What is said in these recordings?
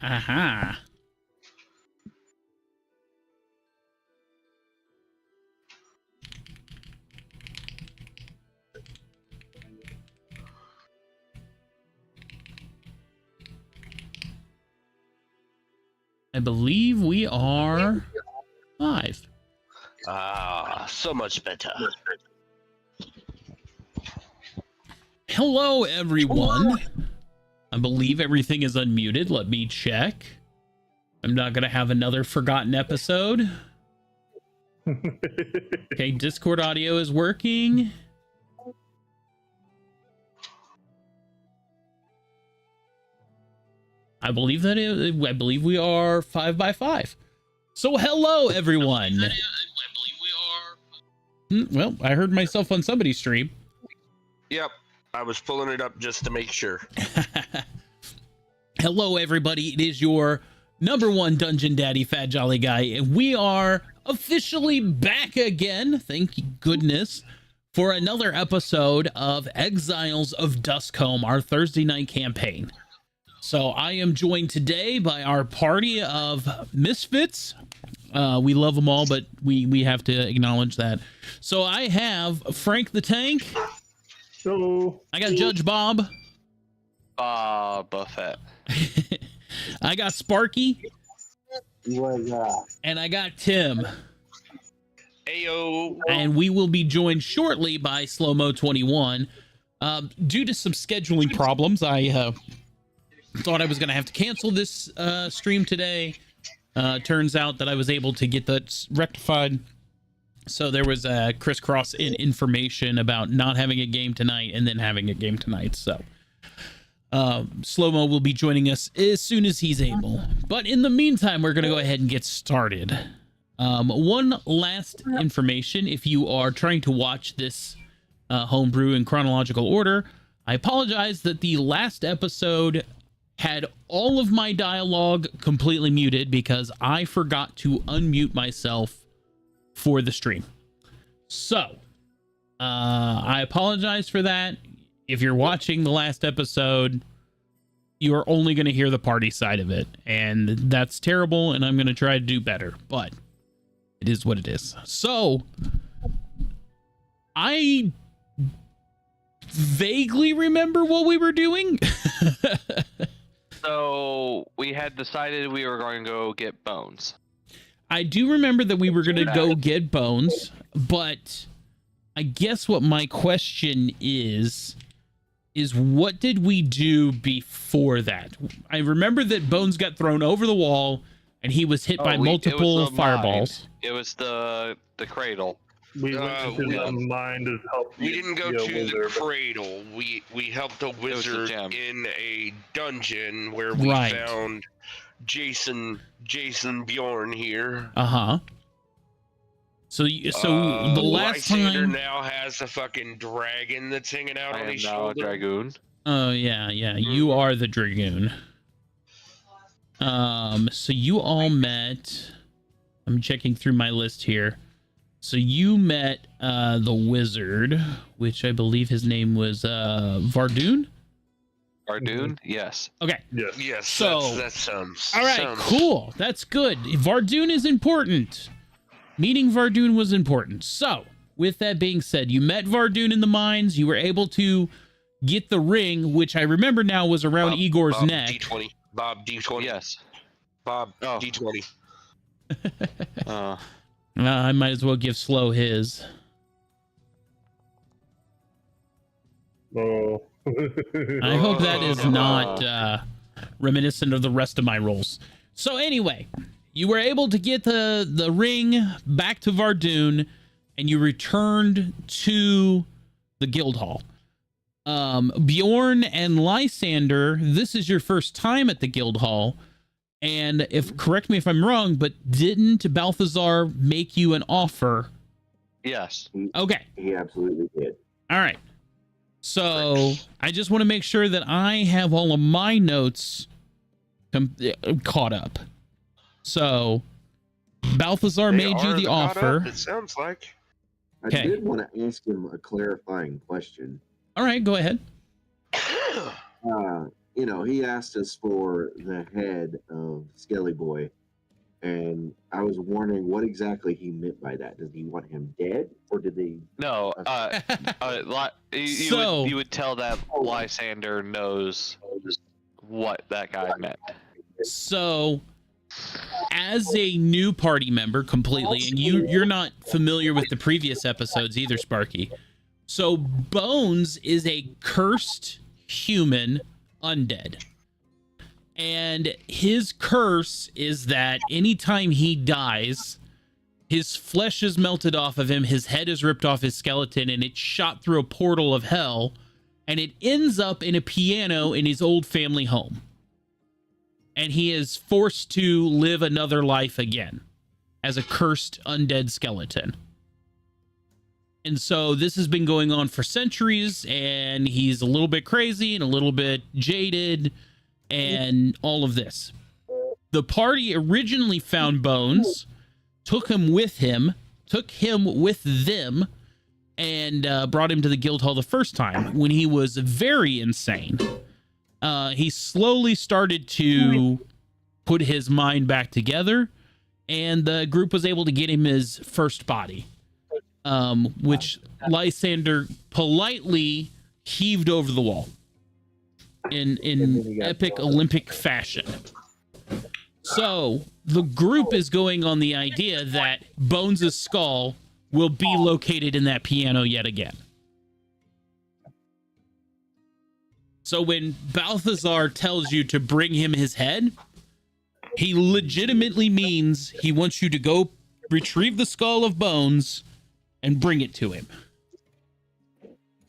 Aha. I believe we are live. Ah, so much better. Hello, everyone. I believe everything is unmuted. Let me check. I'm not going to have another forgotten episode. Okay, Discord audio is working. I believe we are 5 by 5. So hello, everyone. Well, I heard myself on somebody's stream. Yep, I was pulling it up just to make sure. Hello, everybody. It is your #1 Dungeon Daddy, Fat Jolly Guy, and we are officially back again, thank goodness, for another episode of Exiles of Duskholm, our Thursday night campaign. So I am joined today by our party of misfits. We love them all, but we have to acknowledge that. So I have Frank the Tank. Hello. I got Judge Bob. Buffett. I got Sparky. What's up? And I got Tim. Ayo. And we will be joined shortly by Slow-Mo 21. Due to some scheduling problems, I thought I was going to have to cancel this stream today. Turns out that I was able to get that rectified. So there was a crisscross in information about not having a game tonight and then having a game tonight. So Slow-Mo will be joining us as soon as he's able. But in the meantime, we're going to go ahead and get started. One last information, if you are trying to watch this homebrew in chronological order, I apologize that the last episode had all of my dialogue completely muted because I forgot to unmute myself for the stream. So, I apologize for that. If you're watching the last episode, you are only going to hear the party side of it, and that's terrible, and I'm going to try to do better, but it is what it is. So, I vaguely remember what we were doing. So we had decided we were going to go get bones. I do remember that we were going to go get bones, but I guess what my question is what did we do before that? I remember that Bones got thrown over the wall and he was hit by multiple fireballs. It was the cradle. We went to the mine to help. We didn't go to the cradle. We helped a wizard gem. in a dungeon where we found Jason Bjorn here. Uh-huh. So the last Lysander time now has a fucking dragon that's hanging out on his now a shoulder. dragoon. Oh yeah, you are the dragoon. So you all met. I'm checking through my list here. So you met the wizard, which I believe his name was Vardoon? Vardoon? Yes. Okay. Yes, So that sounds... all right, cool. That's good. Vardoon is important. Meeting Vardoon was important. So, with that being said, you met Vardoon in the mines. You were able to get the ring, which I remember now was around Igor's neck. D20. Bob D20. Yes. Bob D20. I might as well give Slow his. Oh. I hope that is not reminiscent of the rest of my rolls. So anyway, you were able to get the ring back to Vardoon, and you returned to the guild hall. Bjorn and Lysander, this is your first time at the guild hall. And correct me if I'm wrong, but didn't Balthazar make you an offer? Yes. Okay. He absolutely did. All right. So I just want to make sure that I have all of my notes caught up. So Balthazar made you the offer. It sounds like. I did want to ask him a clarifying question. All right, go ahead. he asked us for the head of Skelly Boy, and I was wondering what exactly he meant by that. Does he want him dead, or did they? No, So- you would tell that Lysander knows what that guy meant. So, as a new party member completely, and you're not familiar with the previous episodes either, Sparky. So, Bones is a cursed human undead. And his curse is that anytime he dies, his flesh is melted off of him, his head is ripped off his skeleton, and it's shot through a portal of hell, and it ends up in a piano in his old family home. And he is forced to live another life again as a cursed undead skeleton. And so this has been going on for centuries, and he's a little bit crazy and a little bit jaded and all of this. The party originally found Bones, took him with them, and brought him to the guild hall the first time when he was very insane. He slowly started to put his mind back together, and the group was able to get him his first body, which Lysander politely heaved over the wall in epic Olympic fashion. So the group is going on the idea that Bones' skull will be located in that piano yet again. So when Balthazar tells you to bring him his head, he legitimately means he wants you to go retrieve the skull of Bones and bring it to him.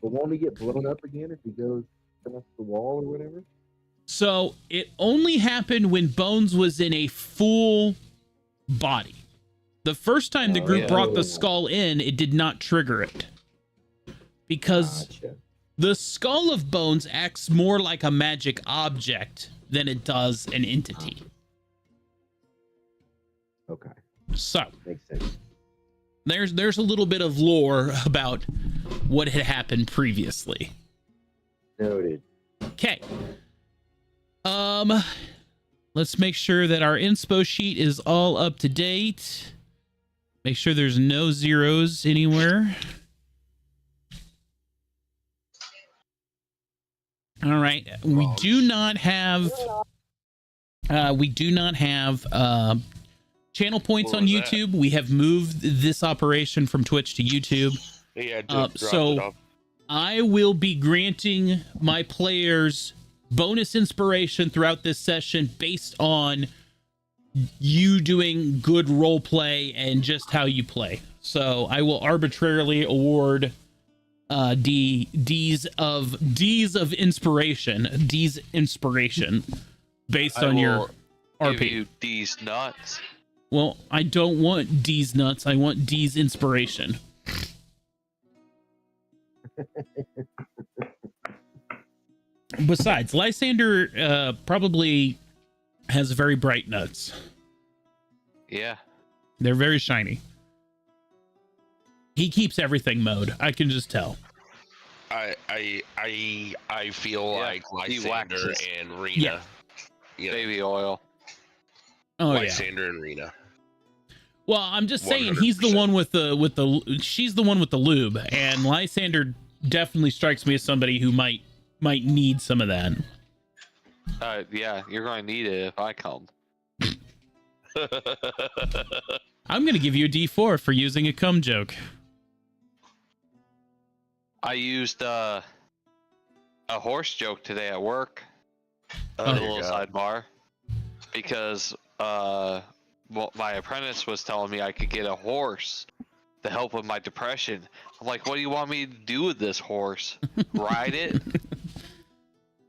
But won't he get blown up again if he goes across the wall or whatever? So it only happened when Bones was in a full body. The first time the group brought the skull in, it did not trigger it. Because the skull of Bones acts more like a magic object than it does an entity. Okay. So Makes sense. there's a little bit of lore about what had happened previously. Noted. Okay. Let's make sure that our inspo sheet is all up to date. Make sure there's no zeros anywhere. All right. We do not have channel points on YouTube. We have moved this operation from Twitch to YouTube. Yeah, dropped it So off. I will be granting my players bonus inspiration throughout this session based on you doing good role play and just how you play. So I will arbitrarily award D's of inspiration based on your Give RP. you these nuts. Well, I don't want D's nuts. I want D's inspiration. Besides, Lysander probably has very bright nuts. Yeah. They're very shiny. He keeps everything mode. I can just tell. I feel like he Lysander waxes. and Rena. Yeah. You know, Baby oil. Oh Lysander and Rena. Well, I'm just saying he's the one with the she's the one with the lube, and Lysander definitely strikes me as somebody who might need some of that. Yeah, you're going to need it if I come. I'm going to give you a D4 for using a cum joke. I used a horse joke today at work. A Oh. little sidebar. Because well, my apprentice was telling me I could get a horse to help with my depression. I'm like, what do you want me to do with this horse? Ride it?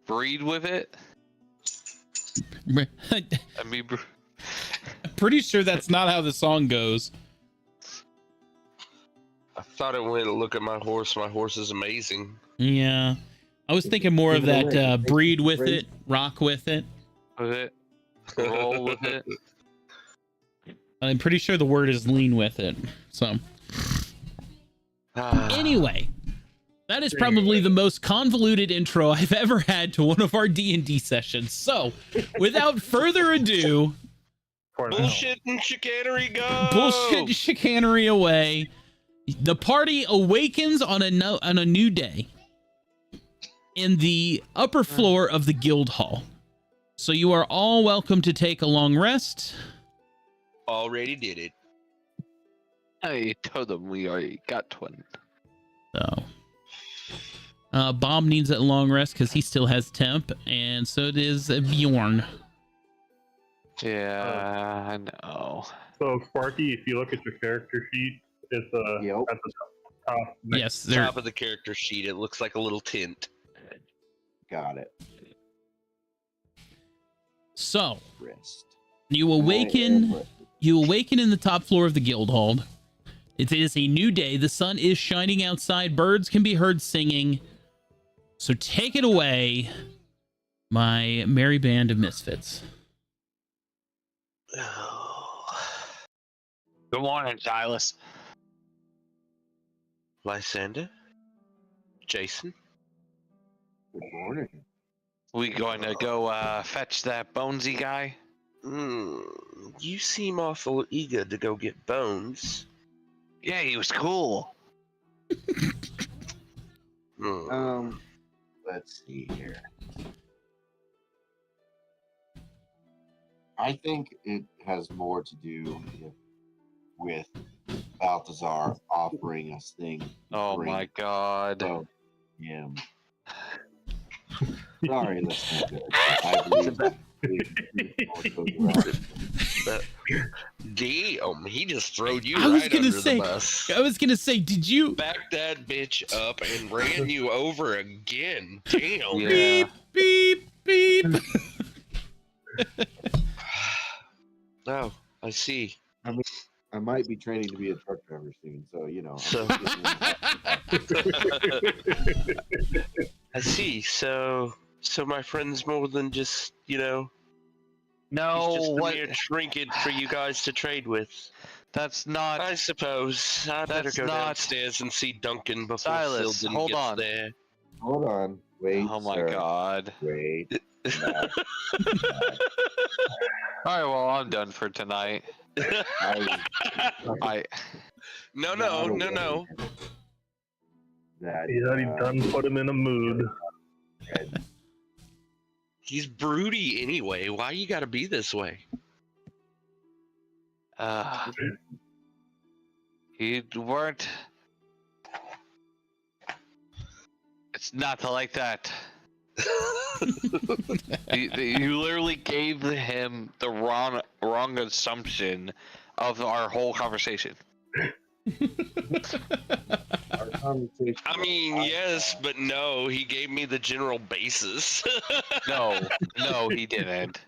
Breed with it? I mean, Pretty sure that's not how the song goes. I thought it went, look at my horse. My horse is amazing. Yeah. I was thinking more of that breed with it, rock with it. with it. Roll with it. I'm pretty sure the word is lean with it. So anyway, That is probably the most convoluted intro I've ever had to one of our D&D sessions. So, without further ado, For now. Bullshit and chicanery go. bullshit chicanery away. The party awakens on a new day in the upper floor of the guild hall. So you are all welcome to take a long rest. Already did it. I told them we already got one. So, Bob needs a long rest because he still has temp, and so does Bjorn. Yeah, I know. So, Sparky, if you look at your character sheet, it's Yep. at the top. Yes, there. Top of the character sheet, it looks like a little tint. Got it. So Rest. you awaken. You awaken in the top floor of the guild hall. It is a new day. The sun is shining outside. Birds can be heard singing. So take it away, my merry band of misfits. Good morning, Silas. Lysander? Jason? Good morning. We going to go fetch that Bonesy guy? You seem awful eager to go get bones. Yeah, he was cool. Let's see here. I think it has more to do with Balthazar offering us things. Oh my god. So, him. Sorry, that's not good. I believe that. Damn, he just throwed you I was right gonna under say- the bus. I was gonna say, did you? Backed that bitch up and ran you over again. Damn. Yeah. Beep beep. Oh, I see. I might be training to be a truck driver soon, so you know. So- I see. So my friend's more than just, he's No, just a what? mere trinket for you guys to trade with. That's not. I suppose I better That's go not- downstairs and see Duncan before Silas, Silden hold gets on. there. Hold on. Wait. Oh my sir. god. Wait. Back. Alright, well, I'm done for tonight. I. No. That, He's already done put him in a mood. He's broody anyway. Why you gotta be this way? You weren't. It's not like that. You literally gave him the wrong assumption of our whole conversation. Our conversation I mean, yes, but no. He gave me the general basis. No, he didn't.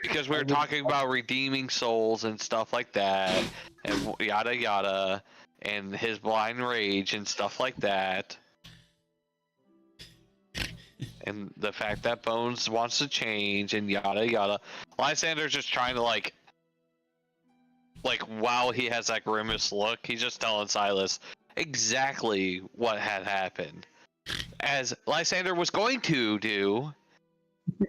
Because we were talking about redeeming souls and stuff like that, and yada yada, and his blind rage and stuff like that. And the fact that Bones wants to change and yada yada. Lysander's just trying to like while he has that grimace look, he's just telling Silas exactly what had happened. As Lysander was going to do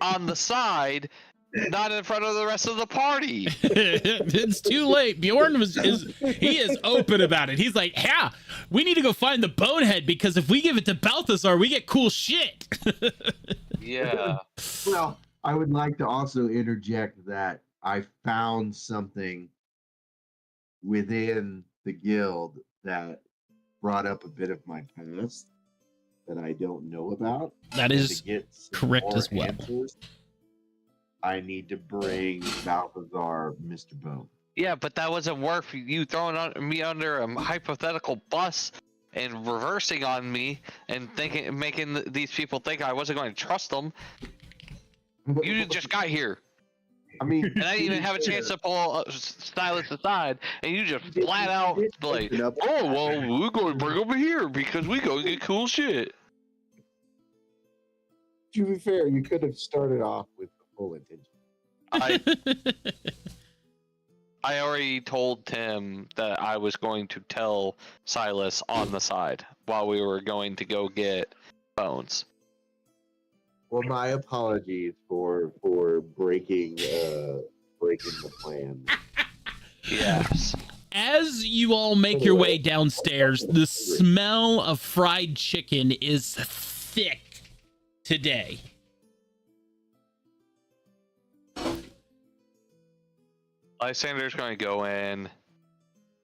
on the side, not in front of the rest of the party. It's too late. Bjorn he is open about it. He's like, yeah, we need to go find the bonehead because if we give it to Balthazar, we get cool shit. Yeah. Well, I would like to also interject that I found something within the guild that brought up a bit of my past that I don't know about. That And is to get some correct more as well. answers, I need to bring Balthazar, Mr. Bone. Yeah, but that wasn't worth you throwing me under a hypothetical bus and reversing on me and making these people think I wasn't going to trust them. You just got here, I mean, and I didn't even have a chance to pull Silas aside, and you just flat out like, "Oh well, we're going to bring over here because we go get cool shit." to be fair, you could have started off with the full intention. I already told Tim that I was going to tell Silas on the side while we were going to go get bones. Well, my apologies for breaking the plan. Yes. As you all make your way downstairs, the smell of fried chicken is thick today. Lysander's going to go in,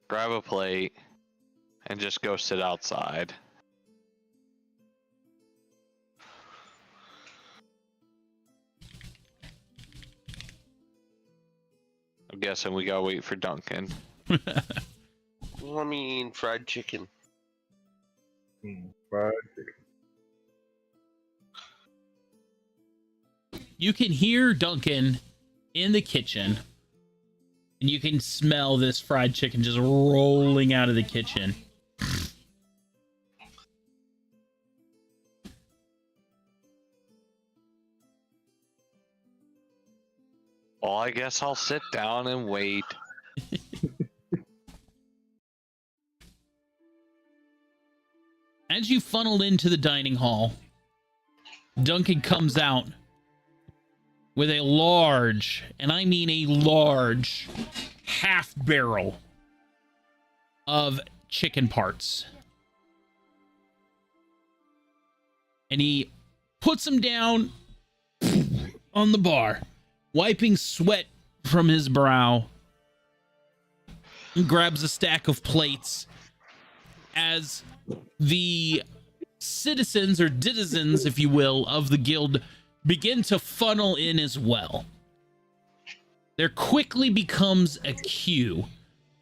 grab a plate, and just go sit outside. I'm guessing we gotta wait for Duncan. Well, I mean, fried chicken. Fried chicken. You can hear Duncan in the kitchen, and you can smell this fried chicken just rolling out of the kitchen. Well, I guess I'll sit down and wait. As you funnel into the dining hall, Duncan comes out with a large, and I mean a large, half barrel of chicken parts. And he puts them down on the bar, wiping sweat from his brow, and grabs a stack of plates as the citizens, or denizens, if you will, of the guild begin to funnel in as well. There quickly becomes a queue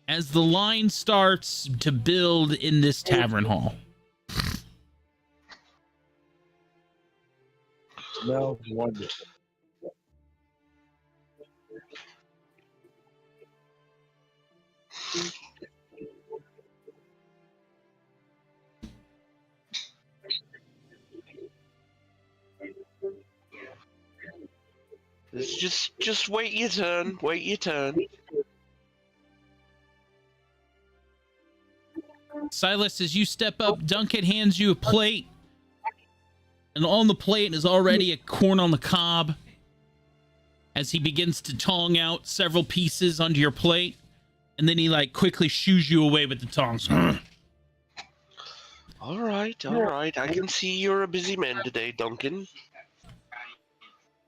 as the line starts to build in this tavern hall. Smells wonderful. Just wait your turn. Wait your turn. Silas, as you step up, Duncan hands you a plate. And on the plate is already a corn on the cob. As he begins to tong out several pieces onto your plate. And then he quickly shoos you away with the tongs. All right. I can see you're a busy man today, Duncan.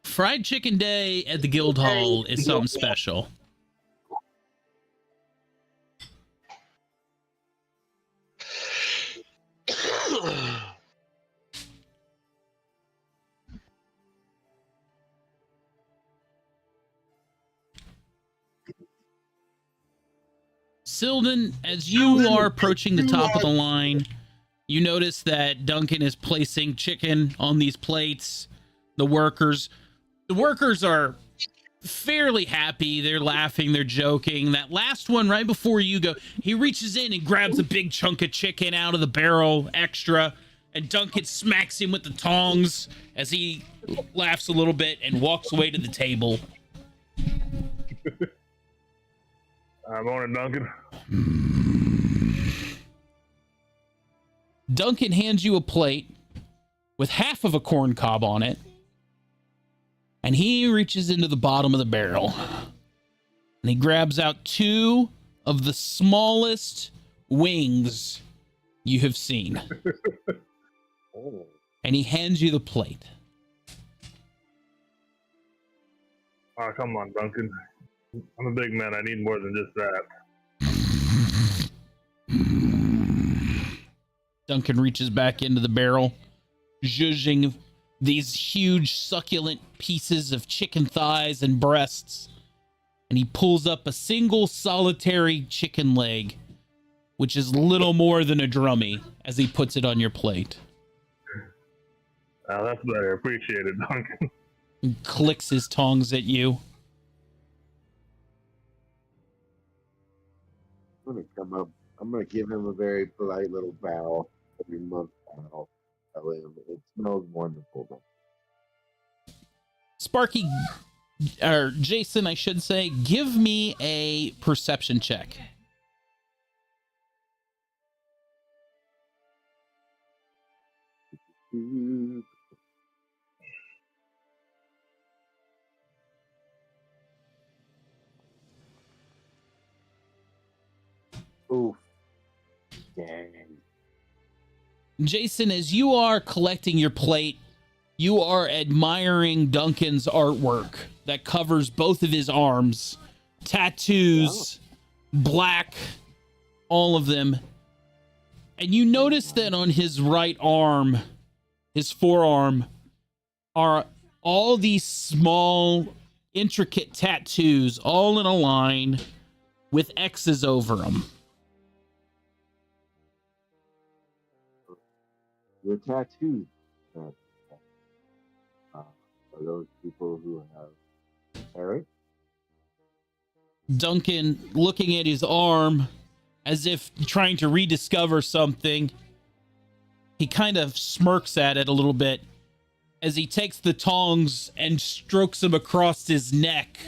Fried chicken day at the guild hall is something special. Silden, as you are approaching the top of the line, you notice that Duncan is placing chicken on these plates. The workers are fairly happy. They're laughing, they're joking. That last one right before you go, he reaches in and grabs a big chunk of chicken out of the barrel extra, and Duncan smacks him with the tongs as he laughs a little bit and walks away to the table. I'm on it, Duncan. Duncan hands you a plate with half of a corn cob on it, and he reaches into the bottom of the barrel and he grabs out 2 of the smallest wings you have seen. Oh. And he hands you the plate. Oh, come on, Duncan. I'm a big man. I need more than just that. Duncan reaches back into the barrel, zhuzhing these huge succulent pieces of chicken thighs and breasts, and he pulls up a single solitary chicken leg, which is little more than a drummy, as he puts it on your plate. That's better. Appreciate it, Duncan. He clicks his tongs at you. I'm gonna come up. I'm gonna give him a very polite little bow, every month bow. Tell him it smells wonderful. Sparky or Jason, I should say, give me a perception check. Oof. Dang. Jason, as you are collecting your plate, you are admiring Duncan's artwork that covers both of his arms. Tattoos, black, all of them. And you notice that on his right arm, his forearm, are all these small, intricate tattoos, all in a line with X's over them. Your tattoos. Are those people who have Eric? Duncan, looking at his arm as if trying to rediscover something, he kind of smirks at it a little bit as he takes the tongs and strokes them across his neck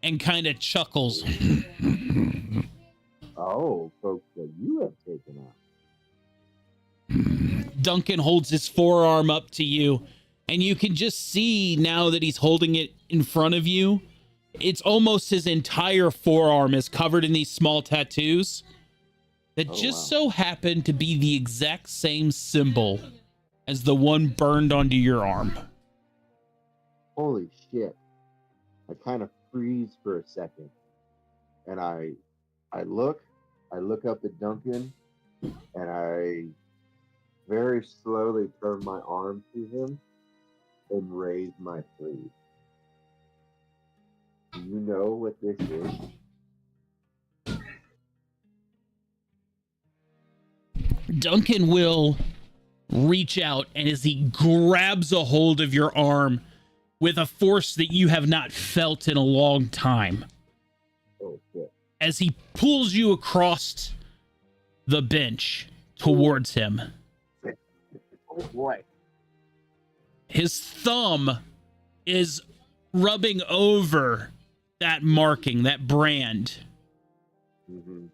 and kind of chuckles. Oh, folks that you have taken out. Duncan holds his forearm up to you, and you can just see now that he's holding it in front of you, it's almost his entire forearm is covered in these small tattoos that so happen to be the exact same symbol as the one burned onto your arm. Holy shit. I kind of freeze for a second. And I look up at Duncan, and I very slowly turn my arm to him and raise my sleeve. Do you know what this is? Duncan will reach out, and as he grabs a hold of your arm with a force that you have not felt in a long time, Oh shit. as he pulls you across the bench towards him, Oh boy. his thumb is rubbing over that marking, that brand. Mm-hmm.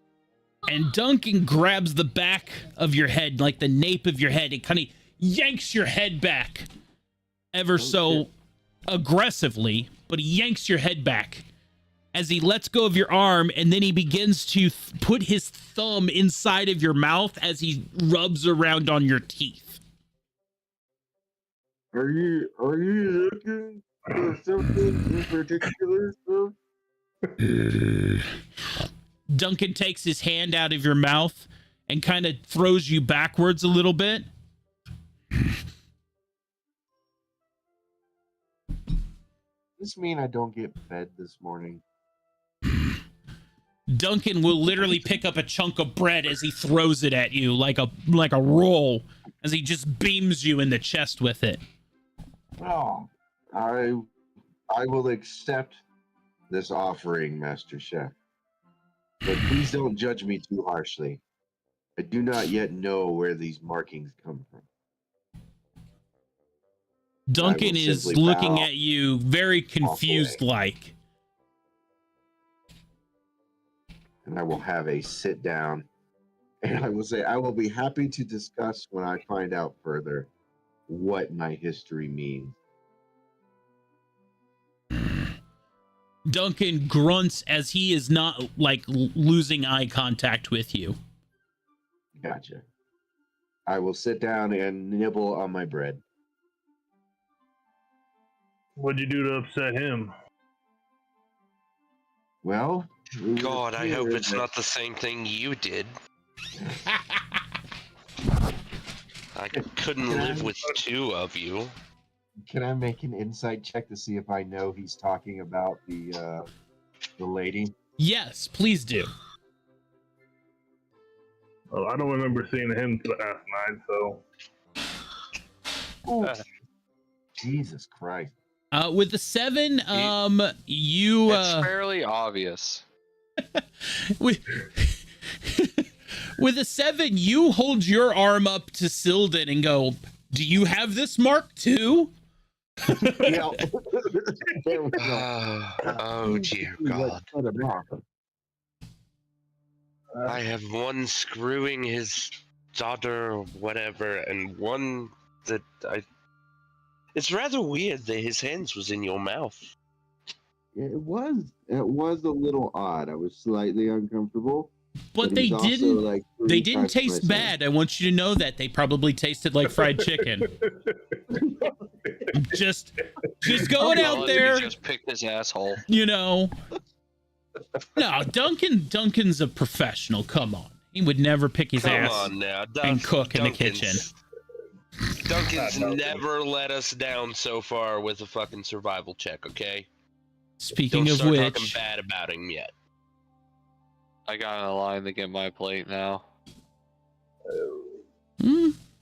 And Duncan grabs the back of your head, like the nape of your head. It kind of yanks your head back ever so aggressively, but he yanks your head back as he lets go of your arm, and then he begins to put his thumb inside of your mouth as he rubs around on your teeth. Are you looking for something in particular, sir? Duncan takes his hand out of your mouth and kind of throws you backwards a little bit. Does this mean I don't get fed this morning? Duncan will literally pick up a chunk of bread as he throws it at you like a roll, as he just beams you in the chest with it. Oh, I will accept this offering, Master Chef. But please don't judge me too harshly. I do not yet know where these markings come from. Duncan is looking at you very confused like. And I will have a sit down. And I will say, I will be happy to discuss when I find out further what my history means. Duncan grunts as he is not like losing eye contact with you. Gotcha. I will sit down and nibble on my bread. What'd you do to upset him? Well, God, I hope it's not the same thing you did. I couldn't live with two of you. Can I make an insight check to see if I know he's talking about the lady? Yes, please do. Oh, I don't remember seeing him last night, so. Ooh. Jesus Christ. With the 7, you It's fairly obvious. with with a 7, you hold your arm up to Silden and go, "Do you have this mark too?" Yeah. There we go. Oh dear God. Cut him off. I have one screwing his daughter or whatever, and one that I. It's rather weird that his hands was in your mouth. It was a little odd. I was slightly uncomfortable. But they he's also, didn't. like, They 3 didn't times taste my size. bad. I want you to know that they probably tasted like fried chicken. Just going Well, out unless there, he just picked his asshole. you know. No, Duncan's a professional. Come on, he would never pick his Come ass on now, and cook in the kitchen. Duncan's never let us down so far with a fucking survival check. Okay. Speaking Don't of start talking which, bad about him yet. I got in a line to get my plate now.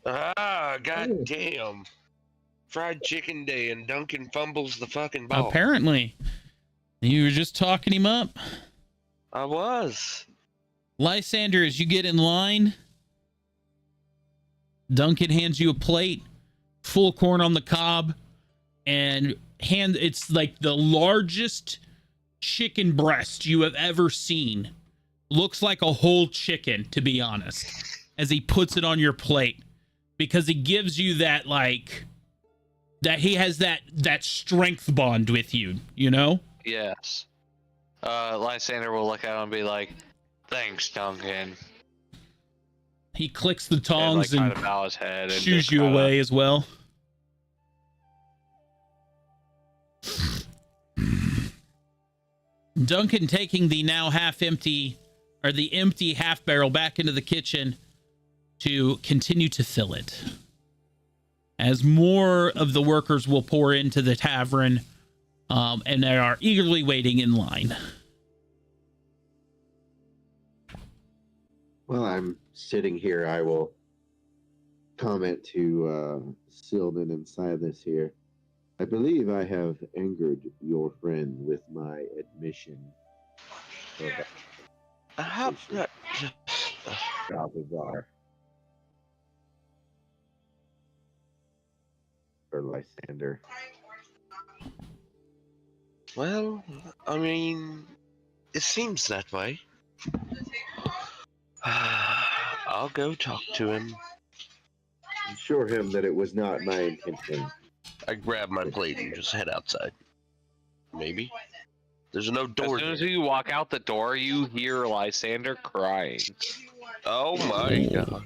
God damn. Fried chicken day and Duncan fumbles the fucking ball. apparently, you were just talking him up. I was. Lysander, as you get in line, Duncan hands you a plate, full corn on the cob, and it's like the largest chicken breast you have ever seen. Looks like a whole chicken, to be honest, as he puts it on your plate, because he gives you that, like, that he has that strength bond with you, you know? Yes. Lysander will look at him and be like, "Thanks, Duncan." He clicks the And, tongs like, and kind of bow his head and shoos just you kinda- away as well. Duncan taking the now half empty, or the empty half barrel back into the kitchen to continue to fill it. As more of the workers will pour into the tavern, and they are eagerly waiting in line. While I'm sitting here, I will comment to Sylvan and Silas here. I believe I have angered your friend with my admission of Balthazar or Lysander. Well, I mean, it seems that way. I'll go talk to him. Assure him that it was not my intention. I grab my plate and just head outside. Maybe. There's no As door soon as here. you walk out the door, you hear Lysander crying. Oh my god.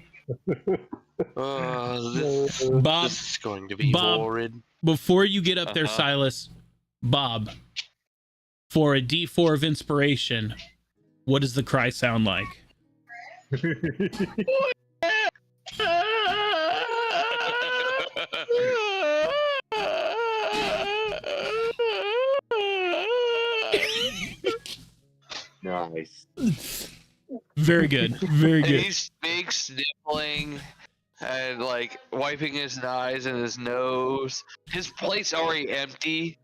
Bob, This is going to be Bob. horrid. before you get up there, Uh-huh. Silas, Bob, for a D4 of inspiration, what does the cry sound like? Nice. Very good. Very And good. he's big sniffling and like wiping his eyes and his nose. His plate's already empty.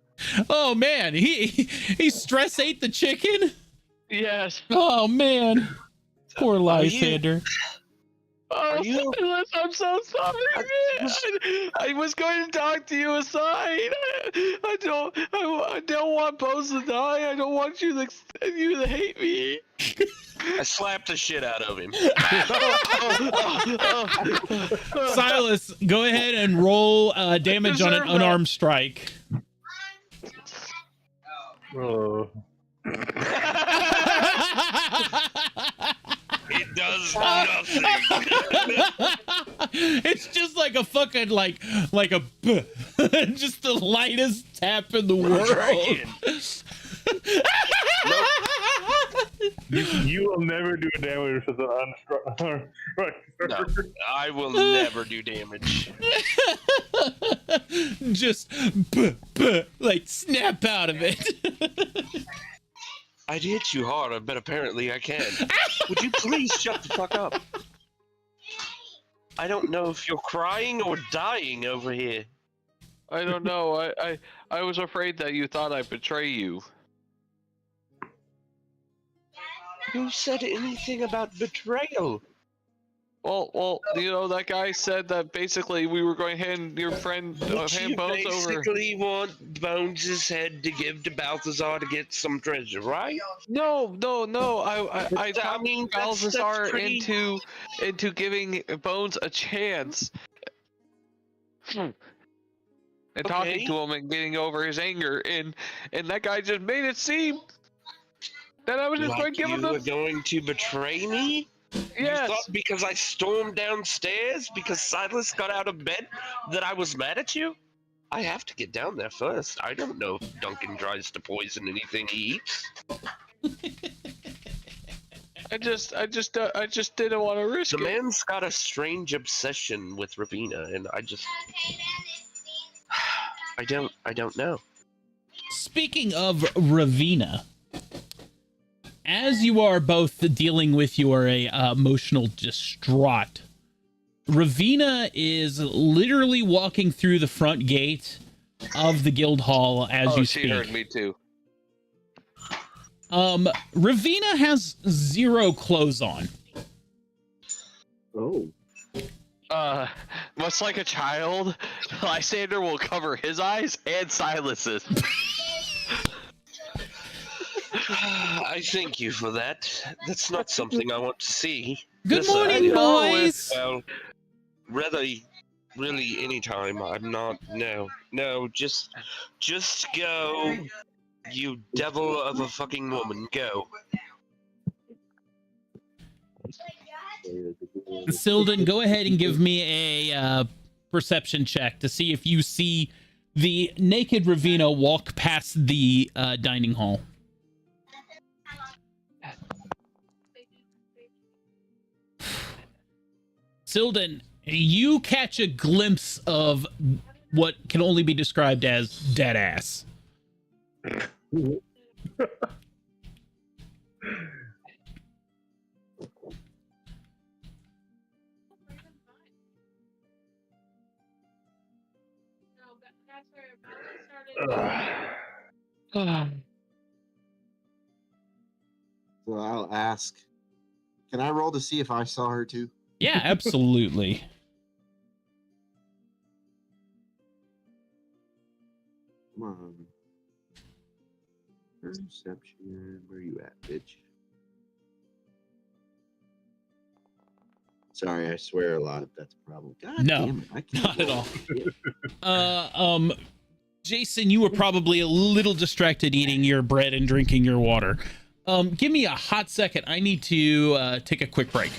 Oh man, he stress ate the chicken. Yes. Oh man, poor Lysander. Oh, Are you- Silas, I'm so sorry, man. I was going to talk to you aside. I don't want Pose to die. I don't want you to hate me. I slapped the shit out of him. Silas, go ahead and roll damage on an Deserve that. unarmed strike. Oh. It does nothing. It's just like a fucking like a just the lightest tap in the world. Dragon. You will never do damage with an unstruck. No, I will never do damage. Just like snap out of it. I'd hit you harder, but apparently I can. Would you please shut the fuck up? I don't know if you're crying or dying over here. I don't know. I was afraid that you thought I'd betray you. Who said anything about betrayal? Well, you know that guy said that basically we were going to hand your friend But hand you Bones over. basically want Bones' head to give to Balthazar to get some treasure, right? No. I I talked mean, that's Balthazar pretty. into giving Bones a chance and talking Okay. to him and getting over his anger, and that guy just made it seem that I was just going to Like give him you were the going to betray me? You thought yes. because I stormed downstairs because Silas got out of bed that I was mad at you? I have to get down there first. I don't know if Duncan tries to poison anything he eats. I just didn't want to risk The it. man's got a strange obsession with Ravina, and I don't know. Speaking of Ravina, as you are both dealing with your emotional distraught, Ravina is literally walking through the front gate of the guild hall as Oh, you she speak. heard me too. Ravina has 0 clothes on. Oh, Much like a child, Lysander will cover his eyes and Silas's. I thank you for that. That's not something I want to see. Good This morning, early. boys. Well, really, anytime. I'm not. No. Just go. You devil of a fucking woman, go. Silden, go ahead and give me a perception check to see if you see the naked Ravina walk past the dining hall. Silden, you catch a glimpse of what can only be described as dead ass. so I'll ask. Can I roll to see if I saw her too? Yeah, absolutely. Come on. Perception. Where you at, bitch? Sorry, I swear a lot if that's a problem. God No, damn it. I can't not at roll all. shit. Jason, you were probably a little distracted eating your bread and drinking your water. Give me a hot second. I need to take a quick break.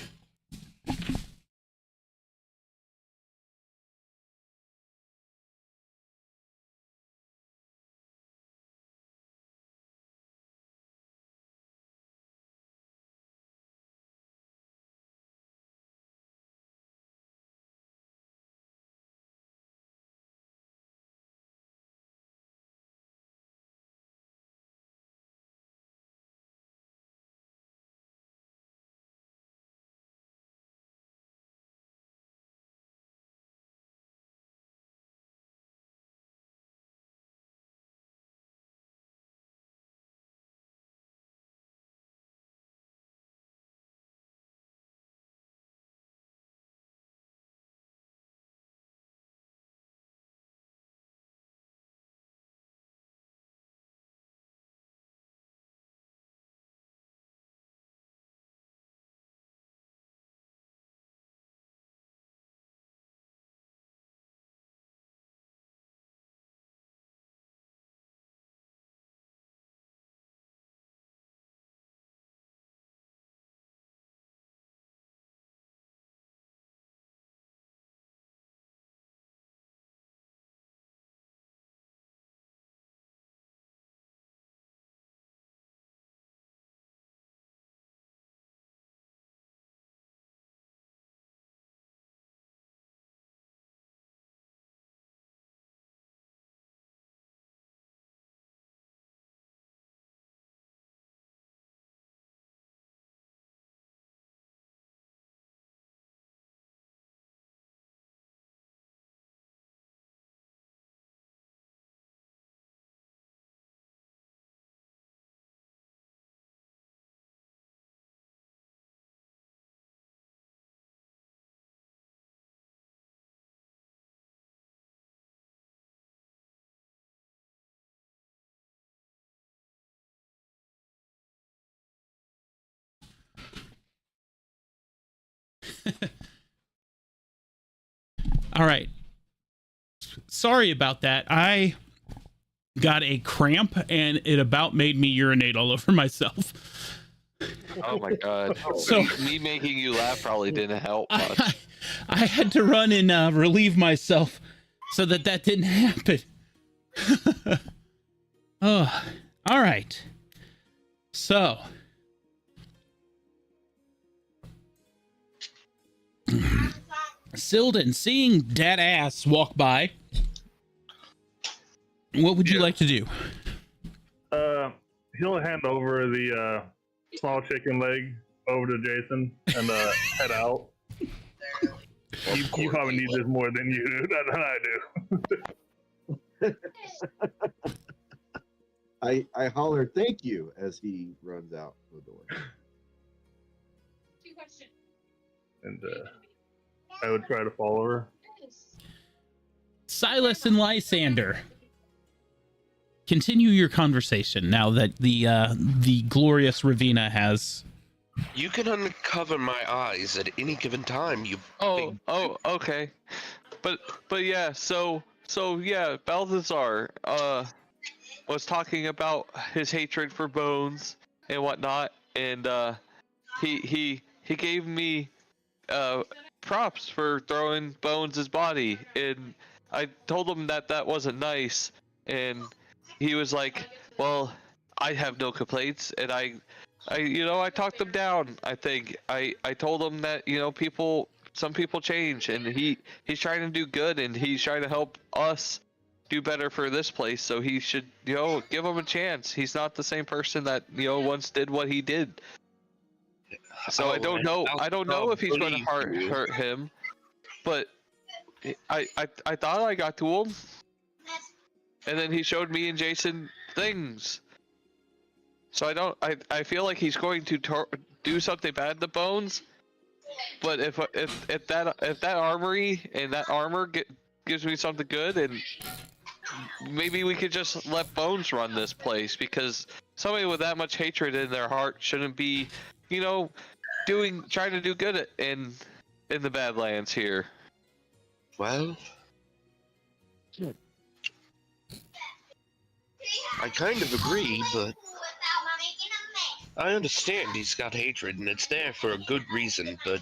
All right. Sorry about that. I got a cramp and it about made me urinate all over myself. Oh my god. So Me making you laugh probably didn't help much. I had to run and relieve myself so that didn't happen. Oh, all right. So Silden, seeing dead ass walk by, what would you like to do? He'll hand over the small chicken leg over to Jason and head out. You probably need this more than you do, than I do. I holler thank you as he runs out the door. And I would try to follow her. Silas and Lysander, continue your conversation now that the glorious Ravina has. You can uncover my eyes at any given time. You. Okay. But yeah, so yeah, Balthazar was talking about his hatred for Bones and whatnot, and he gave me props for throwing Bones' body, and I told him that wasn't nice, and he was like, well, I have no complaints, and I talked him down. I think I told him that some people change, and he's trying to do good, and he's trying to help us do better for this place, so he should give him a chance. He's not the same person that once did what he did. So I don't know if he's going to hurt him, but I thought I got to him, and then he showed me and Jason things. So I feel like he's going to do something bad to Bones, but if that armory and that armor gives me something good, and maybe we could just let Bones run this place, because somebody with that much hatred in their heart shouldn't be trying to do good in the Badlands here. Well, I kind of agree, but I understand he's got hatred, and it's there for a good reason, but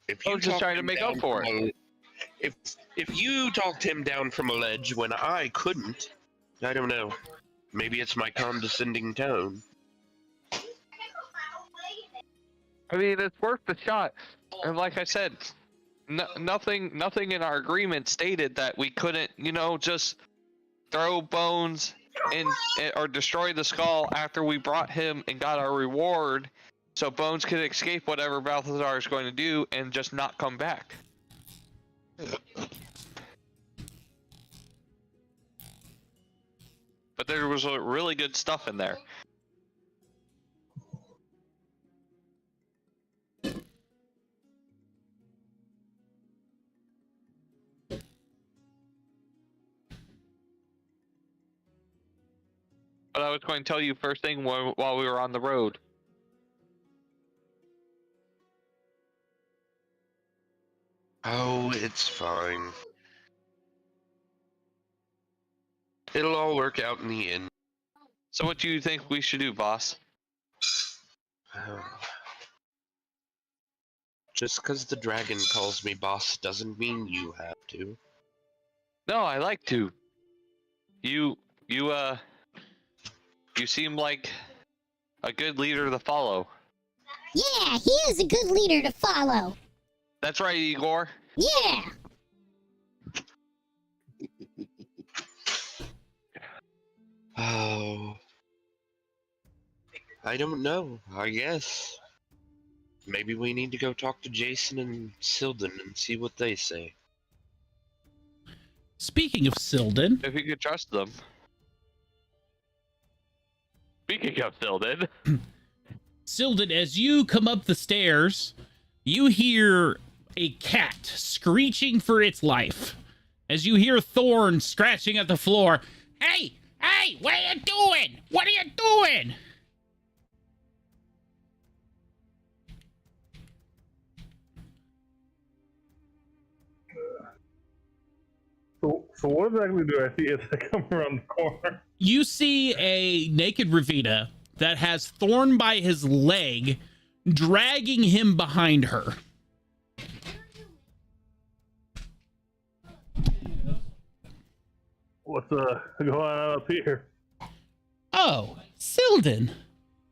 if you I'm just trying to make up for it. If you talked him down from a ledge when I couldn't, I don't know. Maybe it's my condescending tone. I mean, it's worth the shot. And like I said, nothing in our agreement stated that we couldn't, just throw Bones or destroy the skull after we brought him and got our reward, so Bones could escape whatever Balthazar is going to do and just not come back. But there was a really good stuff in there. But I was going to tell you first thing while we were on the road. Oh, it's fine. It'll all work out in the end. So what do you think we should do, boss? Just because the dragon calls me boss doesn't mean you have to. No, I like to. You seem like a good leader to follow. Yeah, he is a good leader to follow. That's right, Igor. Yeah. Oh. I don't know, I guess. Maybe we need to go talk to Jason and Silden and see what they say. Speaking of Silden, If you could trust them. Speaking of Silden. Silden, as you come up the stairs, you hear a cat screeching for its life. As you hear Thorn scratching at the floor. Hey! Hey! What are you doing? What are you doing? So what exactly do I see as I come around the corner? You see a naked Ravina that has Thorn by his leg, dragging him behind her. What's going on up here? Oh, Silden.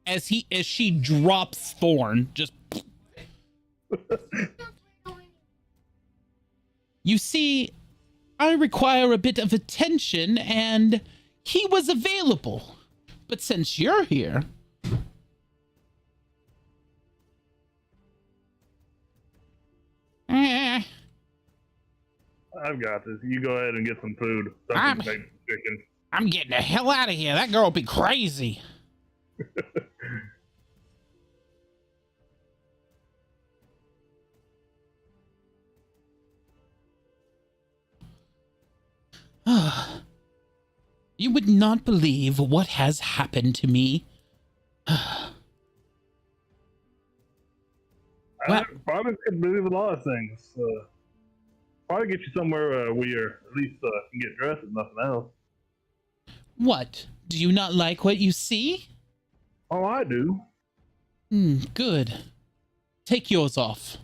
As she drops Thorn, just you see, I require a bit of attention, and he was available. But since you're here, I've got this. You go ahead and get some food. Something to make chicken. I'm getting the hell out of here. That girl will be crazy. You would not believe what has happened to me. I probably could believe a lot of things. Probably get you somewhere where you're at least can get dressed if nothing else. What? Do you not like what you see? Oh, I do. Good. Take yours off.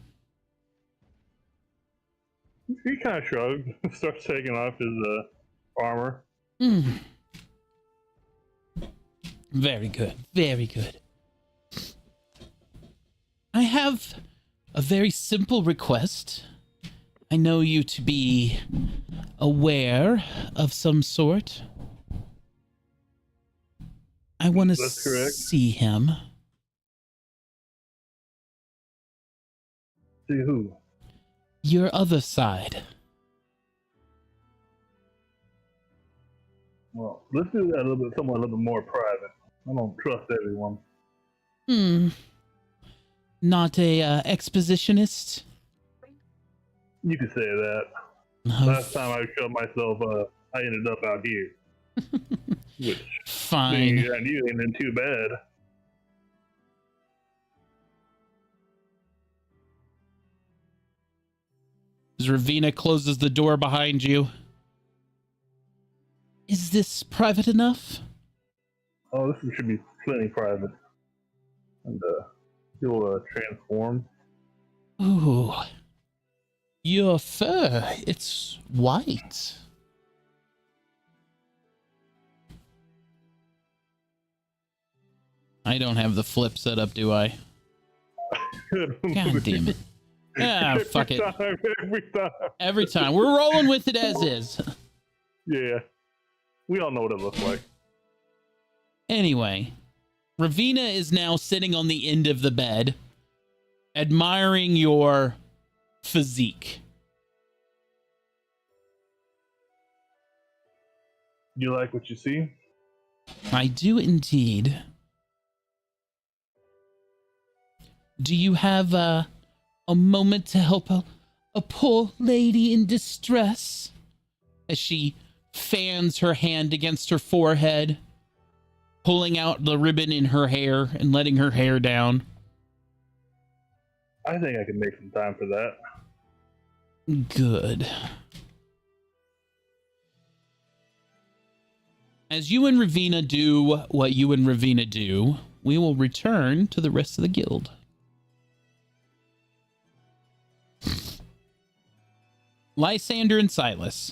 He kind of shrugged, starts taking off his armor. Very good. Very good. I have a very simple request. I know you to be aware of some sort. I want to That's correct. see him. See who? Your other side. Well, let's do that somewhat a little bit more private. I don't trust everyone. Not a expositionist? You could say that. Oh, Last time I showed myself, I ended up out here. Which, fine. and you ain't been too bad. As Ravina closes the door behind you. Is this private enough? Oh, this should be plenty private. And he'll transform. Ooh. Your fur, it's white. I don't have the flip set up, do I? God damn it. Ah, fuck it. Every time. Every time. We're rolling with it as is. Yeah. We all know what it looks like. Anyway, Ravina is now sitting on the end of the bed, admiring your physique. You like what you see? I do indeed. Do you have a moment to help a poor lady in distress? As she fans her hand against her forehead, pulling out the ribbon in her hair and letting her hair down. I think I can make some time for that. Good. As you and Ravina do what you and Ravina do, we will return to the rest of the guild. Lysander and Silas.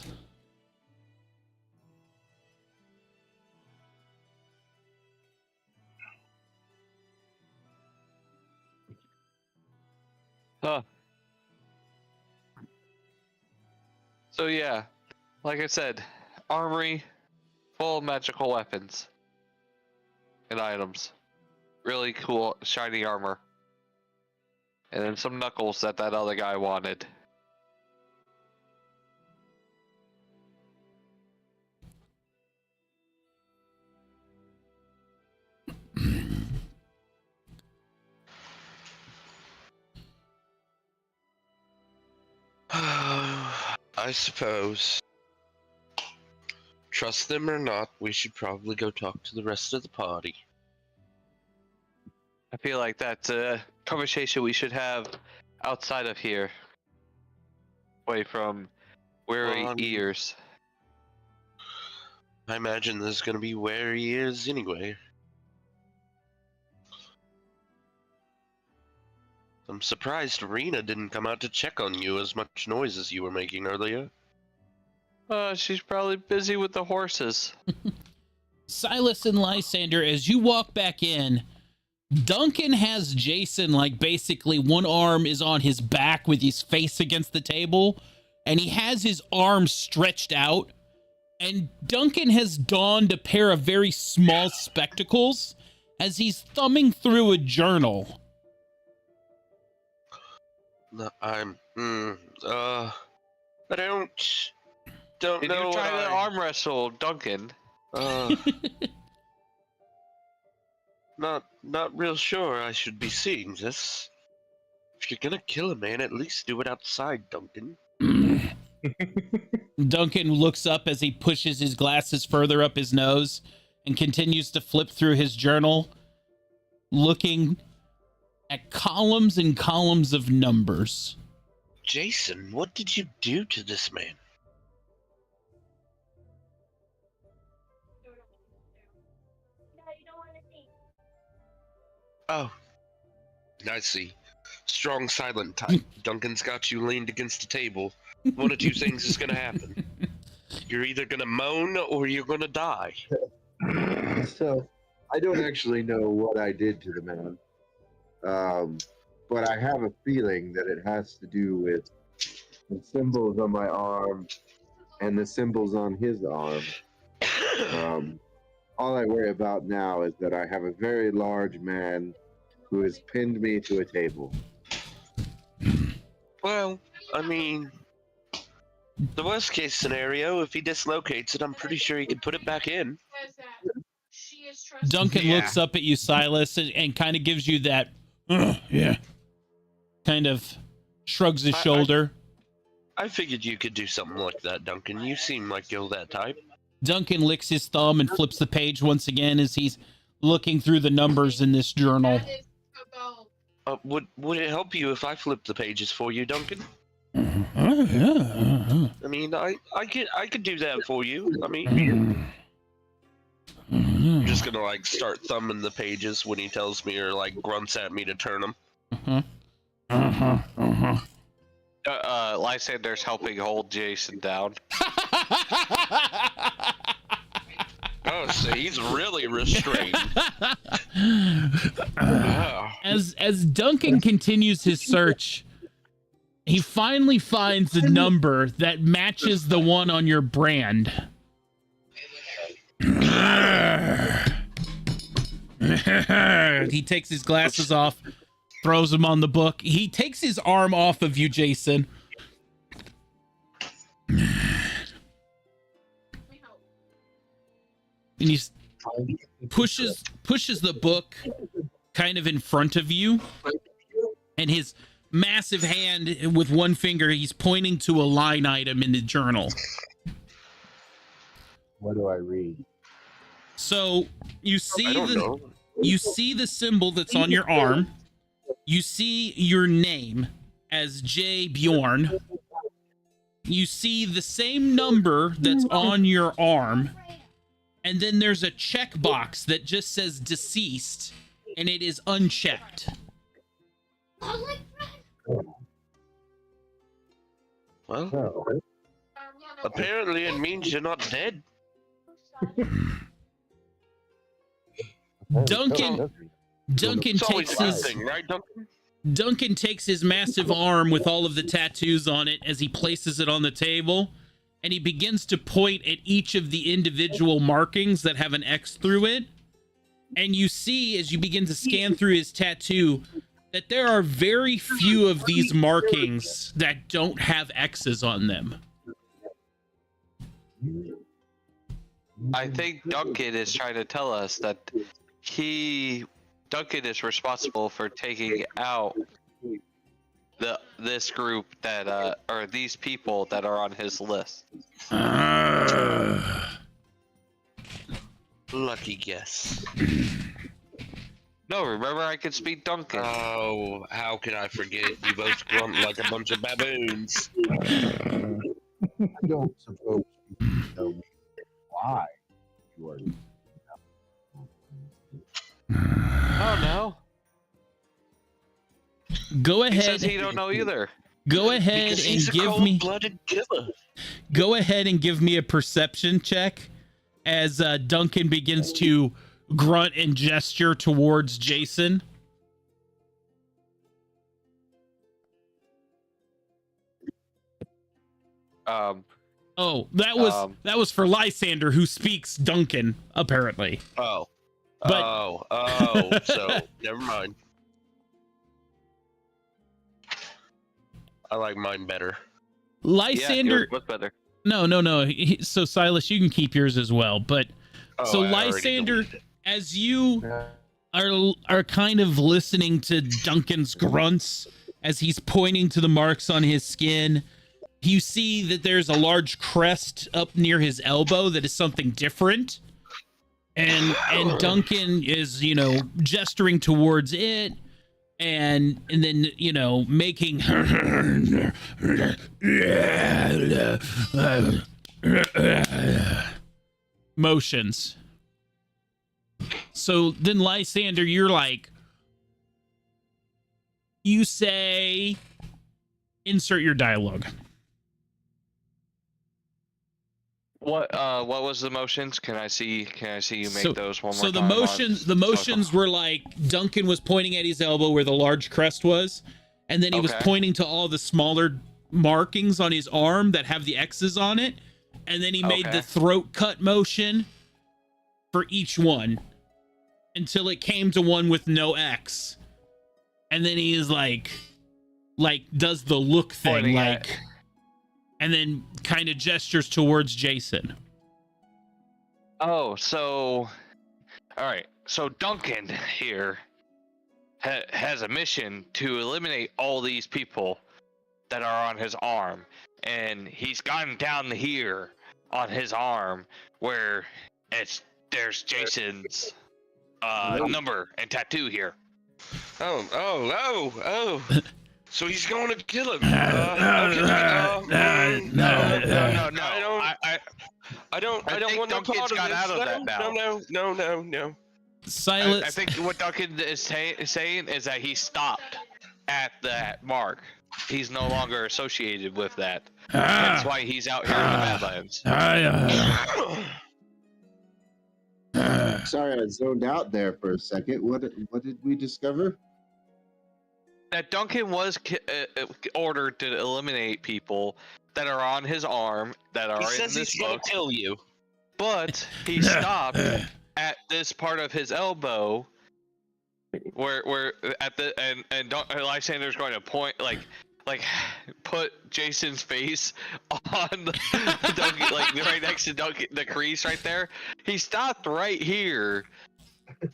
So yeah, like I said, armory full of magical weapons and items. Really cool, shiny armor. And then some knuckles that other guy wanted. I suppose. Trust them or not, we should probably go talk to the rest of the party. I feel like that's a conversation we should have outside of here. Away from weary ears. I imagine this is going to be where he is anyway. I'm surprised Rena didn't come out to check on you as much noise as you were making earlier. She's probably busy with the horses. Silas and Lysander, as you walk back in, Duncan has Jason, like, basically one arm is on his back with his face against the table, and he has his arm stretched out, and Duncan has donned a pair of very small spectacles as he's thumbing through a journal. No, I don't Did know you what try to I... arm wrestle Duncan? Not real sure I should be seeing this. If you're gonna kill a man, at least do it outside, Duncan. Duncan looks up as he pushes his glasses further up his nose and continues to flip through his journal, looking at columns and columns of numbers. Jason, what did you do to this man? Oh, I see. Strong, silent type. Duncan's got you leaned against the table. One of two things is gonna happen. You're either gonna moan or you're gonna die. So, I don't actually know what I did to the man. But I have a feeling that it has to do with the symbols on my arm and the symbols on his arm. All I worry about now is that I have a very large man who has pinned me to a table. Well, I mean, the worst case scenario, if he dislocates it, I'm pretty sure he could put it back in. Duncan looks up at you, Silas, and kind of gives you that, yeah, kind of shrugs his shoulder. I figured you could do something like that, Duncan. You seem like you're that type. Duncan licks his thumb and flips the page once again as he's looking through the numbers in this journal. Would it help you if I flipped the pages for you, Duncan? I mean, I could do that for you. I mean, I'm just gonna like start thumbing the pages when he tells me or like grunts at me to turn them. Lysander's helping hold Jason down. Oh, so he's really restrained. As Duncan continues his search, he finally finds a number that matches the one on your brand. He takes his glasses off, throws them on the book. He takes his arm off of you, Jason. And he pushes the book kind of in front of you, and his massive hand with one finger, he's pointing to a line item in the journal. What do I read? So you see know. you see the symbol that's on your arm. You see your name as J. Bjorn. You see the same number that's on your arm. And then there's a checkbox that just says deceased, and it is unchecked. Well, apparently it means you're not dead. Duncan It's always takes a good his thing, right, Duncan? Duncan takes his massive arm with all of the tattoos on it as he places it on the table, and he begins to point at each of the individual markings that have an X through it. And you see, as you begin to scan through his tattoo, that there are very few of these markings that don't have X's on them. I think Duncan is trying to tell us that Duncan is responsible for taking out this group that or these people that are on his list. Lucky guess. No, remember I can speak Duncan. Oh, how can I forget? You both grunt like a bunch of baboons. I don't suppose you know why. already. Oh no. Go He ahead. says he don't know either. Go ahead Because and he's a give me. cold-blooded killer. Go ahead and give me a perception check as Duncan begins to grunt and gesture towards Jason. Oh, that was for Lysander, who speaks Duncan, apparently. Oh. But- So never mind. I like mine better. Lysander. Yeah, what's better? No. So Silas, you can keep yours as well. But Oh, so I already Lysander, deleted it. as you are kind of listening to Duncan's grunts as he's pointing to the marks on his skin, you see that there's a large crest up near his elbow that is something different. And Duncan is, gesturing towards it and then, making motions. So then Lysander, you're like, you say, insert your dialogue. What was the motions? Can I see you make those one more So time? the motions were like Duncan was pointing at his elbow where the large crest was, and then he was Okay. pointing to all the smaller markings on his arm that have the X's on it, and then he made Okay. the throat cut motion for each one until it came to one with no X. And then he is like does the look thing, Pointing like, and then kind of gestures towards Jason. Oh, so all right. So Duncan here has a mission to eliminate all these people that are on his arm, and he's gotten down here on his arm where there's Jason's number and tattoo here. Oh. So he's going to kill him. No. I don't think want no Duncan's part of got this. out of that now. No. Silas, I think what Duncan is saying is that he stopped at that mark. He's no longer associated with that. That's why he's out here in the Badlands. Sorry, I zoned out there for a second. What did we discover? That Duncan was ordered to eliminate people that are on his arm that are He in says this he's going book, to kill you. but he stopped at this part of his elbow where at the and Lysander's going to point like put Jason's face on the Duncan, like right next to Duncan, the crease right there. He stopped right here,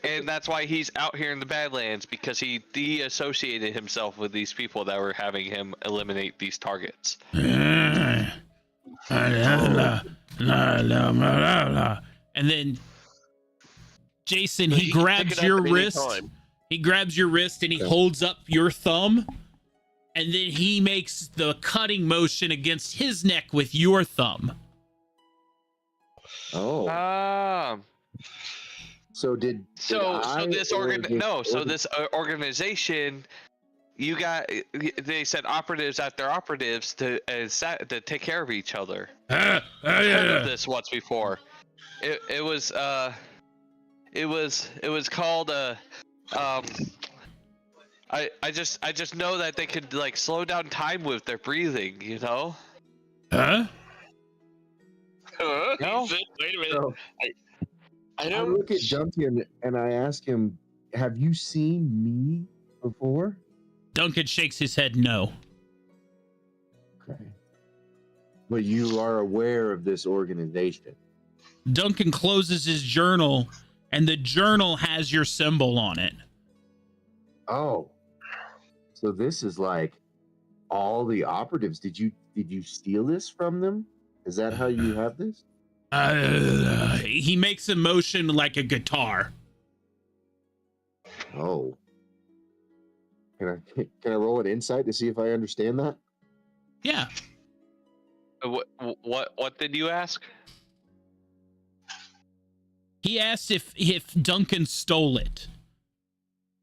and that's why he's out here in the Badlands, because he de-associated himself with these people that were having him eliminate these targets. And then Jason, he He can pick grabs it up your at any wrist. time. He grabs your wrist and he holds up your thumb. And then he makes the cutting motion against his neck with your thumb. Oh. So did So I this or this organization, they sent operatives after operatives to take care of each other. I've heard of this once before. It was called I just know that they could like slow down time with their breathing, you know? Huh? No? Wait a minute. So, I I don't. look at Duncan and I ask him, "Have you seen me before?" Duncan shakes his head no. Okay. But you are aware of this organization. Duncan closes his journal and the journal has your symbol on it. Oh. So this is like all the operatives. Did you steal this from them? Is that how you have this? He makes a motion like a guitar. Oh. Can I roll an insight to see if I understand that? Yeah. What did you ask? He asked if Duncan stole it,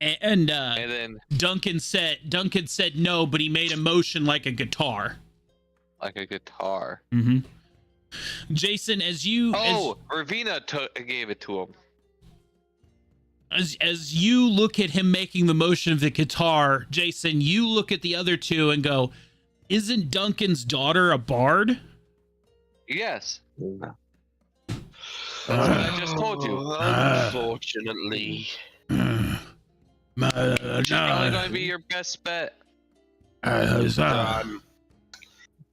and then Duncan said no, but he made a motion like a guitar. like a guitar. Mm-hmm. Jason, as you Ravina gave it to him. as you look at him making the motion of the guitar, Jason, you look at the other two and go, "Isn't Duncan's daughter a bard?" Yes. I I just told you. Unfortunately. She's probably going to be your best bet. I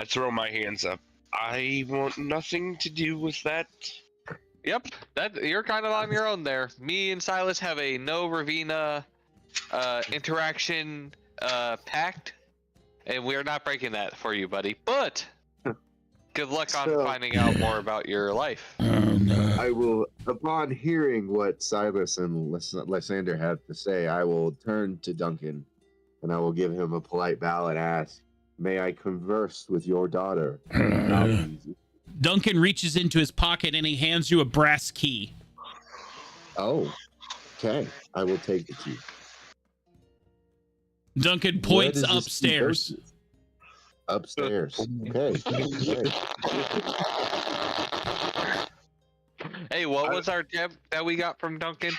throw my hands up. I want nothing to do with that. Yep, you're kind of on your own there. Me and Silas have a no Ravina interaction pact, and we're not breaking that for you, buddy. But good luck on finding out more about your life. I will, upon hearing what Silas and Lysander have to say, I will turn to Duncan and I will give him a polite bow and ask, "May I converse with your daughter?" Duncan reaches into his pocket and he hands you a brass key. Oh, okay. I will take the key. Duncan Where points does this key go upstairs. to? Upstairs. Okay. Hey, what was our tip that we got from Duncan?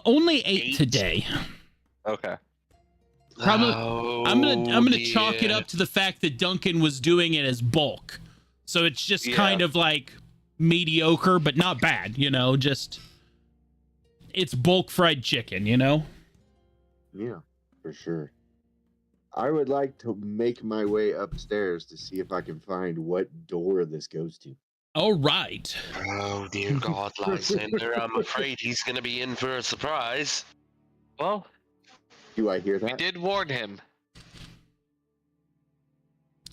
Only 8 8? today. Okay. Probably. I'm gonna chalk it dear. up to the fact that Duncan was doing it as bulk, so it's just Yeah. kind of like mediocre, but not bad. Just it's bulk fried chicken. Yeah, for sure. I would like to make my way upstairs to see if I can find what door this goes to. All right. Oh dear God, Lysander! I'm afraid he's gonna be in for a surprise. Well, Do I hear we that? did warn him.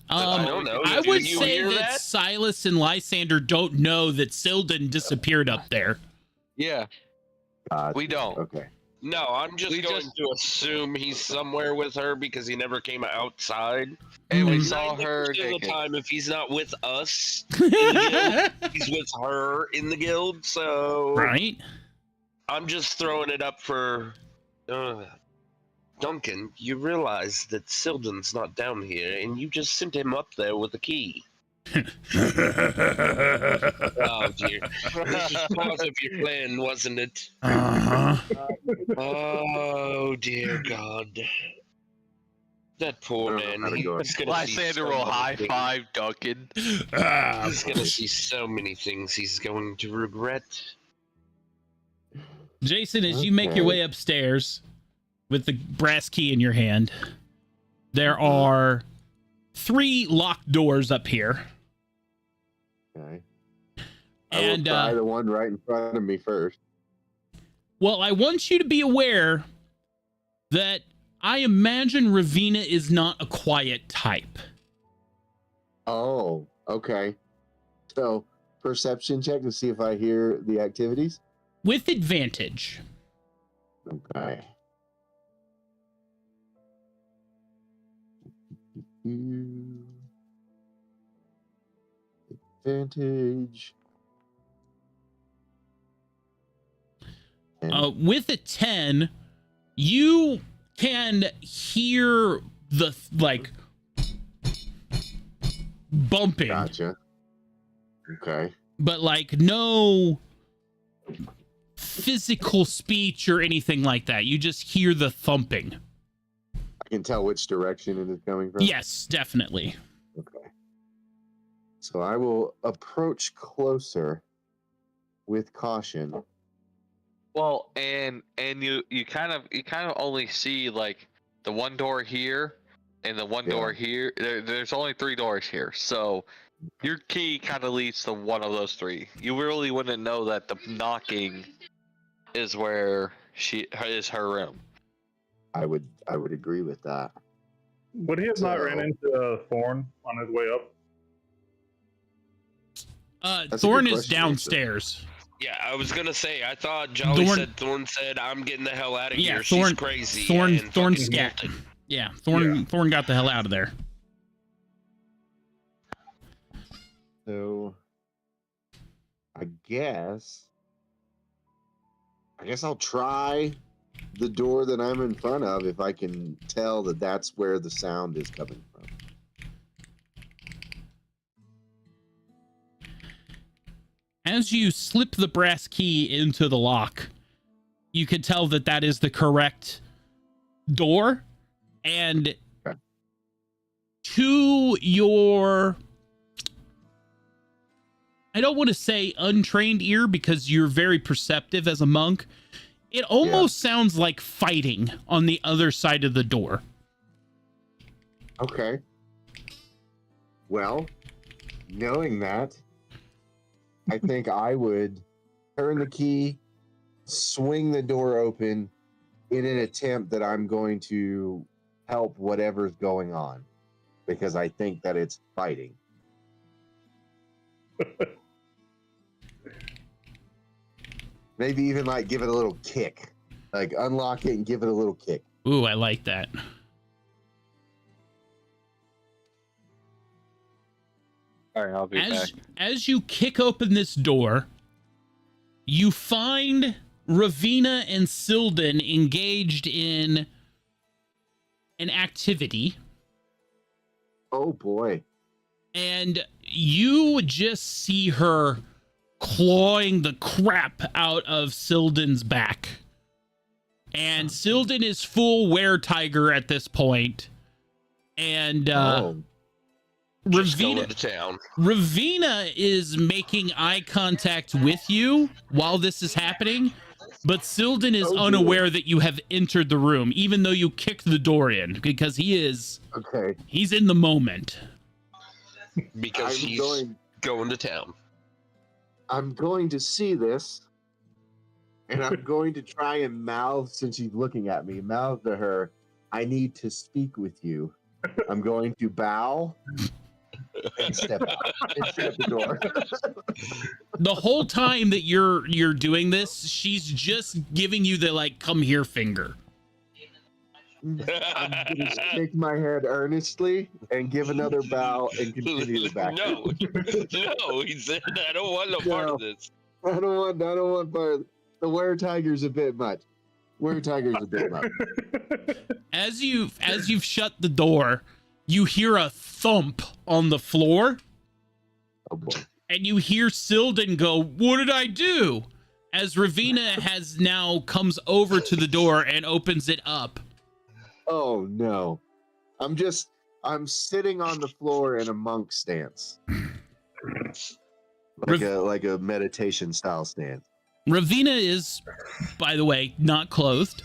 I don't know. I Do would you say hear that Silas and Lysander don't know that Sildon disappeared up there. Yeah, we don't. Okay. No, I'm just We going just- to assume he's somewhere with her because he never came outside. Hey, we Mhm. saw her 90% of the naked. time, if he's not with us, in the guild, he's with her in the guild. So Right? I'm just throwing it up for Duncan. You realize that Sildon's not down here, and you just sent him up there with a key. Oh dear, this was part of your plan, wasn't it? Uh-huh. Oh dear God. That poor I don't know man. how to go. He's gonna see Lysander so will many high things. five Duncan. He's gonna see so many things he's going to regret. Jason, as you make your way upstairs with the brass key in your hand, there are 3 locked doors up here. Okay. And I will try the one right in front of me first. well, I want you to be aware that I imagine Ravina is not a quiet type. Oh, okay. So, perception check to see if I hear the activities. With advantage. Okay. Advantage. And With a 10, you can hear the bumping, gotcha. Okay. but no physical speech or anything like that. You just hear the thumping. I can tell which direction it is coming from. Yes, definitely. Okay. So I will approach closer with caution. Well, and you kind of only see like the one door here and the one door here. There's only 3 doors here, so your key kind of leads to one of those 3. You really wouldn't know that the knocking is where is her room. I would agree with that. Would he have not So- ran into Thorn on his way up? That's a Thorn good is question, downstairs. Yeah, I was gonna say. I thought Jolly Thorn- Thorn said, "I'm getting the hell out of Yeah, here. Thorn- She's crazy." Thorn and Thorn fucking scat. bolted. Yeah, Thorn got the hell out of there. So I guess I guess I'll try the door that I'm in front of if I can tell that that's where the sound is coming from. As you slip the brass key into the lock, you can tell that that is the correct door. And Okay. to your, I don't want to say untrained ear because you're very perceptive as a monk, it almost sounds like fighting on the other side of the door. Okay. Well, knowing that, I think I would turn the key, swing the door open in an attempt that I'm going to help whatever's going on, because I think that it's fighting. Maybe even like give it a little kick, like unlock it and give it a little kick. Ooh, I like that. All right, I'll be back. As you kick open this door, you find Ravina and Silden engaged in an activity, Oh boy. and you just see her clawing the crap out of Silden's back. And Silden is full were-tiger at this point. And Just going to town. Ravina is making eye contact with you while this is happening, but Silden is unaware that you have entered the room, even though you kicked the door in, because he's in the moment. Because he's going to town. I'm going to see this, and I'm going to try and mouth, since she's looking at me, mouth to her, I need to speak with you. I'm going to bow and step out and shut the door. The whole time that you're doing this, she's just giving you the like come here finger. I'm going to shake my head earnestly and give another bow and continue the back. No, he said I don't want no part of this. I don't want part of the were-tiger's a bit much. Were-tiger's a bit much. As you've shut the door, you hear a thump on the floor. Oh boy. And you hear Silden go, "What did I do?" As Ravina comes over to the door and opens it up. Oh no. I'm sitting on the floor in a monk stance. Like a meditation style stance. Ravina is, by the way, not clothed.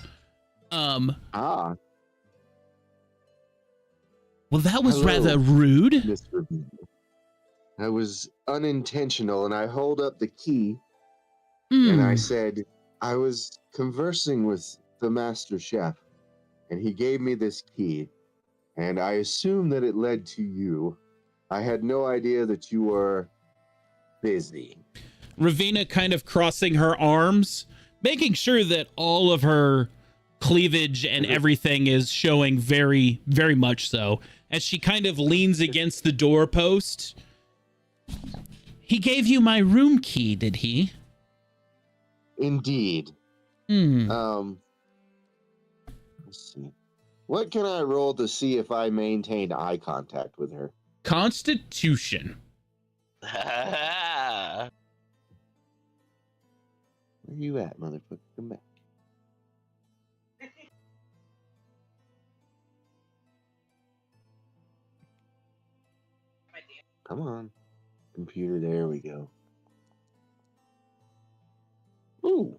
Well, that was rather rude. Miss Ravina. I was unintentional, and I hold up the key, and I said, I was conversing with the master chef, and he gave me this key, and I assumed that it led to you. I had no idea that you were busy. Ravina kind of crossing her arms, making sure that all of her cleavage and everything is showing very, very much so, as she kind of leans against the doorpost. He gave you my room key, did he? Indeed. Let's see. What can I roll to see if I maintained eye contact with her? Constitution. Where you at, motherfucker? Come back. Come on. Computer, there we go. Ooh.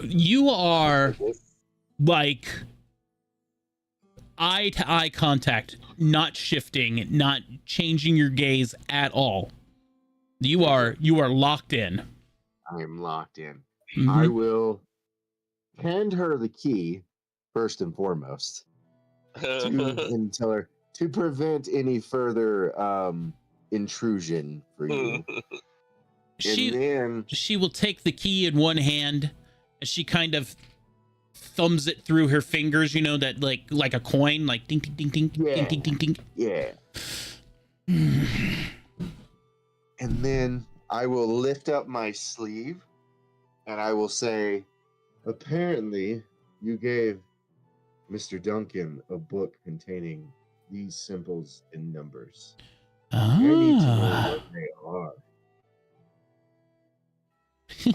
You are like eye to eye contact, not shifting, not changing your gaze at all. You are locked in. I am locked in. Mhm. I will hand her the key first and foremost and tell her to prevent any further intrusion for you. She will take the key in one hand as she kind of thumbs it through her fingers, you know, that like a coin, like ding ding ding ding ding ding ding ding. Yeah. And then I will lift up my sleeve and I will say, Apparently, you gave Mr. Duncan a book containing these symbols and numbers. I need to know Ah. what they are.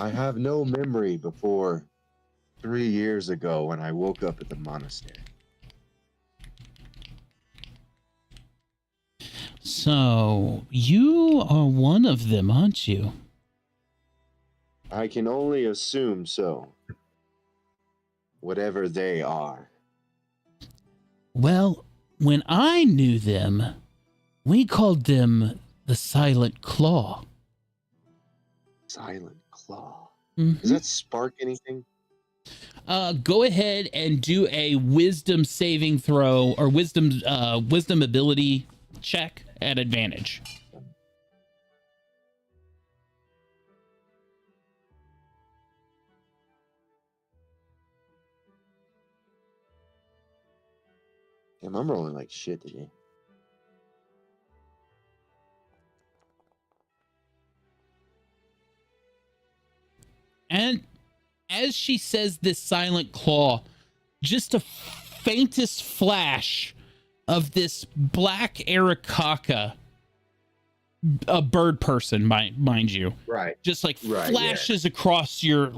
I have no memory before 3 years ago when I woke up at the monastery. So, you are one of them, aren't you? I can only assume so. Whatever they are. Well, when I knew them, we called them the Silent Claw. Silent Claw. Mhm. Does that spark anything? Go ahead and do a wisdom saving throw or wisdom ability check at advantage. Damn, I'm rolling like shit today. And as she says this Silent Claw, just a faintest flash of this black Arakaka, a bird person, mind you, Right. just like Right, flashes across your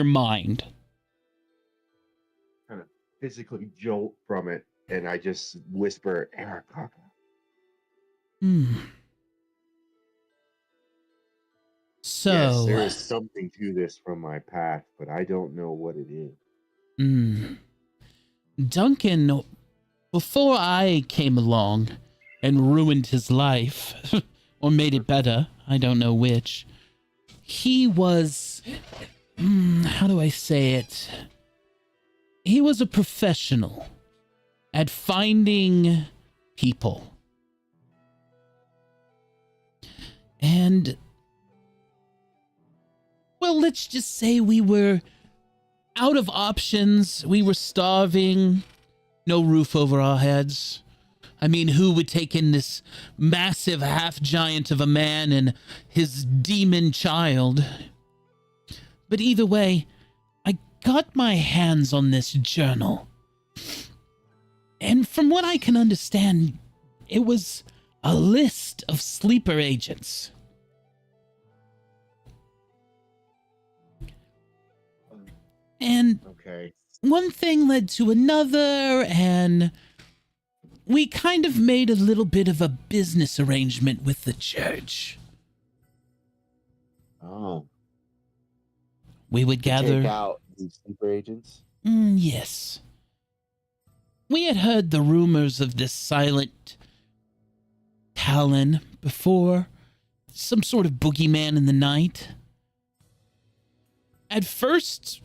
mind. Kind of physically jolt from it, and I just whisper, Arakaka. So, Yes, there is something to this from my past, but I don't know what it is. Duncan, before I came along and ruined his life, or made it better, I don't know which, he was, how do I say it? He was a professional at finding people. And, well, let's just say we were out of options. We were starving, no roof over our heads. I mean, who would take in this massive half-giant of a man and his demon child? But either way, I got my hands on this journal. And from what I can understand, it was a list of sleeper agents. And Okay. one thing led to another, and we kind of made a little bit of a business arrangement with the church. Oh. We would gather. Take out these sleeper agents? Yes. We had heard the rumors of this silent Talon before. Some sort of boogeyman in the night. At first,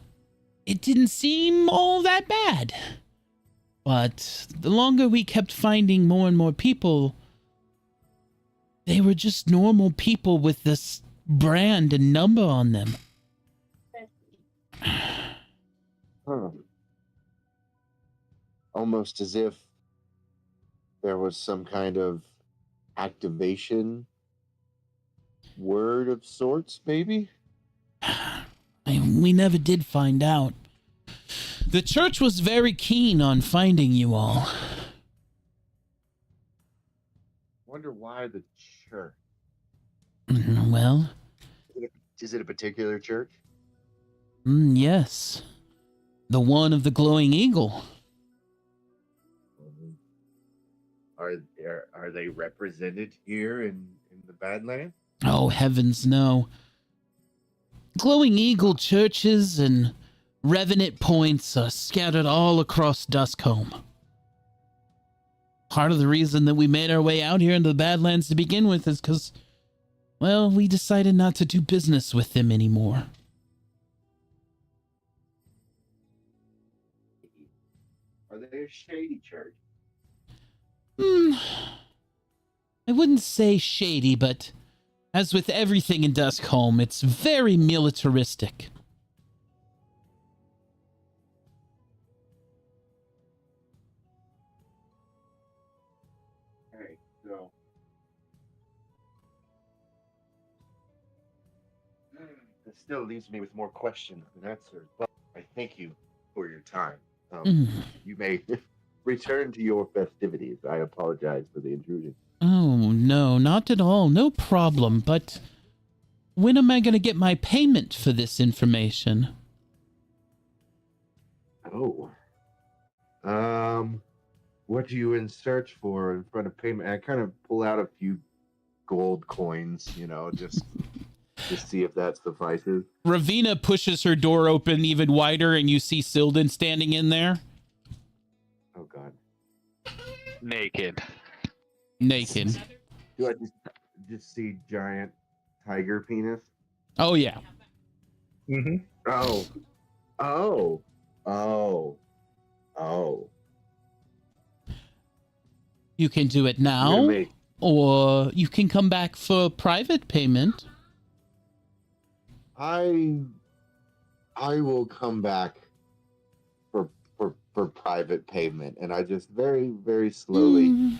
it didn't seem all that bad. But the longer we kept finding more and more people, they were just normal people with this brand and number on them. Huh. Almost as if there was some kind of activation word of sorts, maybe? We never did find out. The church was very keen on finding you all. Wonder why the church? Well, Is it a particular church? yes. The one of the glowing eagle. Are they represented here in the Badlands? Oh, heavens no. Glowing eagle churches and revenant points are scattered all across Duskholm. Part of the reason that we made our way out here into the Badlands to begin with is because, well, we decided not to do business with them anymore. Are they a shady church? I wouldn't say shady, but as with everything in Duskholm, it's very militaristic. Okay, so that still leaves me with more questions than answers. But I thank you for your time. Mm. You may return to your festivities. I apologize for the intrusion. Oh, no, not at all. No problem. But when am I going to get my payment for this information? Oh. What do you in search for in front of payment? I kind of pull out a few gold coins, just to see if that suffices. Ravina pushes her door open even wider, and you see Silden standing in there. Oh, God. Naked. Do I just see giant tiger penis? Oh, yeah. Mm-hmm. Oh. You can do it You're now, gonna make- or you can come back for private payment. I will come back for private payment, and I just very, very slowly Mm,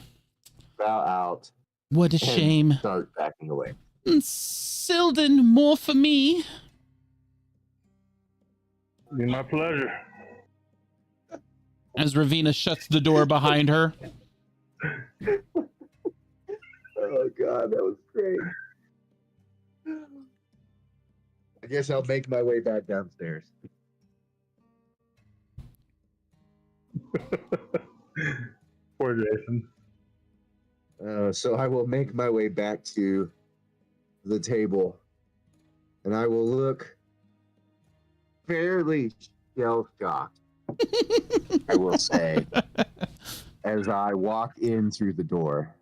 bow out. what a and shame. Start backing away. Silden, more for me. Be my pleasure. As Ravina shuts the door behind her. Oh, God, that was great. I guess I'll make my way back downstairs. Poor Jason. So I will make my way back to the table, and I will look fairly shell-shocked, I will say, as I walk in through the door.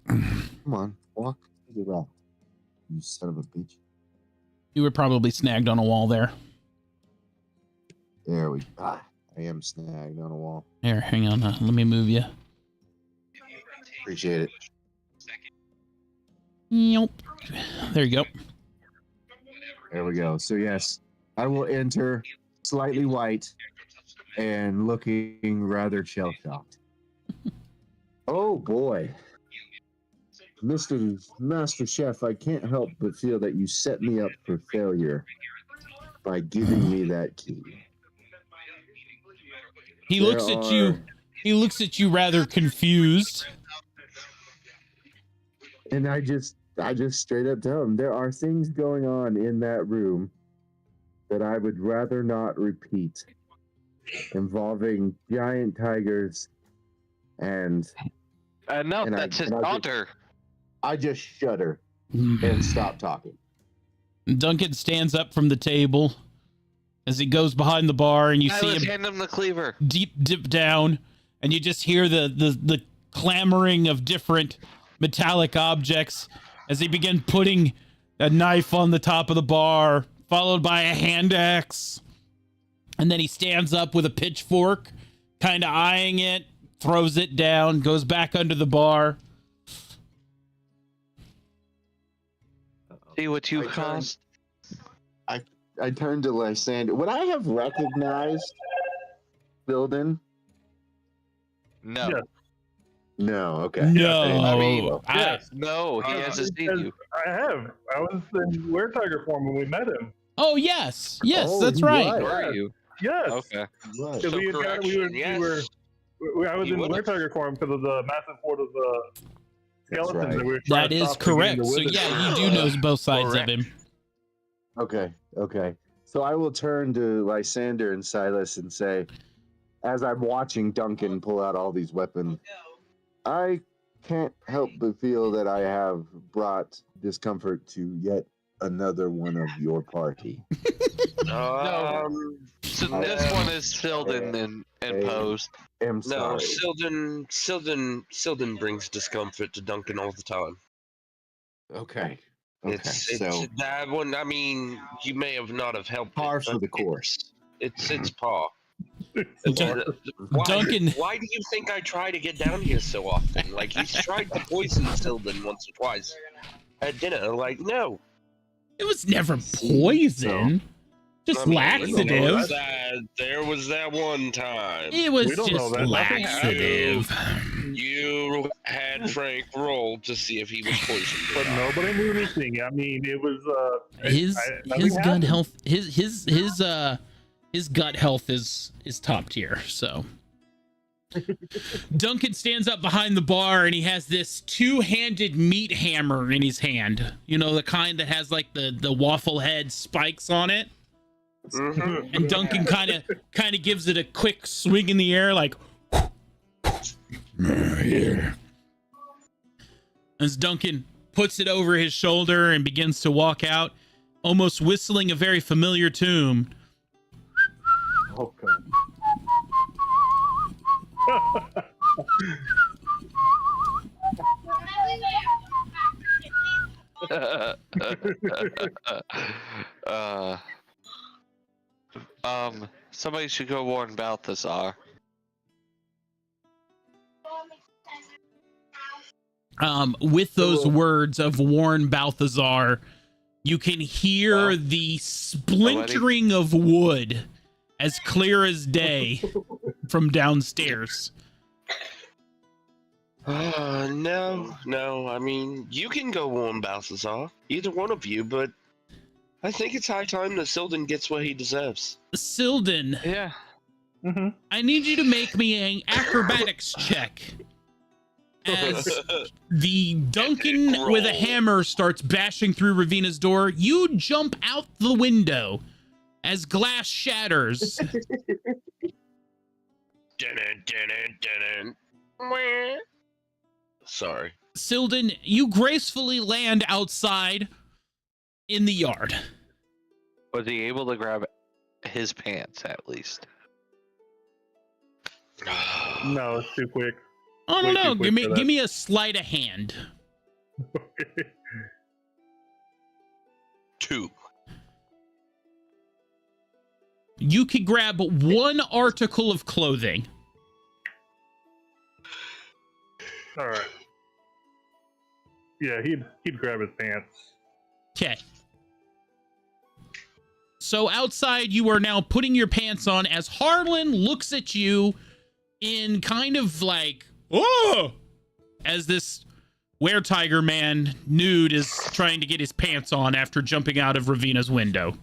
Come on, walk to the left, you son of a bitch. You were probably snagged on a wall there. There we go. I am snagged on a wall. Here, hang on. Let me move you. Appreciate it. Yep. There you go. There we go. So yes, I will enter slightly white and looking rather shell-shocked. Oh boy. Master Chef, I can't help but feel that you set me up for failure by giving me that key. He looks at you. He looks at you rather confused. And I just straight up tell him there are things going on in that room that I would rather not repeat, involving giant tigers and No, And that's his I just- daughter. I just shudder and stop talking. Duncan stands up from the table as he goes behind the bar, and you see him hand him the cleaver. dip down, and you just hear the clamoring of different metallic objects as he begins putting a knife on the top of the bar, followed by a hand axe. And then he stands up with a pitchfork, kind of eyeing it, throws it down, goes back under the bar. See what you caused? I turned to Lysander. Would I have recognized Bilden? No. Yeah. No, okay. No, I mean, Yes. No, he hasn't seen because you. I have. I was in Weretiger form when we met him. oh yes, Oh, that's he right. was. Where are you? Yes. Okay. Right. Because So we had got, we were, correction, we were, yes. we- I was He in would've. Weretiger form because of the massive horde of skeletons right. that we were trying That to is stop from getting correct. the So wizard. yeah, you do know both sides Correct. of him. Okay. So I will turn to Lysander and Silas and say, as I'm watching Duncan pull out all these weapons, I can't help but feel that I have brought discomfort to yet another one of your party. So this one is filled in and posed. I'm No, sorry. Silden brings discomfort to Duncan all the time. Okay. It's So that one. I mean, you may have not have helped. par it, for but the course. It's par. Dun- Why, Duncan- why do you think I try to get down here so often? Like he's tried to poison Silden once or twice at dinner. Like no, It was never poison. Just I mean, laxative. There was that one time. It was We don't know just that. Nothing laxative. You had Frank roll to see if he was poisoned. or But not. nobody knew anything. I mean, it was His nothing gut happened. health his gut health is top tier. So Duncan stands up behind the bar and he has this two-handed meat hammer in his hand. You know, the kind that has like the waffle head spikes on it. Mhm. And Duncan kind of gives it a quick swing in the air, like here. As Duncan puts it over his shoulder and begins to walk out, almost whistling a very familiar tune. Okay. Somebody should go warn Balthazar. With those words of Warren Balthazar, you can hear the splintering of wood as clear as day from downstairs. No. I mean, you can go warn Balthazar, either one of you, but I think it's high time that Silden gets what he deserves. Silden, Yeah. Mhm. I need you to make me an acrobatics check. As the Duncan with a hammer starts bashing through Ravina's door, you jump out the window as glass shatters. Dun-dun-dun-dun-dun. Sorry. Silden, you gracefully land outside in the yard. Was he able to grab his pants at least? No, it's too quick. I don't Way know. too quick for that. Give me a sleight of hand. 2. You could grab one article of clothing. All right. Yeah, he'd grab his pants. Okay. So outside, you are now putting your pants on as Harlan looks at you in kind of like, oh, as this were-tiger man nude is trying to get his pants on after jumping out of Ravina's window.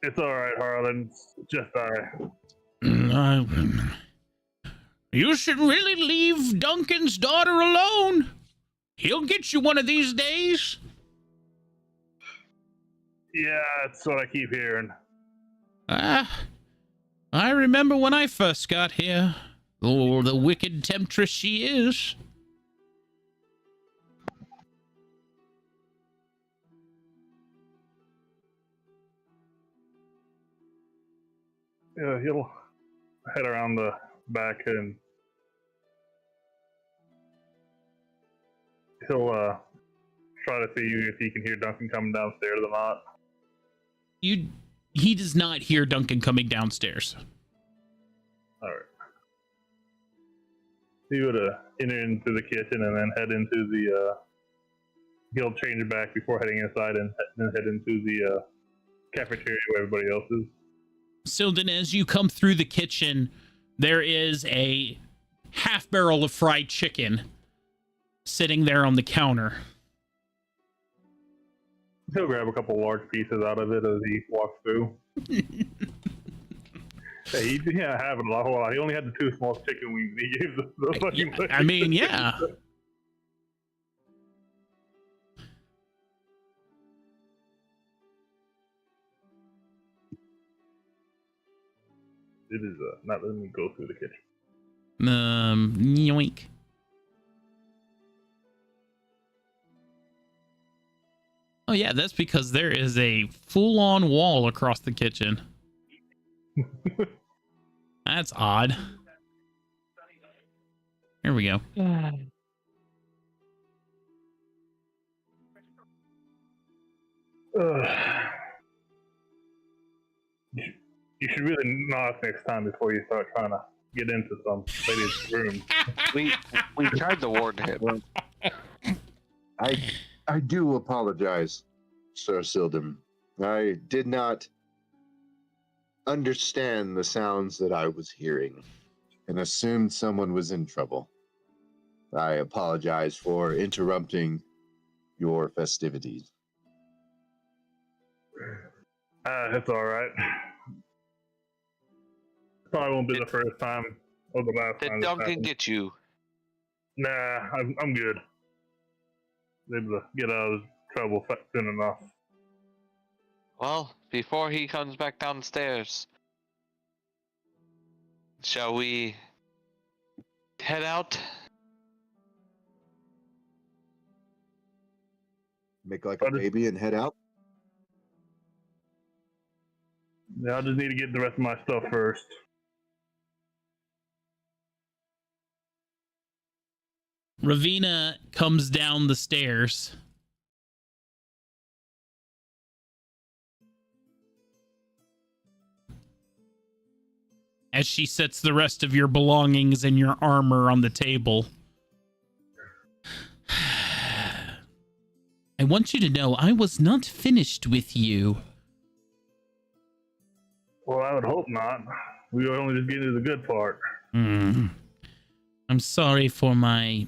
It's all right, Harlan. It's just You should really leave Duncan's daughter alone. He'll get you one of these days. Yeah, that's what I keep hearing. I remember when I first got here. Oh, the wicked temptress she is. Yeah, he'll head around the back and he'll try to see if he can hear Duncan coming downstairs or not. He does not hear Duncan coming downstairs. All right. He would enter into the kitchen and then head into the. He'll change it back before heading inside and then head into the cafeteria where everybody else is. Silden, as you come through the kitchen, there is a half barrel of fried chicken sitting there on the counter. He'll grab a couple large pieces out of it as he walks through. Hey, he didn't have it a whole lot. He only had the 2 small chicken wings. He gave the fucking. I mean, yeah. It is not letting me go through the kitchen. Yoink. Oh yeah, that's because there is a full-on wall across the kitchen. That's odd. Here we go. You should really knock next time before you start trying to get into some lady's room. We tried to warn him. I do apologize, Sir Silden. I did not understand the sounds that I was hearing and assumed someone was in trouble. I apologize for interrupting your festivities. It's all right. Probably won't be the first time or the last Did time. this Duncan happens. get you? Nah, I'm good. Able to get out of trouble soon enough. Well, before he comes back downstairs, shall we head out? Make like a baby and head out. Yeah, I just need to get the rest of my stuff first. Ravina comes down the stairs. As she sets the rest of your belongings and your armor on the table. I want you to know I was not finished with you. Well, I would hope not. We were only just getting to the good part. I'm sorry for my,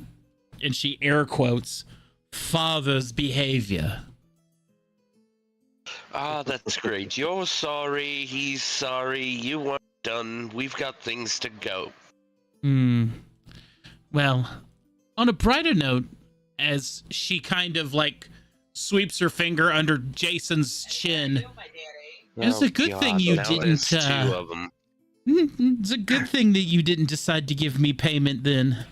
and she air quotes, father's behavior. Ah, that's great. You're sorry, he's sorry, you weren't done. We've got things to go. Well, on a brighter note, as she kind of like sweeps her finger under Jason's chin, it's a good thing you didn't. Two of them. It's a good thing that you didn't decide to give me payment then.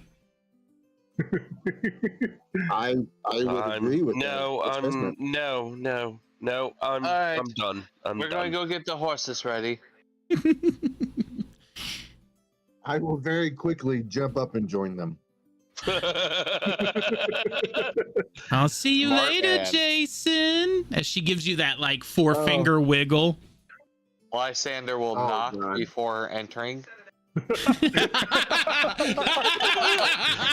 I would agree with no, that. no. I'm done. We're gonna go get the horses ready. I will very quickly jump up and join them. I'll see you Smart later, man. Jason. As she gives you that like four-finger wiggle. Lysander will Oh, knock God. before entering.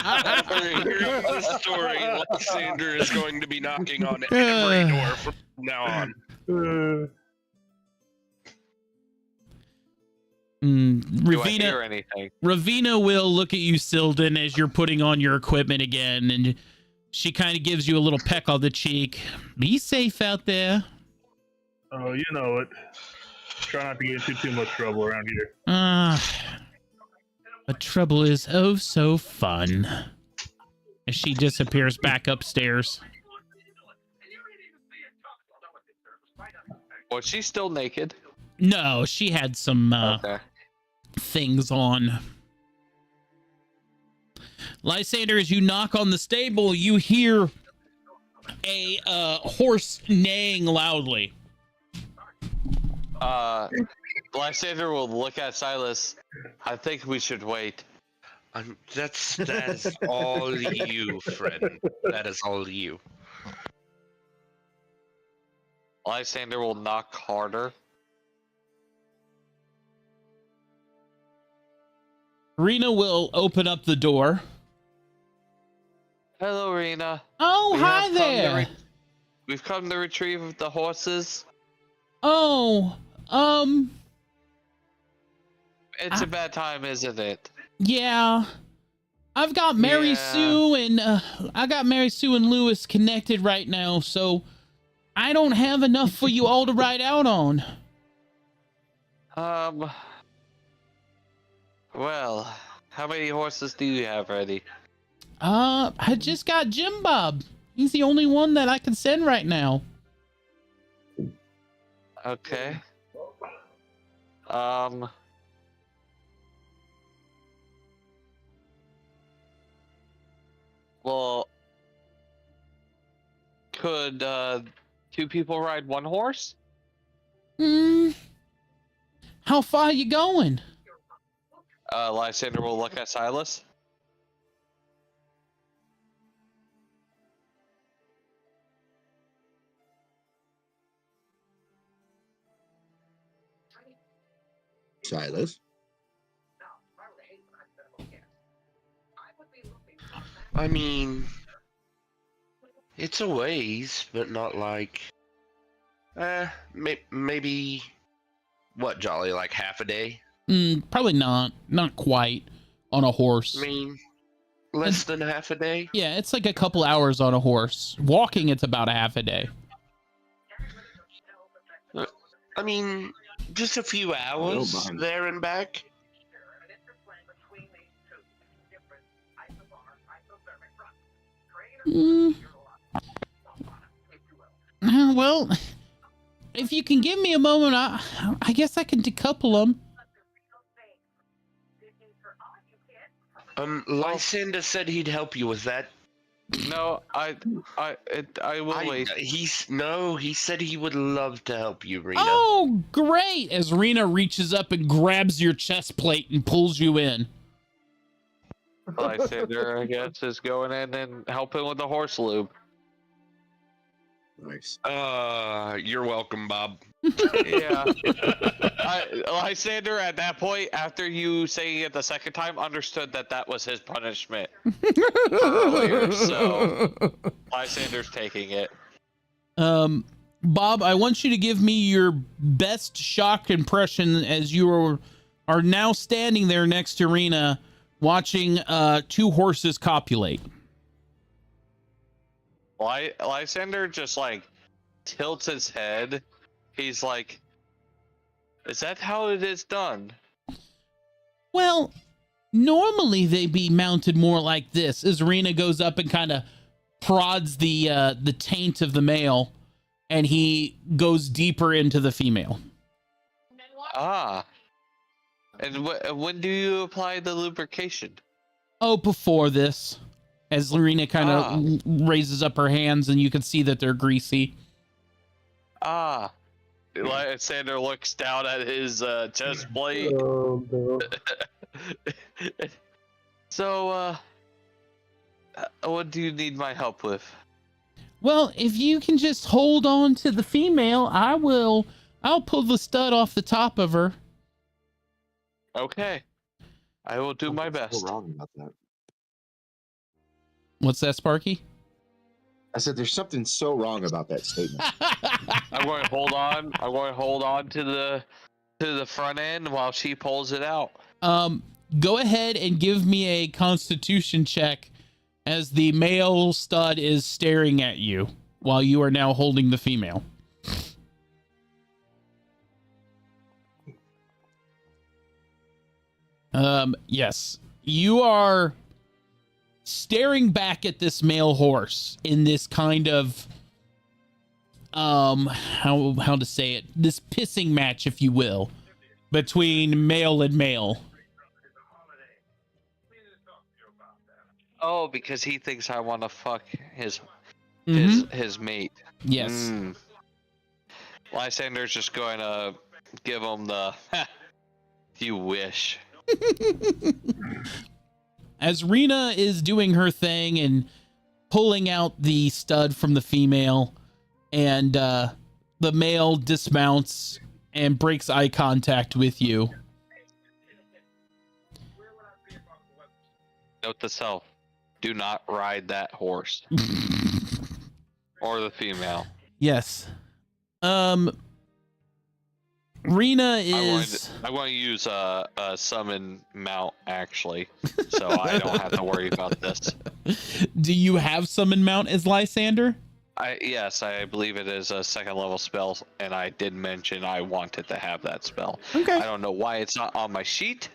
After hearing this story, Lysander is going to be knocking on every door from now on. Do I hear Ravina, anything? Ravina will look at you, Silden, as you're putting on your equipment again, and she kind of gives you a little peck on the cheek. Be safe out there. Oh, you know it. Try not to get into too much trouble around here. But trouble is oh so fun. As she disappears back upstairs. Was she still naked? No, she had some Okay. things on. Lysander, as you knock on the stable, you hear a horse neighing loudly. Lysander will look at Silas. I think we should wait. That is all you, friend. That is all you. Lysander will knock harder. Rena will open up the door. Hello, Rena. Oh, We hi have come to there. We've come to retrieve the horses. Oh, It's a bad time, isn't it? yeah. I've got Mary Yeah. Sue and Lewis connected right now, so I don't have enough for you all to ride out on. Well, how many horses do you have ready? I just got Jim Bob. He's the only one that I can send right now. Okay. Well, could two people ride one horse? How far are you going? Lysander will look at Silas. Silas? I mean, it's a ways, but not like. Maybe What, Jolly? Like half a day? Probably not quite on a horse. I mean, less than half a day. Yeah, it's like a couple hours on a horse. Walking, it's about a half a day. I mean, just a few hours mind. there and back. Well, if you can give me a moment, I guess I can decouple them. Lysander said he'd help you with that. No, I will wait. He said he would love to help you, Rena. Oh, great! As Rena reaches up and grabs your chest plate and pulls you in. Lysander, I guess, is going in and helping with the horse lube. Nice. You're welcome, Bob. Yeah. Lysander, at that point, after you saying it the second time, understood that was his punishment earlier. So Lysander's taking it. Bob, I want you to give me your best shock impression as you are now standing there next to Rena, watching two horses copulate. Lysander just like tilts his head. He's like, "Is that how it is done?" Well, normally they be mounted more like this. As Rena goes up and kind of prods the taint of the male, and he goes deeper into the female. Ah. And when do you apply the lubrication? Oh, before this. As Lorena kind of raises up her hands, and you can see that they're greasy. Ah. Lysander looks down at his chest plate. Oh, no. So, what do you need my help with? Well, if you can just hold on to the female, I'll pull the stud off the top of her. Okay. I will do my What's best. so wrong about that? What's that, Sparky? I said there's something so wrong about that statement. I'm going to hold on. I'm going to hold on to the front end while she pulls it out. Go ahead and give me a Constitution check as the male stud is staring at you while you are now holding the female. Yes. You are staring back at this male horse in this kind of how to say it, this pissing match, if you will, between male and male. Oh, because he thinks I want to fuck his mate. Yes. Lysander's just going to give him the you wish. As Rena is doing her thing and pulling out the stud from the female, and the male dismounts and breaks eye contact with you. Note to self: do not ride that horse or the female. Yes. Rena is. I'm going to use a summon mount, actually, so I don't have to worry about this. Do you have summon mount as Lysander? Yes, I believe it is a second level spell, and I did mention I wanted to have that spell. Okay. I don't know why it's not on my sheet.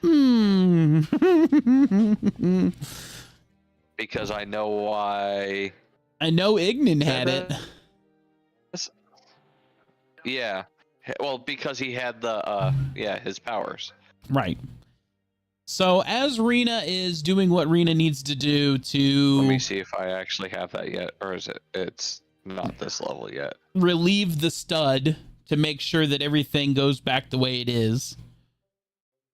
Because I know why. I know Ignan had it. Yeah. Well, because he had the his powers. Right. So as Rena is doing what Rena needs to do to Let me see if I actually have that yet, or is it's not this level yet. relieve the stud to make sure that everything goes back the way it is.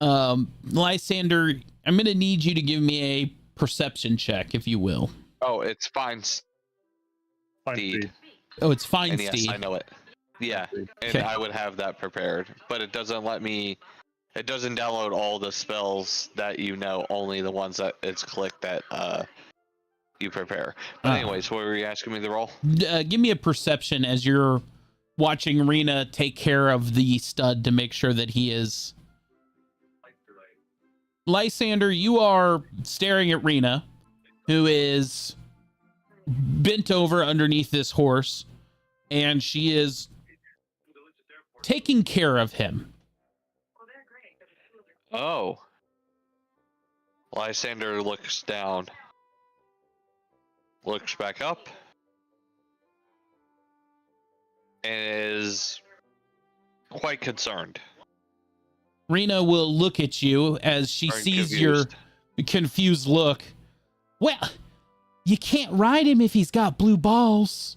Lysander, I'm going to need you to give me a perception check, if you will. Oh, it's fine. Fine Steed. speed. Oh, it's fine, And yes, Steve. I know it. Yeah, and Okay. I would have that prepared, but it doesn't let me. It doesn't download all the spells that you know, only the ones that it's clicked that you prepare. But anyways, what were you asking me to roll? Give me a perception as you're watching Rena take care of the stud to make sure that he is. Lysander, you are staring at Rena, who is bent over underneath this horse, and she is taking care of him. Oh. Lysander looks down. Looks back up. And is quite concerned. Rena will look at you as she Or sees your confused look. Well, you can't ride him if he's got blue balls.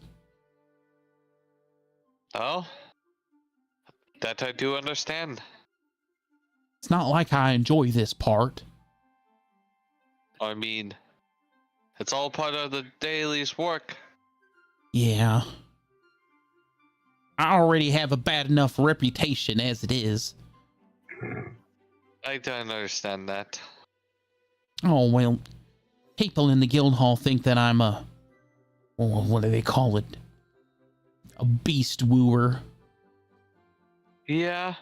Oh? That I do understand. It's not like I enjoy this part. I mean, it's all part of the daily's work. Yeah. I already have a bad enough reputation as it is. I don't understand that. Oh, well, people in the guild hall think that I'm a, oh, what do they call it? A beast wooer. Yeah.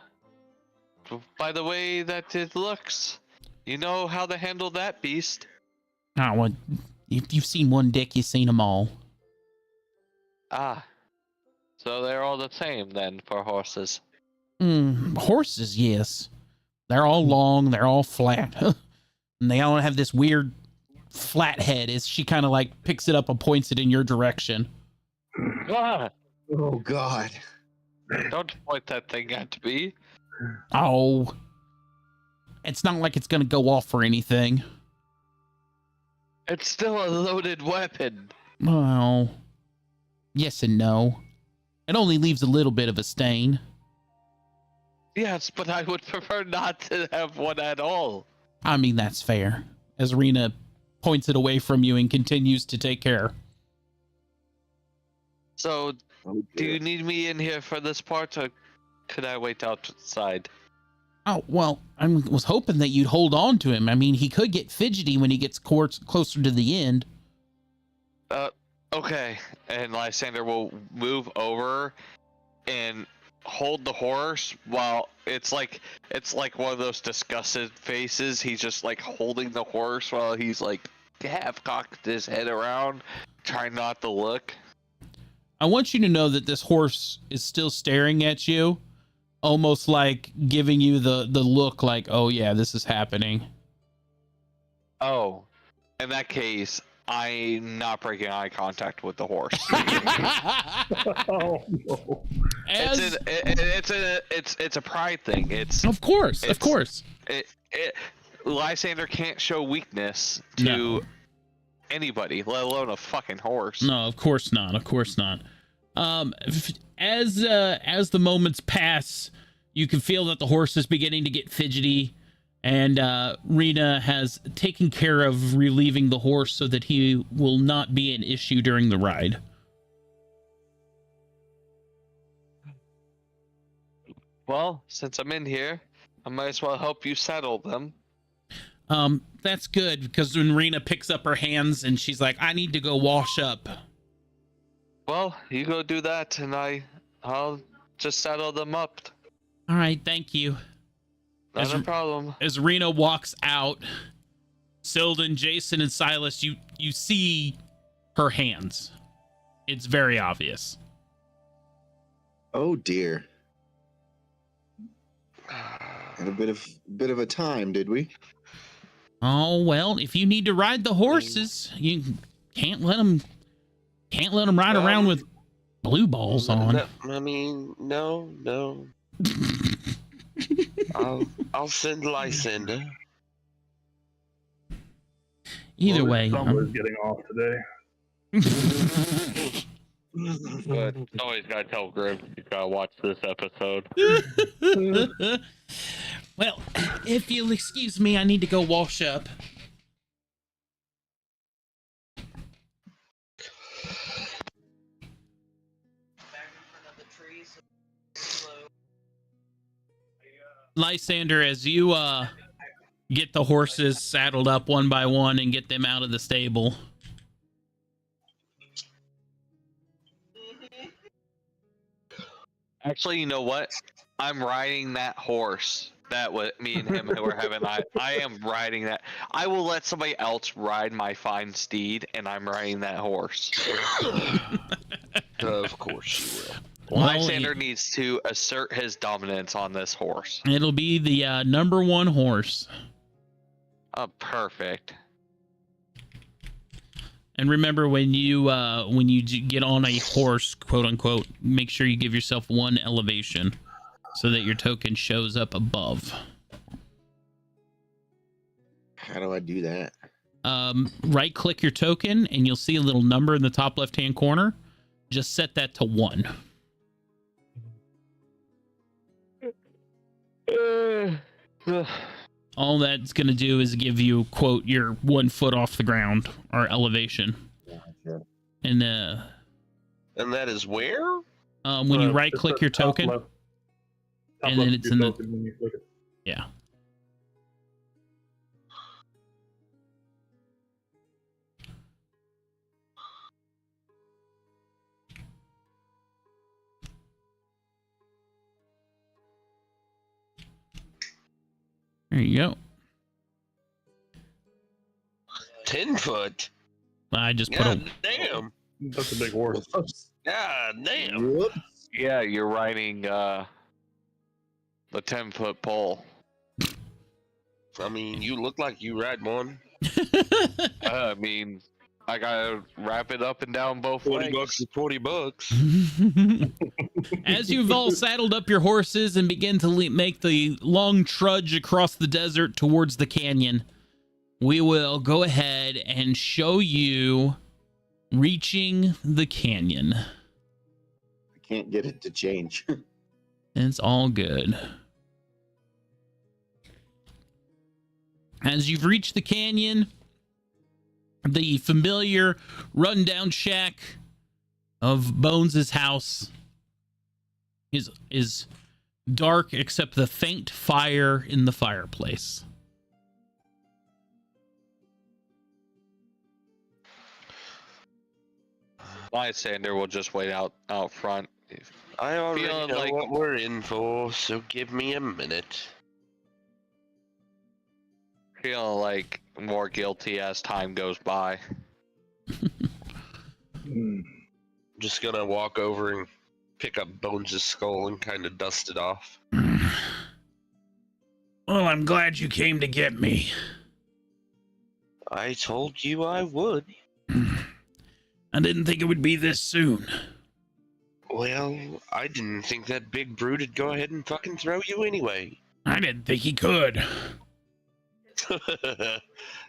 By the way that it looks, you know how to handle that beast. Oh, well, if you've seen one dick, you've seen them all. Ah. So they're all the same then for horses. Horses, yes. They're all long, they're all flat. And they all have this weird flat head as she kind of like picks it up and points it in your direction. Ah, Oh God. don't point that thing at me. Oh. It's not like it's going to go off or anything. It's still a loaded weapon. Well, yes and no. It only leaves a little bit of a stain. Yes, but I would prefer not to have one at all. I mean, that's fair. As Rena points it away from you and continues to take care. So, Oh, do you dear. need me in here for this part, or could I wait outside? Oh, well, I was hoping that you'd hold on to him. I mean, he could get fidgety when he gets closer to the end. Okay. And Lysander will move over and hold the horse while it's like one of those disgusted faces. He's just like holding the horse while he's like half cocked his head around, trying not to look. I want you to know that this horse is still staring at you, almost like giving you the look like, oh yeah, this is happening. Oh, in that case, I'm not breaking eye contact with the horse. Oh no. As, It's a pride thing. of course. Lysander can't show weakness to anybody, let alone a fucking horse. No, of course not. As the moments pass, you can feel that the horse is beginning to get fidgety, and Rena has taken care of relieving the horse so that he will not be an issue during the ride. Well, since I'm in here, I might as well help you saddle them. That's good, because when Rena picks up her hands and she's like, I need to go wash up. Well, you go do that, and I'll just saddle them up. All right, thank you. Not a problem. As Rena walks out, Silden, Jason, and Silas, you see her hands. It's very obvious. Oh dear. Had a bit of a time, did we? Oh well, if you need to ride the horses, you can't let them ride around with blue balls on. No, I mean, no. I'll send Lysander. Either Well, way, Someone's getting off today. But always gotta tell Grim you gotta watch this episode. well, if you'll excuse me, I need to go wash up. Lysander, as you get the horses saddled up one by one and get them out of the stable, Actually, you know what? I'm riding that horse. That what me and him were having. I am riding that. I will let somebody else ride my fine steed, and I'm riding that horse. Of course you will. Well, Lysander needs to assert his dominance on this horse. It'll be the number one horse. Oh, perfect. And remember, when you get on a horse, quote unquote, make sure you give yourself one elevation so that your token shows up above. How do I do that? Right click your token and you'll see a little number in the top left hand corner. Just set that to 1. All that's going to do is give you, quote, your 1 foot off the ground or elevation. Gotcha. And that is where? when you right click your token, and then it's in the, yeah. There you go. 10 foot. I just put God damn. That's a big horse. God damn. Whoops. Yeah, you're riding the 10-foot pole. I mean, you look like you ride one. I mean, I gotta wrap it up and down both 40 legs. bucks is 40 bucks. As you've all saddled up your horses and begin to make the long trudge across the desert towards the canyon, we will go ahead and show you reaching the canyon. I can't get it to change. It's all good. As you've reached the canyon, the familiar rundown shack of Bones' house is dark except the faint fire in the fireplace. Lysander will just wait out front. I already Feeling know like- what we're in for, so give me a minute. Feeling like more guilty as time goes by. Hmm. Just gonna walk over and pick up Bones' skull and kind of dust it off. Well, I'm glad you came to get me. I told you I would. I didn't think it would be this soon. Well, I didn't think that big brute would go ahead and fucking throw you anyway. I didn't think he could.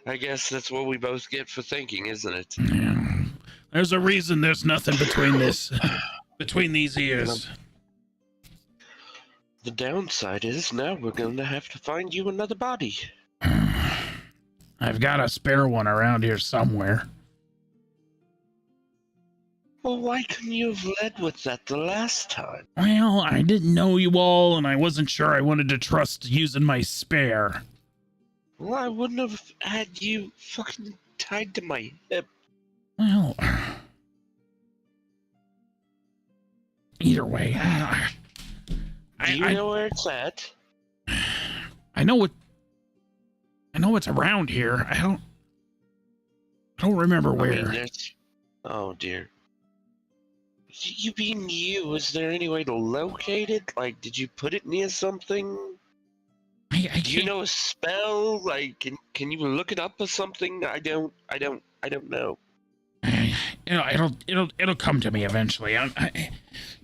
I guess that's what we both get for thinking, isn't it? Yeah. There's a reason there's nothing between these ears. The downside is now we're going to have to find you another body. I've got a spare one around here somewhere. Well, why couldn't you have led with that the last time? Well, I didn't know you all, and I wasn't sure I wanted to trust using my spare. Well, I wouldn't have had you fucking tied to my hip. Well, either way, Do you know where it's at? I know it's around here. I don't remember where. I mean, there's... Oh, dear. You being you, is there any way to locate it? Like, did you put it near something? I Do you know a spell? Like, can you look it up or something? I don't know. It'll come to me eventually.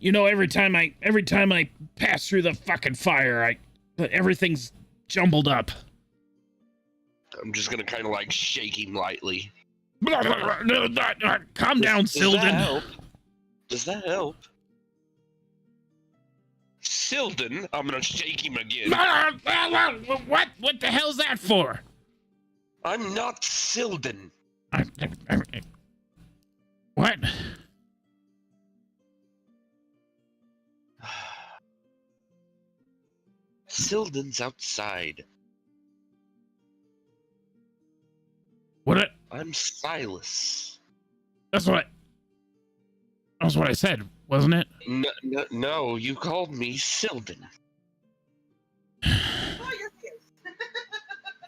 Every time I pass through the fucking fire, everything's jumbled up. I'm just gonna kind of like shake him lightly. Calm down, Silden. Does that help? Silden? I'm gonna shake him again. What the hell's that for? I'm not Silden. What? Silden's outside. What? I'm Silas. That's what. That was what I said, wasn't it? No, you called me Sylvan.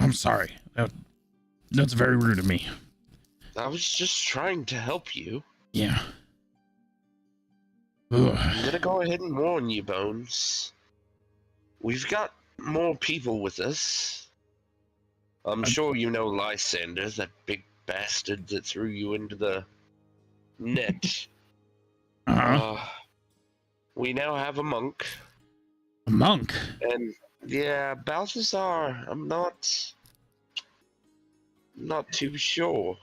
I'm sorry. That's very rude of me. I was just trying to help you. Yeah. Ugh. I'm gonna go ahead and warn you, Bones. We've got more people with us. I'm sure you know Lysander, that big bastard that threw you into the net. Uh-huh. We now have a monk. A monk? And yeah, Balthazar, I'm not too sure.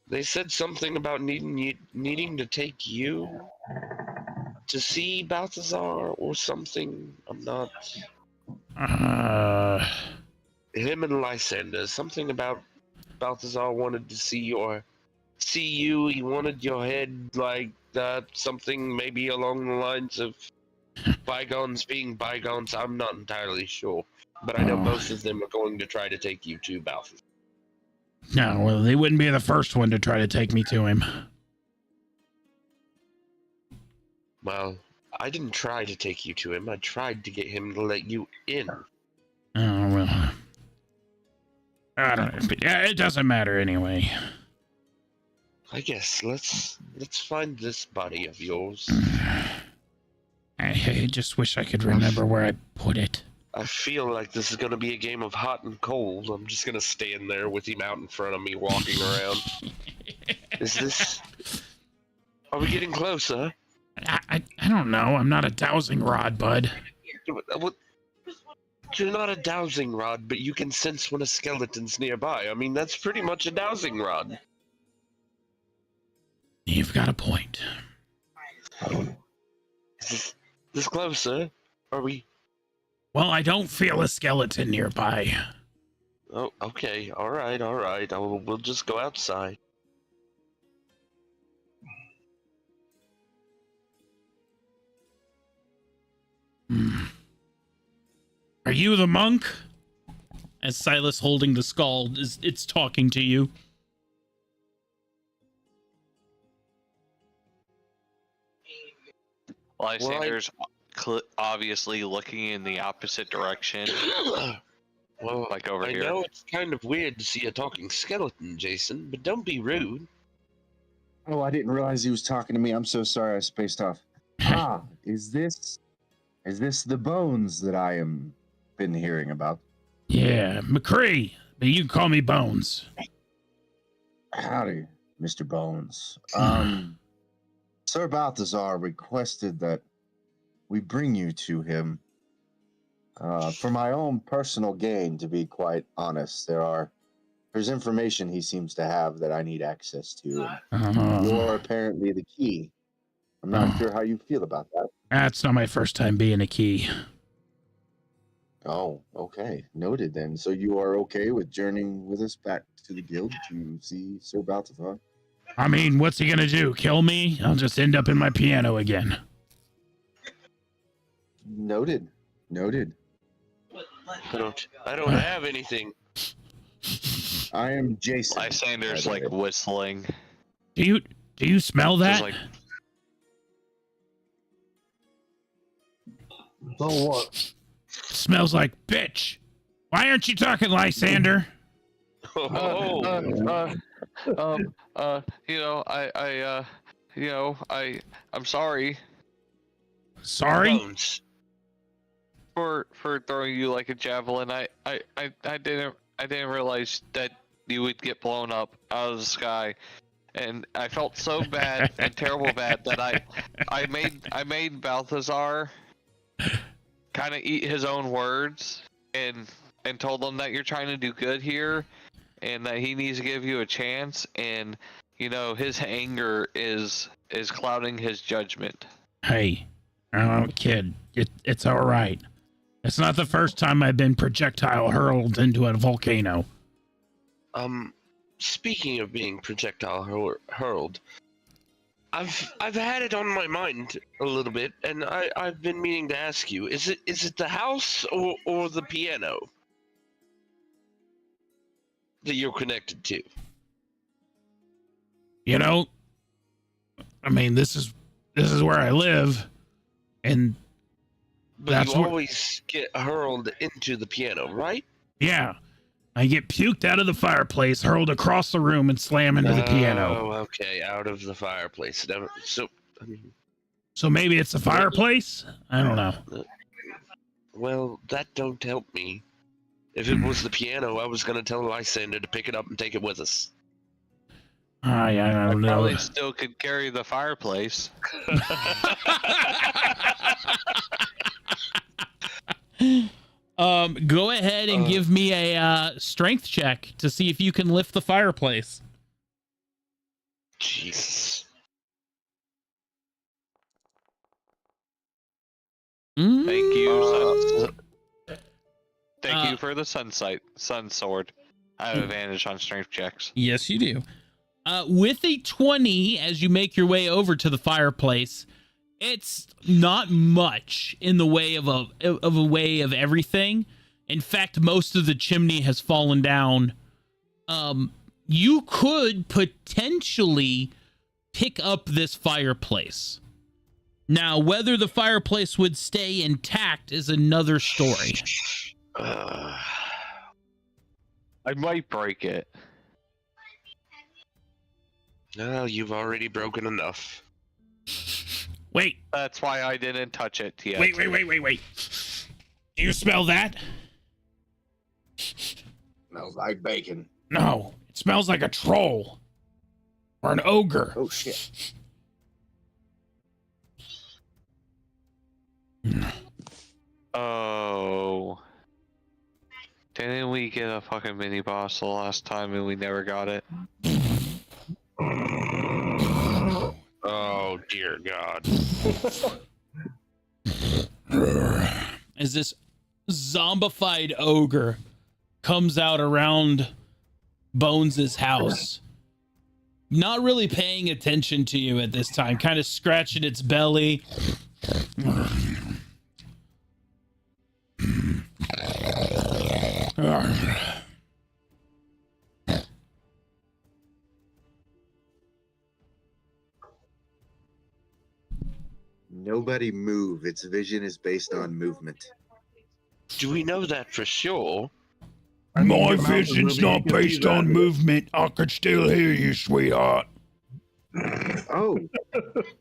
They said something about needing to take you to see Balthazar or something. I'm not. Him and Lysander. Something about Balthazar wanted to see you. He wanted your head, like something maybe along the lines of bygones being bygones. I'm not entirely sure, but I know both of them are going to try to take you to Balthazar. No, well, they wouldn't be the first one to try to take me to him. Well, I didn't try to take you to him. I tried to get him to let you in. Oh, well. I don't know. It doesn't matter anyway. I guess let's find this body of yours. I just wish I could remember where I put it. I feel like this is going to be a game of hot and cold. I'm just going to stand there with him out in front of me walking around. Are we getting closer? I don't know. I'm not a dowsing rod, bud. You're not a dowsing rod, but you can sense when a skeleton's nearby. I mean, that's pretty much a dowsing rod. You've got a point. Is this closer? Are we? Well, I don't feel a skeleton nearby. Oh, okay. All right. We'll just go outside. Are you the monk? As Silas, holding the skull, it's talking to you. Lysander's obviously looking in the opposite direction. Well, like over I here. know it's kind of weird to see a talking skeleton, Jason, but don't be rude. Oh, I didn't realize he was talking to me. I'm so sorry I spaced off. Is this the Bones that I am been hearing about? Yeah, McCree, but you can call me Bones. Howdy, Mr. Bones. Sir Balthazar requested that we bring you to him. For my own personal gain, to be quite honest, there's information he seems to have that I need access to. You're apparently the key. I'm not sure how you feel about that. That's not my first time being a key. Oh, okay. Noted then. So you are okay with journeying with us back to the guild to see Sir Balthazar? I mean, what's he gonna do? Kill me? I'll just end up in my piano again. Noted. I don't have anything. I am Jason. Lysander's like whistling. Do you smell that? Just like, So what? Smells like bitch. Why aren't you talking, Lysander? I'm sorry Sorry? Bones. for throwing you like a javelin. I didn't realize that you would get blown up out of the sky, and I felt so bad and terrible bad that I made Balthazar kind of eat his own words and told him that you're trying to do good here and that he needs to give you a chance, and his anger is clouding his judgment. Hey, kid, it's all right. It's not the first time I've been projectile hurled into a volcano. Speaking of being projectile hurled, I've had it on my mind a little bit, and I've been meaning to ask you: is it the house or the piano that you're connected to? You know, I mean, this is where I live, and But That's you where- always get hurled into the piano, right? yeah, I get puked out of the fireplace, hurled across the room, and slam into the piano. Oh, okay, out of the fireplace. So, I mean, So maybe it's the fireplace? I don't know. well, that don't help me. If it was the piano, I was gonna tell Lysander to pick it up and take it with us. I don't know. Probably still could carry the fireplace. Go ahead and give me a strength check to see if you can lift the fireplace. Jesus. Thank you, sun. Thank Uh, you for the sun sword. I have advantage on strength checks. Yes, you do. With a 20, as you make your way over to the fireplace, it's not much in the way of a way of everything. In fact, most of the chimney has fallen down. You could potentially pick up this fireplace. Now, whether the fireplace would stay intact is another story. Uh, I might break it. no, you've already broken enough. Wait, That's why I didn't touch it yet. wait. Do you smell that? Smells like bacon. No, it smells like a troll or an ogre. Oh shit. Oh. Didn't we get a fucking mini boss the last time and we never got it? Oh dear God. As this zombified ogre comes out around Bones' house, not really paying attention to you at this time, kind of scratching its belly. Nobody move. Its vision is based on movement. Do we know that for sure? I mean, My your mouth is vision's moving, not you can see based that. on movement. I could still hear you, sweetheart. Oh,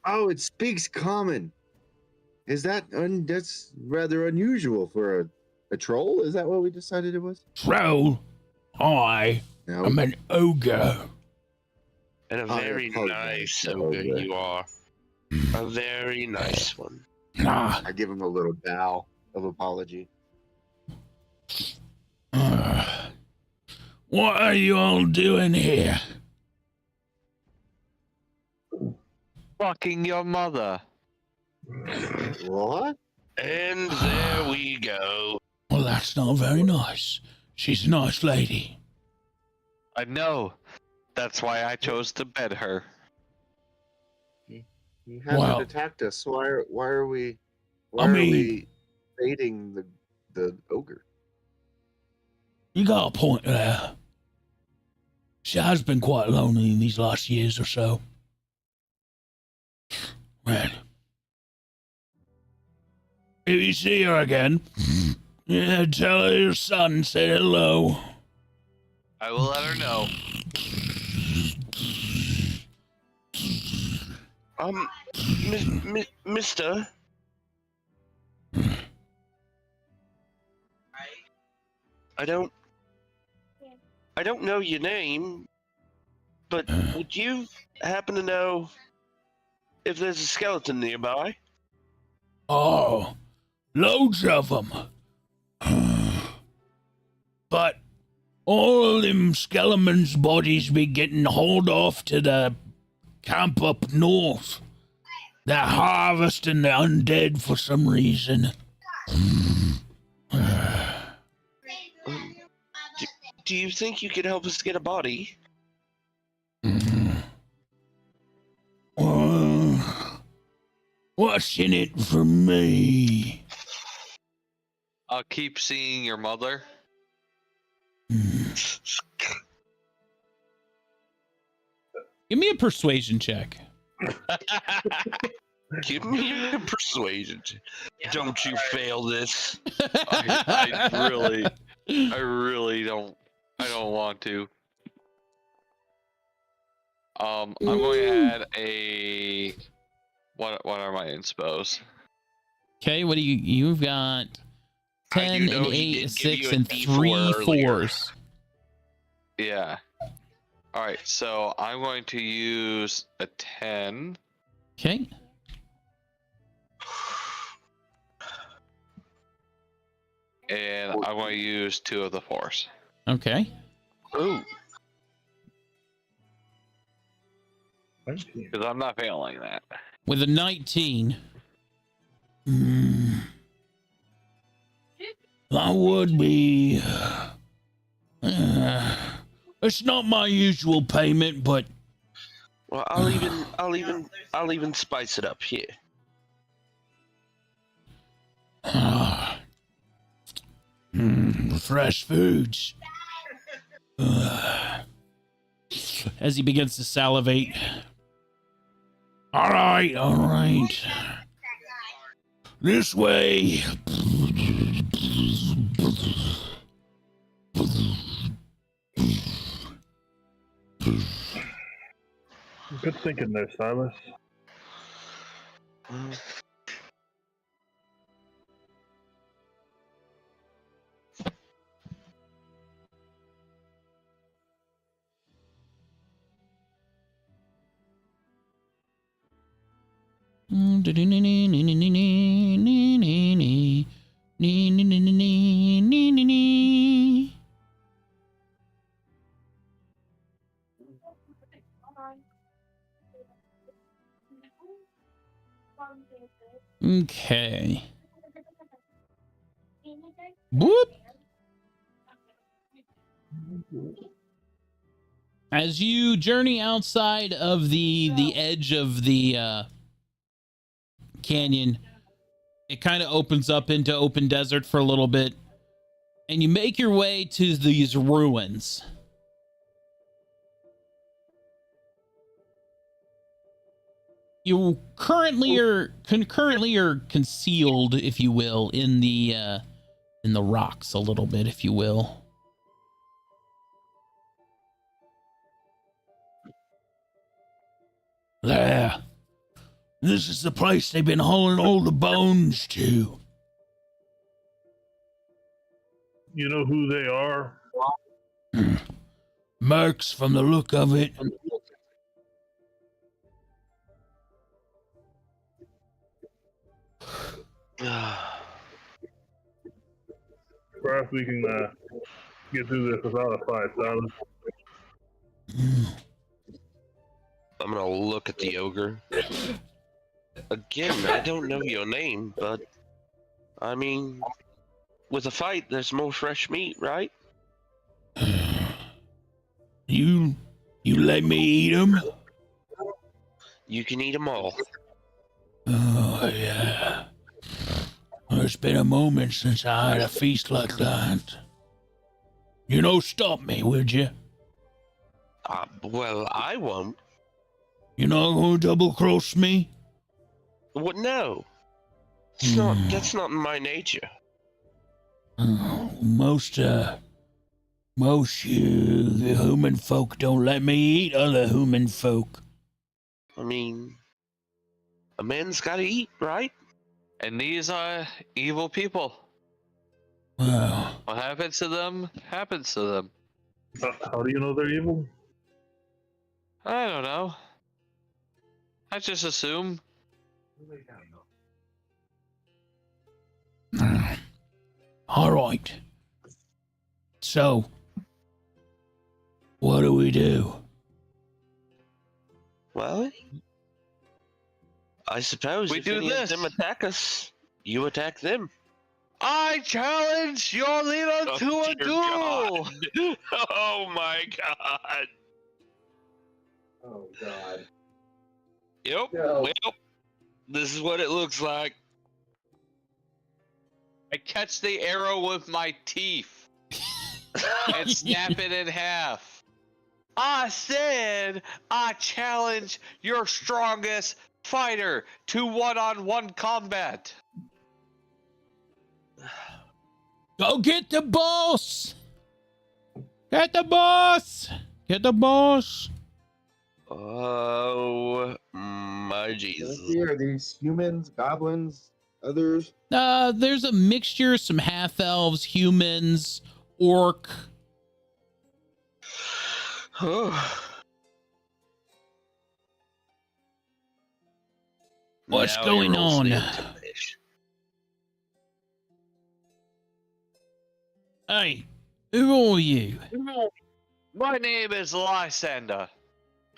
oh, it speaks common. Is that that's rather unusual for a troll? Is that what we decided it was? Troll, I No. am an ogre. And a I very apologize, nice ogre. ogre you are. A very nice one. Nah. I give him a little bow of apology. What are you all doing here? Fucking your mother. What? And there we go. Well, that's not very nice. She's a nice lady. I know. That's why I chose to bed her. He hasn't Wow. attacked us. Why are we I mean- we baiting the ogre? You got a point there. She has been quite lonely in these last years or so. Right. If you see her again, yeah, tell her your son said hello. I will let her know. Mister. I don't know your name, but would you happen to know if there's a skeleton nearby? Oh, loads of them. But all them skeletons' bodies be getting hauled off to the camp up north. They're harvesting the undead for some reason. Do you think you could help us get a body? What's in it for me? I'll keep seeing your mother. Give me a persuasion check. Give me a persuasion. Don't you fail this. I really don't. I don't want to. I'm going to add a. What are my inspos? Okay, what do you've got? I 10 do know and he 8, did 6, give you a and D4 3 earlier. 4s. Yeah. All right, so I'm going to use a 10. Okay. And I'm going to use 2 of the 4s. Okay. Ooh. Because I'm not failing that. With a 19. That would be. It's not my usual payment, but Well, I'll even spice it up here. fresh foods. As he begins to salivate. All right. This way. Good thinking there, Silas. Okay. Whoop. As you journey outside of the edge of the canyon, it kind of opens up into open desert for a little bit, and you make your way to these ruins. You currently are concealed, if you will, in the rocks a little bit, if you will. There. This is the place they've been hauling all the bones to. You know who they are? Mercs from the look of it. Perhaps we can get through this without a fight, Silas. I'm gonna look at the ogre. Again, I don't know your name, but I mean, with a fight, there's more fresh meat, right? You let me eat them? You can eat them all. Oh, yeah. Well, it's been a moment since I had a feast like that. You don't stop me, would you? Well, I won't. You're not going to double-cross me? What? No. That's not in my nature. Most human folk don't let me eat other human folk. I mean, a man's gotta eat, right? And these are evil people. Well, What happens to them, happens to them. How do you know they're evil? I don't know. I just assume. all right. So, what do we do? Well, I suppose We if do any this. of them attack us, you attack them. I challenge your leader to a dear duel! God. Oh my god. Oh God. Yep. No. Well, this is what it looks like. I catch the arrow with my teeth and snap it in half. I said I challenge your strongest fighter to one-on-one combat. Go get the boss! Get the boss! Get the boss! Oh my Let's Jesus! see, are these humans, goblins, others? There's a mixture, some half-elves, humans, orc. What's Now going he rolls on? the intimidation. Hey, who are you? My name is Lysander,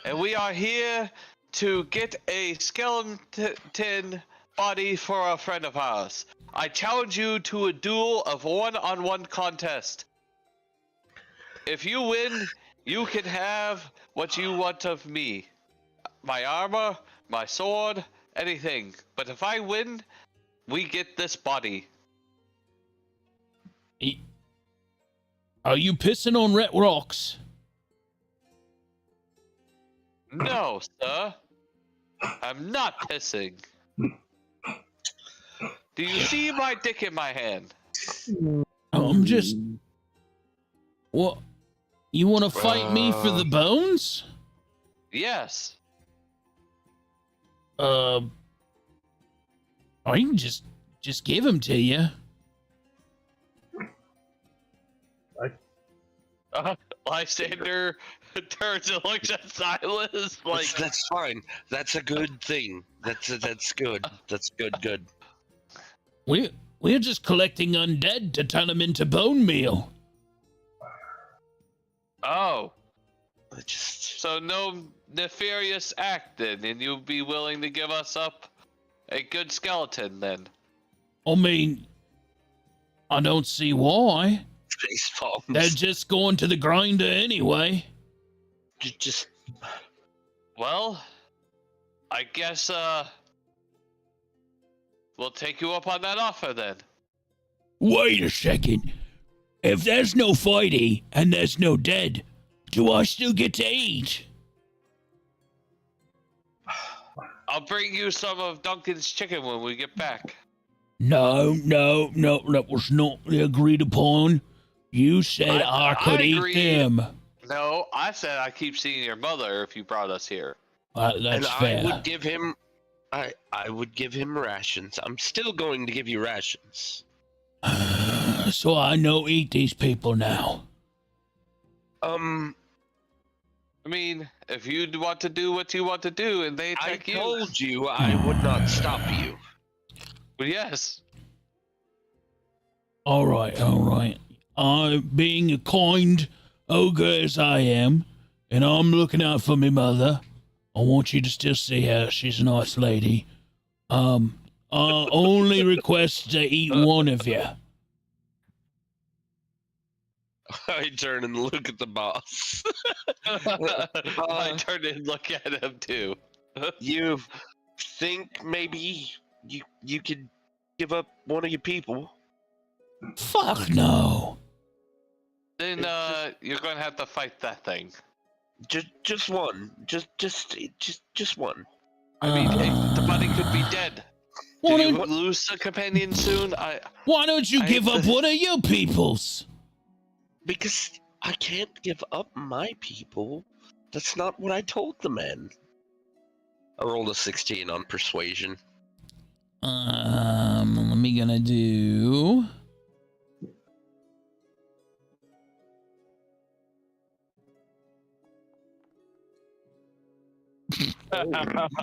and we are here to get a skeleton body for a friend of ours. I challenge you to a duel of one-on-one contest. If you win, you can have what you want of me. My armor, my sword, anything. But if I win, we get this body. Are you pissing on red rocks? No, sir. I'm not pissing. Do you see my dick in my hand? I'm just... What? You want to fight me for the bones? Yes. I can just give them to you. Lysander turns and looks at Silas like, That's fine. That's a good thing. That's good. That's good. We're just collecting undead to turn them into bone meal. oh, I just so no nefarious act then, and you'll be willing to give us up a good skeleton then? I mean, I don't see why. face palms. They're just going to the grinder anyway. Just Well, I guess, we'll take you up on that offer then. Wait a second. If there's no fighting and there's no dead, do I still get to eat? I'll bring you some of Duncan's chicken when we get back. No, that was not agreed upon. You said I could eat agreed. them. No, I said I keep seeing your mother if you brought us here. That's and fair. I would give him I would give him rations. I'm still going to give you rations. So I know eat these people now. I mean, if you want to do what you want to do and they I attack you. told you I would not stop you. Well, yes. All right. I, being a kind ogre as I am, and I'm looking out for me mother, I want you to still see her. She's a nice lady. I only request to eat one of you. I turn and look at the boss. I turn and look at him too. You think maybe you could give up one of your people? Fuck no. Then you're gonna have to fight that thing. Just one. Just one. I mean, the body could be dead. Why Did you don't, lose a companion soon? why don't you I give hate up to- one of your peoples? Because I can't give up my people. That's not what I told the men. I rolled a 16 on persuasion. Let me gonna do.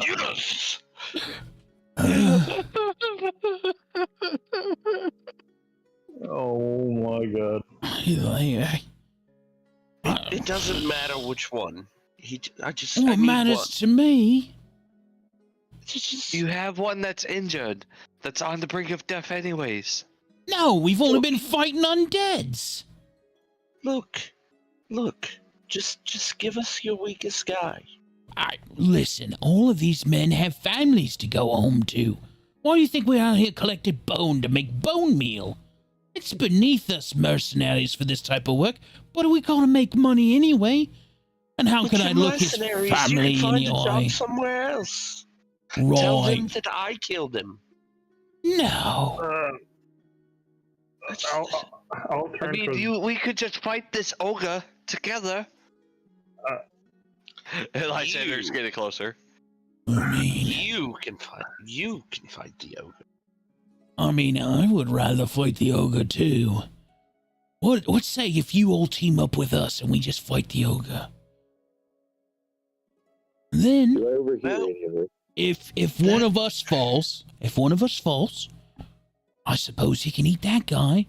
Yes! Oh my god. It doesn't matter which one. I What need matters one. to me? You have one that's injured, that's on the brink of death anyways. No, we've only been fighting undeads. Look, just give us your weakest guy. Listen, all of these men have families to go home to. Why do you think we're out here collecting bone to make bone meal? It's beneath us mercenaries for this type of work, but we gotta make money anyway. And how can I You're look his mercenaries. family You can in find the a eye? job somewhere else. Tell them Right. that I killed him. No. I'll I turn mean, towards. we could just fight this ogre together. Uh, And Lysander's you. getting closer. I mean, You can fight the ogre. I would rather fight the ogre too. What say if you all team up with us and we just fight the ogre? Then, Do I overhear Well- any of it? if one of us falls, I suppose he can eat that guy,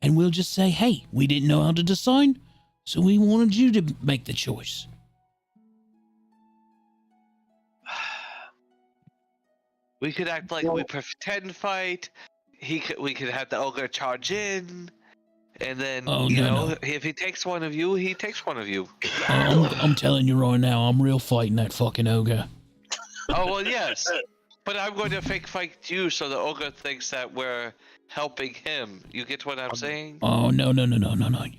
and we'll just say, hey, we didn't know how to decide, so we wanted you to make the choice. We could act like we pretend fight. We could have the ogre charge in, and then No. if he takes one of you, he takes one of you. I'm telling you right now, I'm real fighting that fucking ogre. Oh well, yes, but I'm going to fake fight you so the ogre thinks that we're helping him. You get what I'm saying? Oh, no.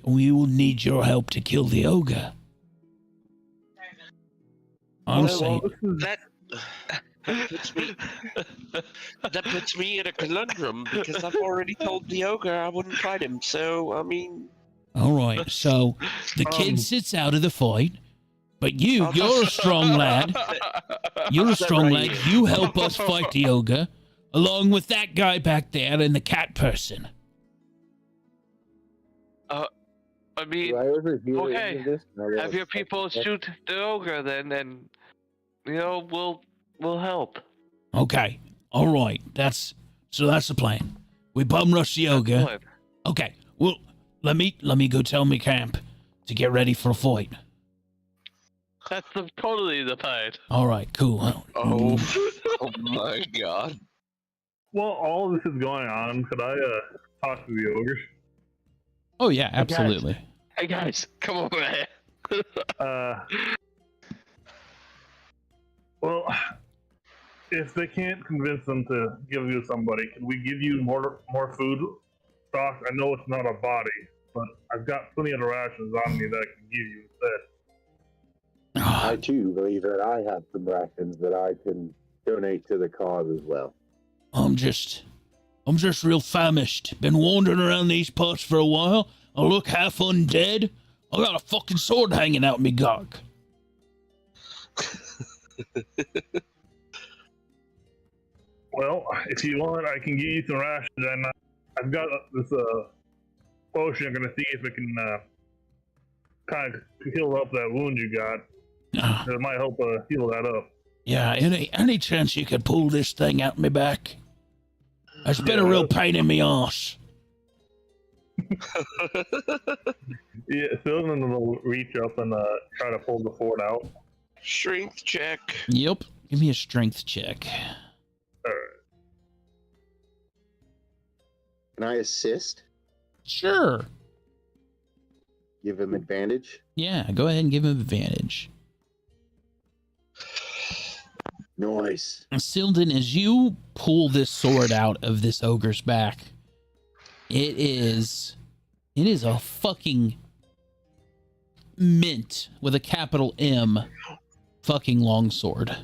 We will need your help to kill the ogre. I'm saying, That puts me in a conundrum because I've already told the ogre I wouldn't fight him. So I mean, all right, so the kid sits out of the fight, but you're a strong lad. You're a strong lad. You help us fight the ogre, along with that guy back there and the cat person. I mean, Do I overhear okay. any of this? Now that have I've your people fucking- shoot the ogre then, and we'll help. Okay, all right, that's the plan. We bum rush the ogre. Good. Okay, well, let me go tell me camp to get ready for a fight. That's totally the plan. All right, cool. oh my god. While all this is going on, could I talk to the ogre? Oh yeah, absolutely. Hey guys, come over here. Well, if they can't convince them to give you somebody, can we give you more food stock? I know it's not a body, but I've got plenty of rations on me that I can give you instead. I too believe that I have some rations that I can donate to the cause as well. I'm just real famished. Been wandering around these parts for a while. I look half undead. I got a fucking sword hanging out in me gawk. Well, if you want, I can give you some rations, and I've got this potion. I'm gonna see if it can kind of heal up that wound you got. It might help heal that up. Yeah, any chance you could pull this thing out me back? It's been a Yeah. real pain in me arse. Yeah, Sylvan will reach up and try to pull the sword out. Strength check. Yep. Give me a strength check. Can I assist? Sure. Give him advantage? Yeah, go ahead and give him advantage. Nice. Silden, as you pull this sword out of this ogre's back, it is a fucking mint with a capital M fucking longsword.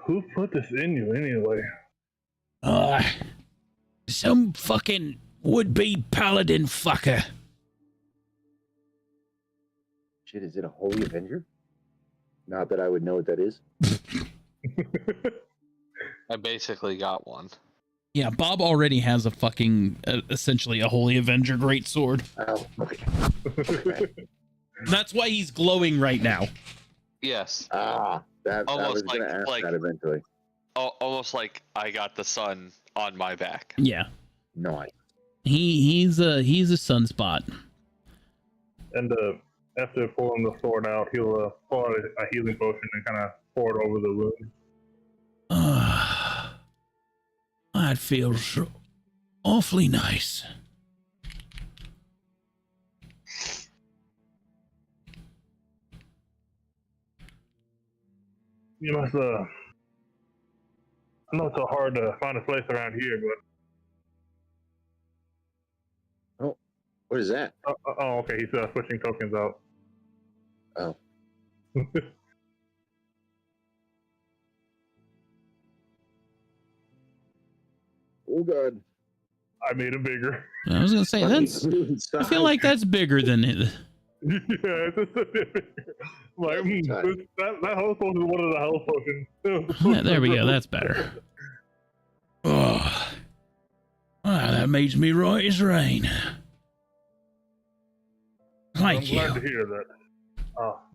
Who put this in you anyway? Some fucking would-be paladin fucker. Shit, is it a Holy Avenger? Not that I would know what that is. I basically got one. Yeah, Bob already has a fucking, essentially a Holy Avenger greatsword. Oh, okay. That's why he's glowing right now. Yes. Ah, that I Almost was going to like- ask like- that eventually. Almost like I got the sun on my back. Yeah, Nice. he's a sunspot. And after pulling the sword out, he'll pull out a healing potion and kind of pour it over the wound. That feels awfully nice. You must, I know it's so hard to find a place around here, but What is that? Oh, okay. He's switching tokens out. Oh. Oh God. I made him bigger. I was gonna say that's. I feel like that's bigger than it. Yeah, it's just a bit bigger. Like, that health potion is one of the health potions. Yeah, there we go. That's better. Oh, that makes me right as rain. I'm Thank glad to you. hear that.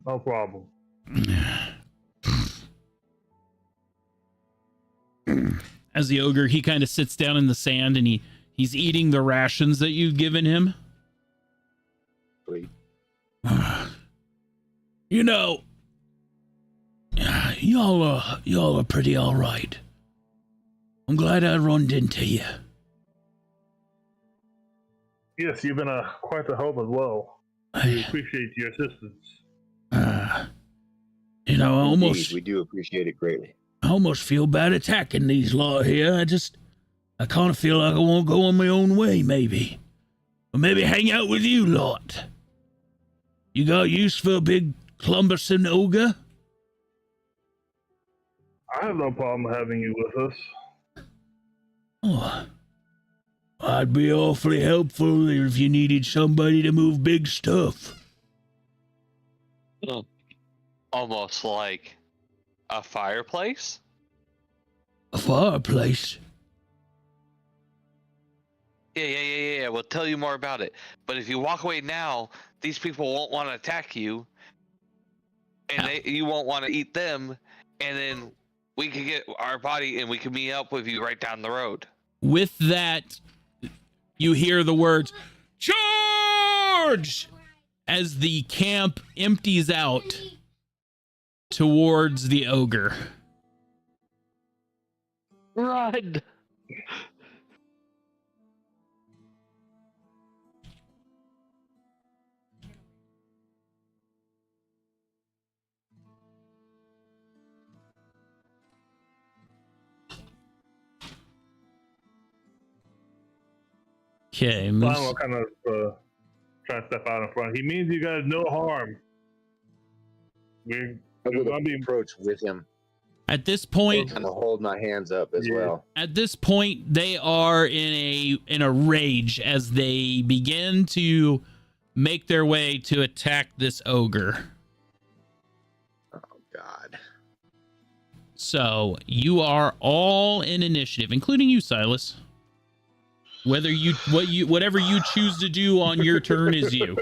No problem. As the ogre, he kind of sits down in the sand and he's eating the rations that you've given him. Sweet. You know, y'all are pretty all right. I'm glad I run into you. Yes, you've been quite a help as well. We appreciate your assistance. You know, Indeed, we do appreciate it greatly. I almost feel bad attacking these lot here. I kind of feel like I won't go on my own way, maybe. Or maybe hang out with you lot. You got use for a big clumbersome ogre? I have no problem having you with us. Oh, I'd be awfully helpful if you needed somebody to move big stuff. Almost like a fireplace? A fireplace? Yeah. We'll tell you more about it. But if you walk away now, these people won't want to attack you, and you won't want to eat them, and then we can get our body and we can meet up with you right down the road. With that, you hear the words, "Charge!" as the camp empties out towards the ogre. Run! Okay, Lionel kind of try to step out in front. He means you guys no harm. We're gonna be approach with him. at this point, Kind of hold my hands up as well. at this point, they are in a rage as they begin to make their way to attack this ogre. Oh God. So you are all in initiative, including you, Silas. Whatever you choose to do on your turn is you.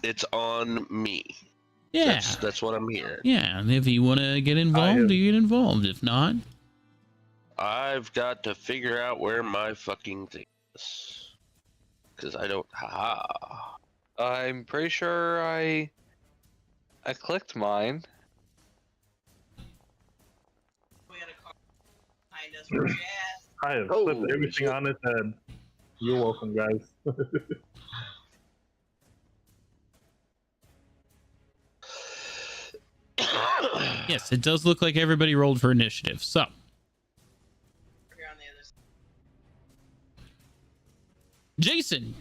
It's on me. Yeah. That's what I'm here. Yeah, and if you want to get involved, you get involved. If not, I've got to figure out where my fucking thing is. Because I don't... I'm pretty sure I clicked mine. I have flipped everything on its head. You're welcome, guys. yes, it does look like everybody rolled for initiative. So, Jason,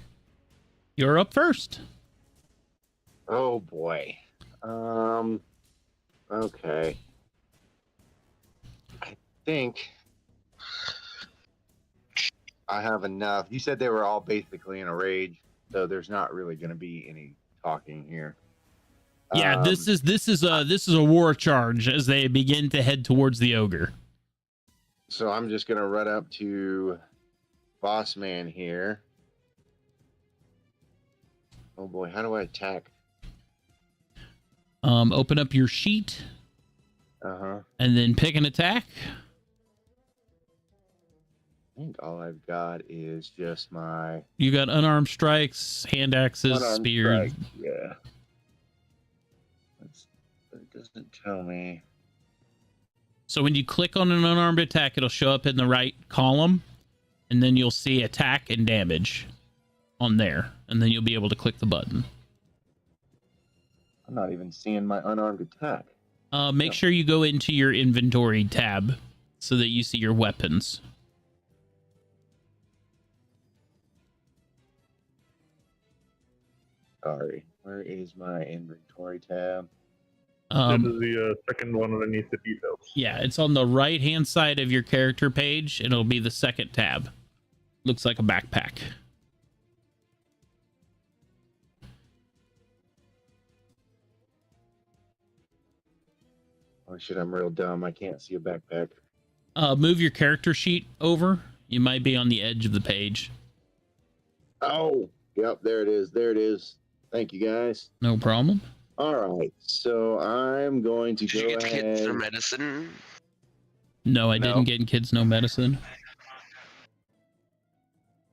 you're up first. Oh boy. Okay. I think I have enough. You said they were all basically in a rage, so there's not really going to be any talking here. Yeah, this is a war charge as they begin to head towards the ogre. So I'm just going to run up to Boss Man here. Oh boy, how do I attack? Open up your sheet. And then pick an attack. I think all I've got is just my... You got unarmed strikes, hand axes, spear. Strike. Yeah. It doesn't tell me. So when you click on an unarmed attack, it'll show up in the right column, and then you'll see attack and damage on there, and then you'll be able to click the button. I'm not even seeing my unarmed attack. Make sure you go into your inventory tab so that you see your weapons. Sorry. Where is my inventory tab? This is the second one underneath the details. Yeah, it's on the right hand side of your character page. It'll be the second tab. Looks like a backpack. Oh shit, I'm real dumb. I can't see a backpack. Move your character sheet over. You might be on the edge of the page. Oh, yep, there it is. There it is. Thank you, guys. No problem. All right, so I'm going to Did you go get the kids their ahead. medicine? No, I No. didn't get in Kids No Medicine.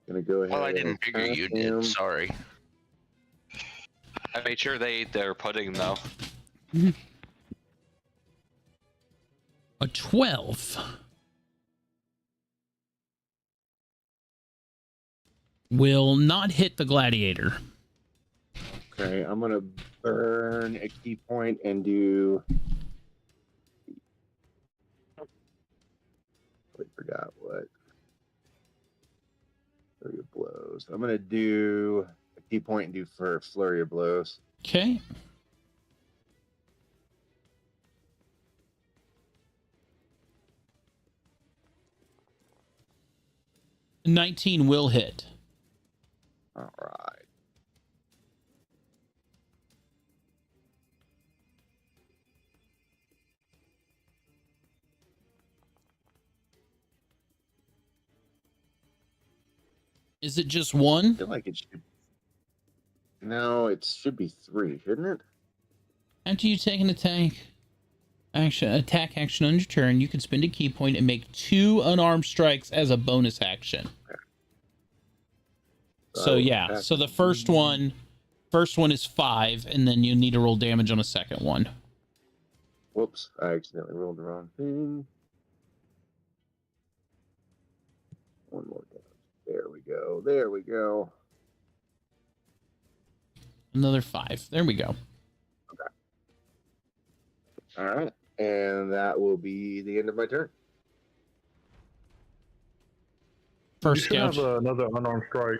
Gonna go ahead. Well, I didn't and figure attack you him. did. Sorry. I made sure they ate their pudding though. A 12. Will not hit the gladiator. Okay, I'm gonna burn a key point and do. I forgot what. Flurry of blows. I'm gonna do a key point and do for flurry of blows. Okay. $19 will hit. All right. Is it just I one? feel like it should. No, it should be 3, shouldn't it? After you take an attack action on your turn, you can spend a key point and make 2 unarmed strikes as a bonus action. So yeah, so the first one is 5, and then you need to roll damage on a second one. Whoops, I accidentally rolled the wrong thing. One more damage. There we go. There we go. Another 5. There we go. All right, and that will be the end of my turn. First You should have scout. another unarmed strike.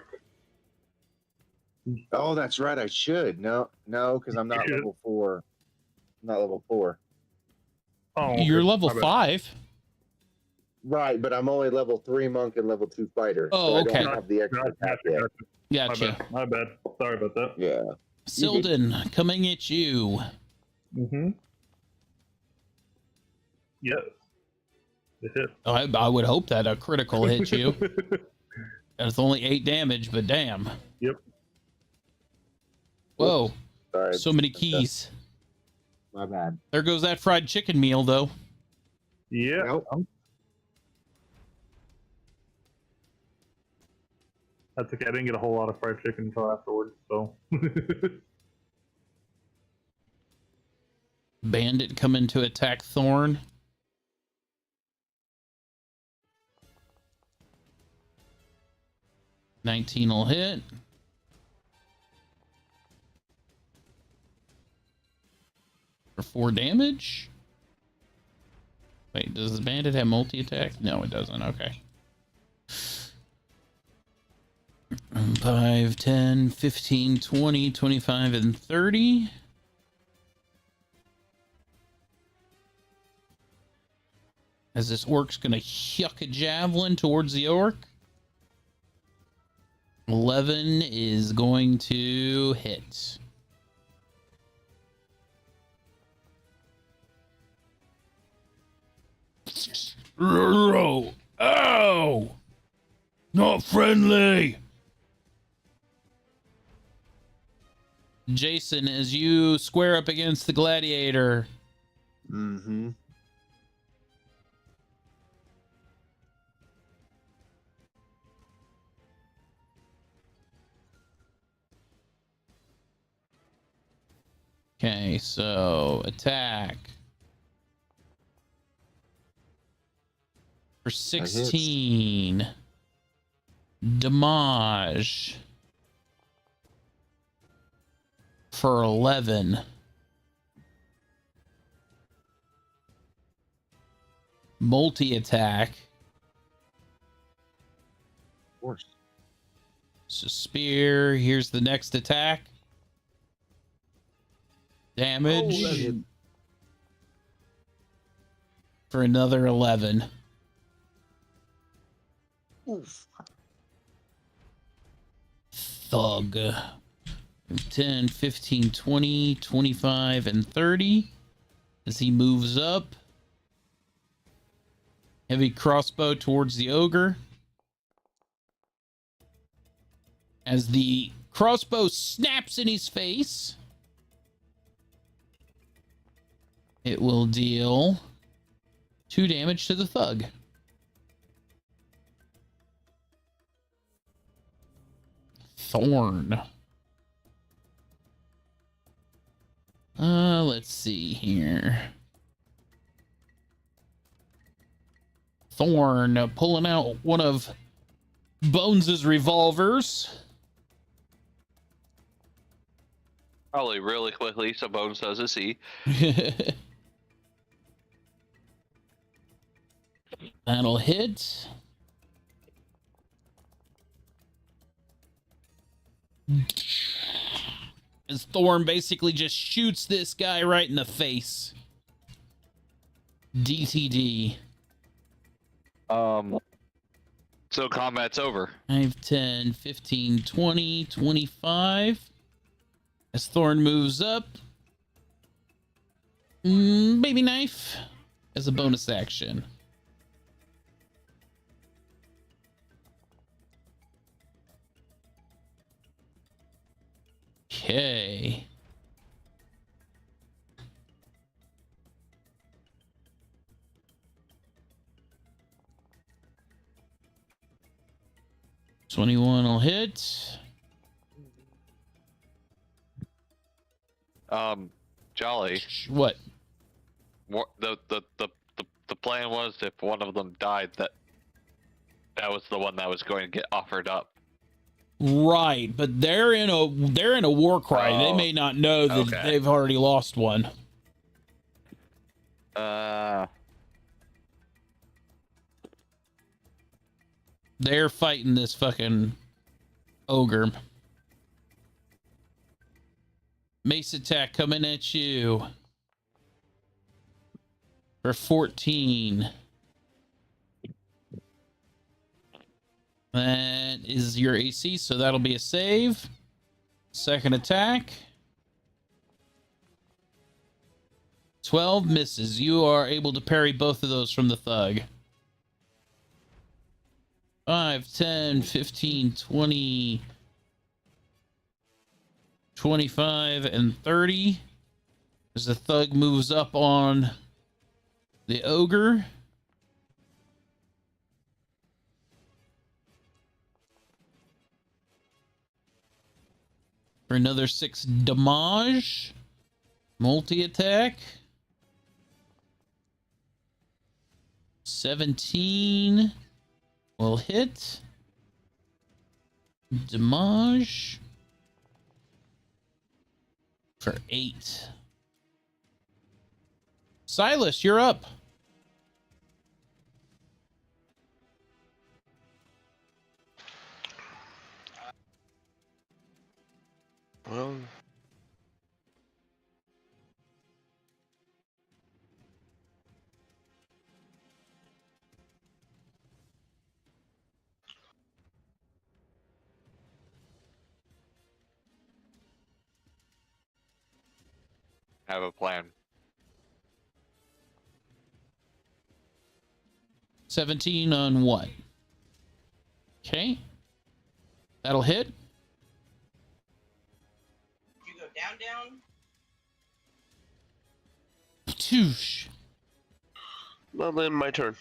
Oh, that's right. I should. No, because I'm not You should. level 4. I'm not level 4. Oh, You're okay. level My bad. 5. Right, but I'm only level 3 monk and level 2 fighter. Oh, so okay. I don't have the extra attack yet. Gotcha. My bad. Sorry about that. Yeah. Silden, coming at you. Mm-hmm. Yes. It hit. Oh, I would hope that a critical hit you. It's only 8 damage, but damn. Yep. Whoa, Sorry. so many keys. My bad. There goes that fried chicken meal, though. Yeah. Nope. That's okay. I didn't get a whole lot of fried chicken until afterwards, so. Bandit coming to attack Thorn. $19 will hit. For 4 damage. Wait, does the bandit have multi-attack? No, it doesn't. Okay. 5, 10, 15, 20, 25, and 30. As this orc's gonna yuck a javelin towards the orc. 11 is going to hit. Oh! Ow! Not friendly! Jason, as you square up against the gladiator, Mm-hmm. okay, so attack for 16. Damage for 11. Multi-attack. Of course. So spear, here's the next attack. Damage Oh, that hit. for another 11. Oof. Thug. 10, 15, 20, 25, and 30. As he moves up. Heavy crossbow towards the ogre. As the crossbow snaps in his face, it will deal 2 damage to the thug. Thorn. Let's see here. Thorn pulling out one of Bones's revolvers. Probably really quickly so Bones doesn't see. That'll hit. As Thorn basically just shoots this guy right in the face. DTD. So combat's over. 5, 10, 15, 20, 25. As Thorn moves up. Baby knife as a bonus action. Okay. $21 will hit. Jolly. What? What the plan was if one of them died, that was the one that was going to get offered up. Right, but they're in a war cry. They may not know that okay. they've already lost one. They're fighting this fucking ogre. Mace attack coming at you for 14. That is your AC, so that'll be a save. Second attack. 12 misses. You are able to parry both of those from the thug. 5, 10, 15, 20, 25, and 30. As the thug moves up on the ogre. For another 6 damage. Multi-attack. 17 will hit. Damage. For 8. Silas, you're up. Well, Have a plan. 17 on what? Okay. That'll hit. You go down. Toosh. well then, my turn.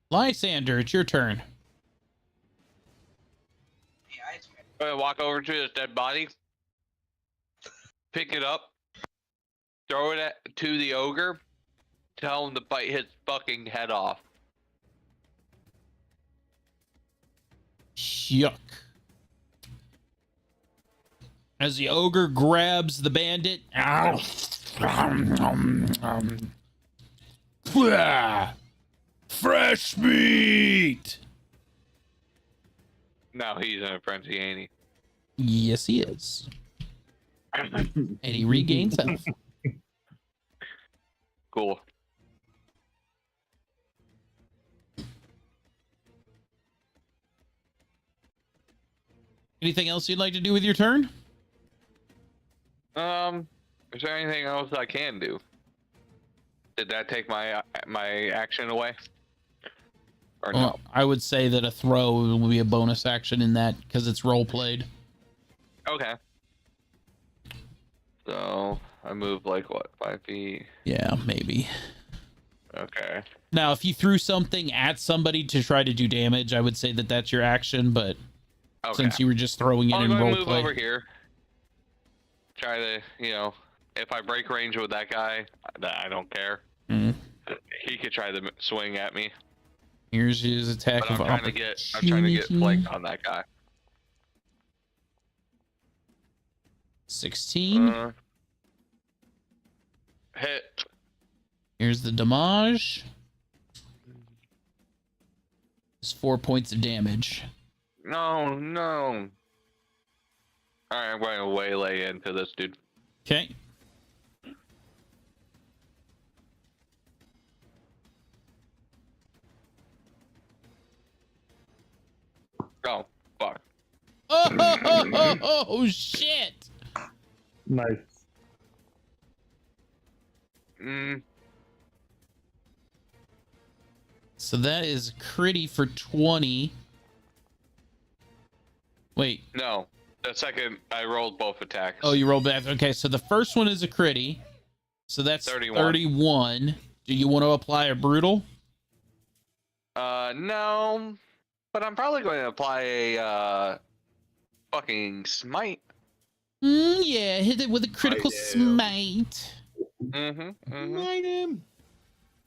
Lysander, it's your turn. Yeah, it's I'm gonna walk over to this dead body, pick it up, throw it to the ogre, tell him to bite his fucking head off. Yuck. As the ogre grabs the bandit. Ow. Fresh meat. Now he's in a frenzy, ain't he? Yes, he is. And he regains health. Cool. Anything else you'd like to do with your turn? Is there anything else I can do? Did that take my action away? Or no? Well, I would say that a throw will be a bonus action in that because it's role played. Okay. So I move like what, 5 feet? Yeah, maybe. Okay. Now, if you threw something at somebody to try to do damage, I would say that that's your action. But Okay. since you were just throwing it I'm in going to role move play, over here. Try to, if I break range with that guy, I don't care. Mhm. He could try to swing at me, Here's his attack but of I'm trying to get flanked on that guy. 16. Hit. Here's the damage. It's 4 points of damage. No. All right, I'm going to waylay into this dude. Okay. Oh, fuck. Oh, shit. Nice. So that is critty for 20. Wait. No. The second, I rolled both attacks. Oh, you rolled back. Okay, so the first one is a critty. So that's 31. Do you want to apply a brutal? No. But I'm probably going to apply a, fucking smite. Yeah, hit it with a critical smite. Smite him.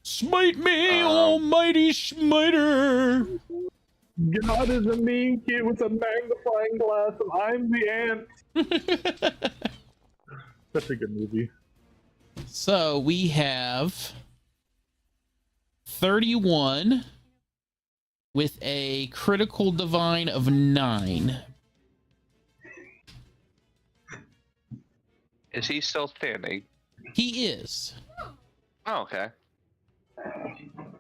Smite me, almighty smiter. God is a mean kid with a magnifying glass, and I'm the ant. That's a good movie. So we have 31 with a critical divine of 9. Is he still standing? He is. Oh, okay.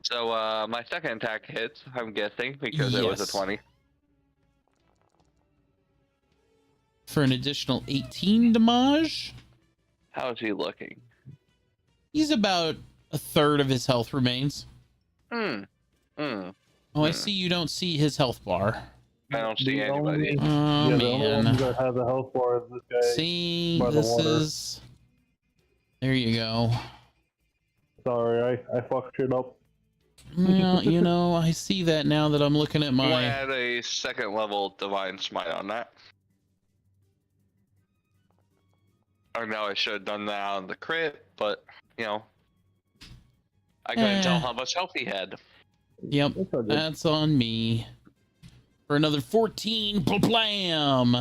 So, my second attack hits, I'm guessing, because it was a Yes. 20. For an additional 18 damage. How is he looking? He's about a third of his health remains. Oh, I see you don't see his health bar. I don't see The anybody. only- Oh, yeah, the only one man. that has a health bar is this guy. See, by the this water. is... There you go. Sorry, I fucked shit up. Well, I see that now that I'm looking at I'm gonna my... add a second level divine smite on that. Or no, I should have done that on the crit, but I couldn't tell how much health he had. Yep, That's all good. that's on me. For another 14, blam!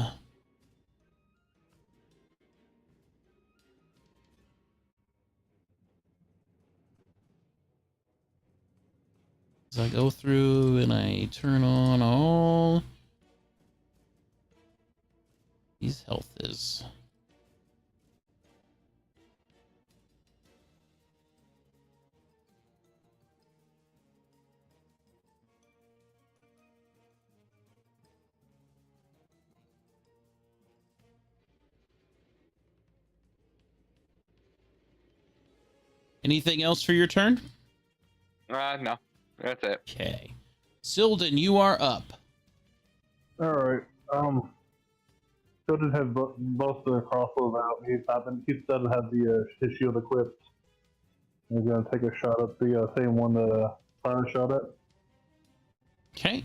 So I go through and I turn on all these health is. Anything else for your turn? No, that's it. Okay. Silden, you are up. Alright, still didn't have both the crossbows out. He still had his shield equipped. He's gonna take a shot at the same one that Fire shot at. Okay.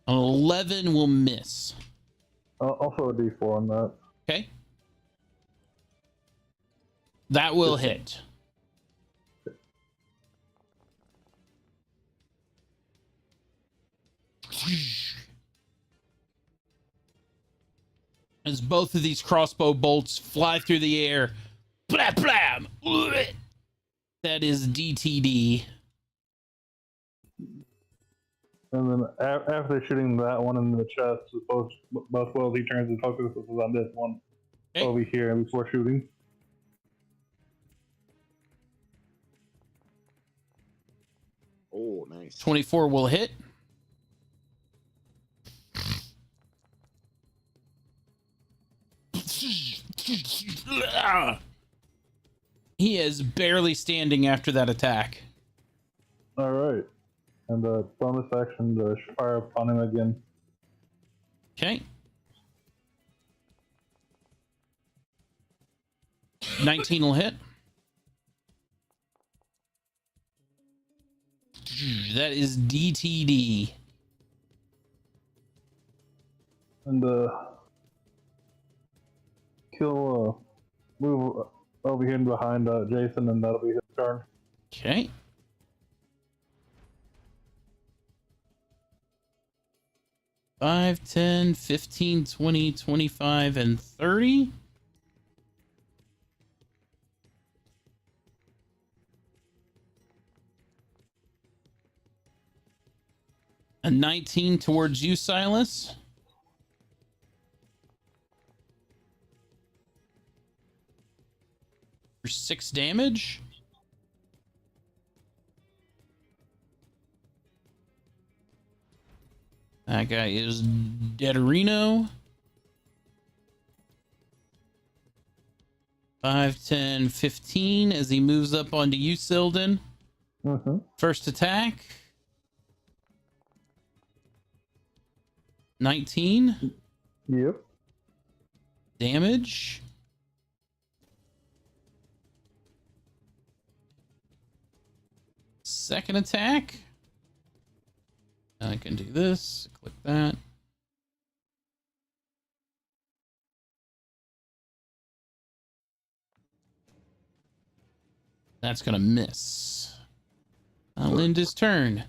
An 11 will miss. I'll throw a D4 on that. Okay. That will hit. As both of these crossbow bolts fly through the air. Blam, blam. That is DTD. And then after shooting that one in the chest, both wells, he turns his focus on this one Okay. over here before shooting. Oh, nice. 24 will hit. He is barely standing after that attack. All right. And the bonus action to fire upon him again. Okay. 19 will hit. That is DTD. And kill, move over here and behind Jason, and that'll be his turn. Okay. Five, 10, 15, 20, 25, and 30. A 19 towards you, Silas. For 6 damage. That guy is Deaderino. 5, 10, 15 as he moves up onto you, Silden. Mm-hmm. First attack. 19. Yep. Damage. Second attack. I can do this. Click that. That's gonna miss. Linda's turn.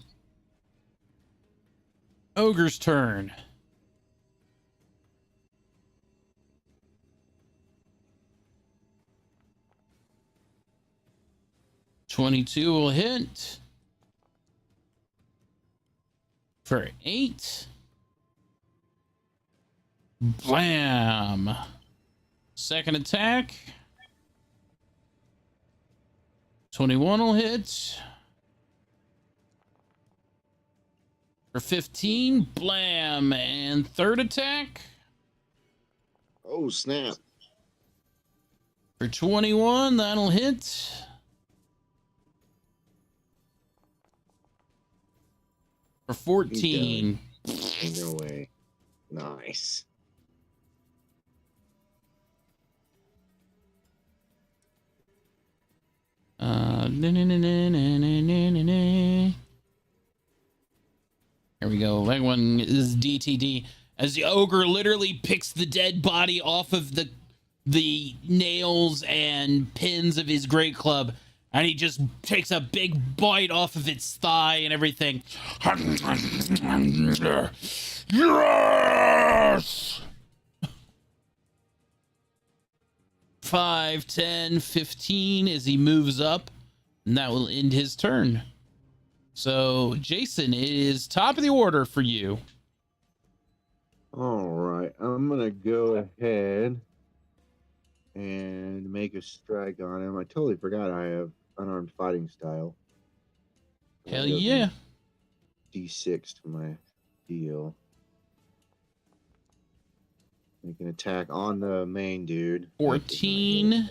Ogre's turn. .22 will hit. For 8. Blam. Second attack. 21 will hit. For 15. Blam. And third attack. Oh, snap. For 21, that'll hit. For 14. No way. Nice. Here we go. That one is DTD. As the ogre literally picks the dead body off of the nails and pins of his great club, and he just takes a big bite off of its thigh and everything. Yes! 5, 10, 15 as he moves up, and that will end his turn. So, Jason, it is top of the order for you. All right. I'm going to go ahead and make a strike on him. I totally forgot I have unarmed fighting style. Hell yeah. D6 to my deal. Make an attack on the main dude. 14.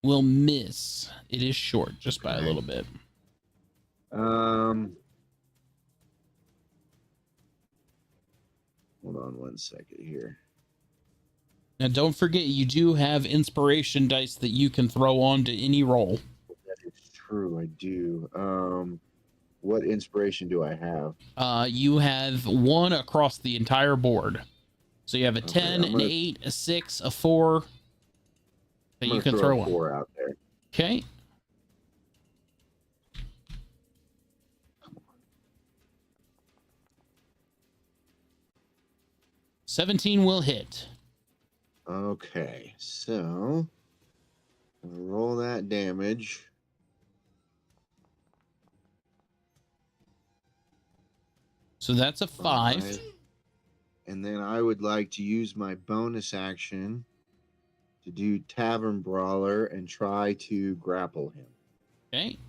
Will miss. It is short, just by a little bit. Hold on one second here. Now, don't forget, you do have inspiration dice that you can throw onto any roll. That is true, I do. What inspiration do I have? You have 1 across the entire board. So you have a 10, I'm an 8, a 6, a 4 that you can throw a on. 4 out there. Okay. $17 will hit. Okay, so roll that damage. So that's a 5. And then I would like to use my bonus action to do Tavern Brawler and try to grapple him. Okay.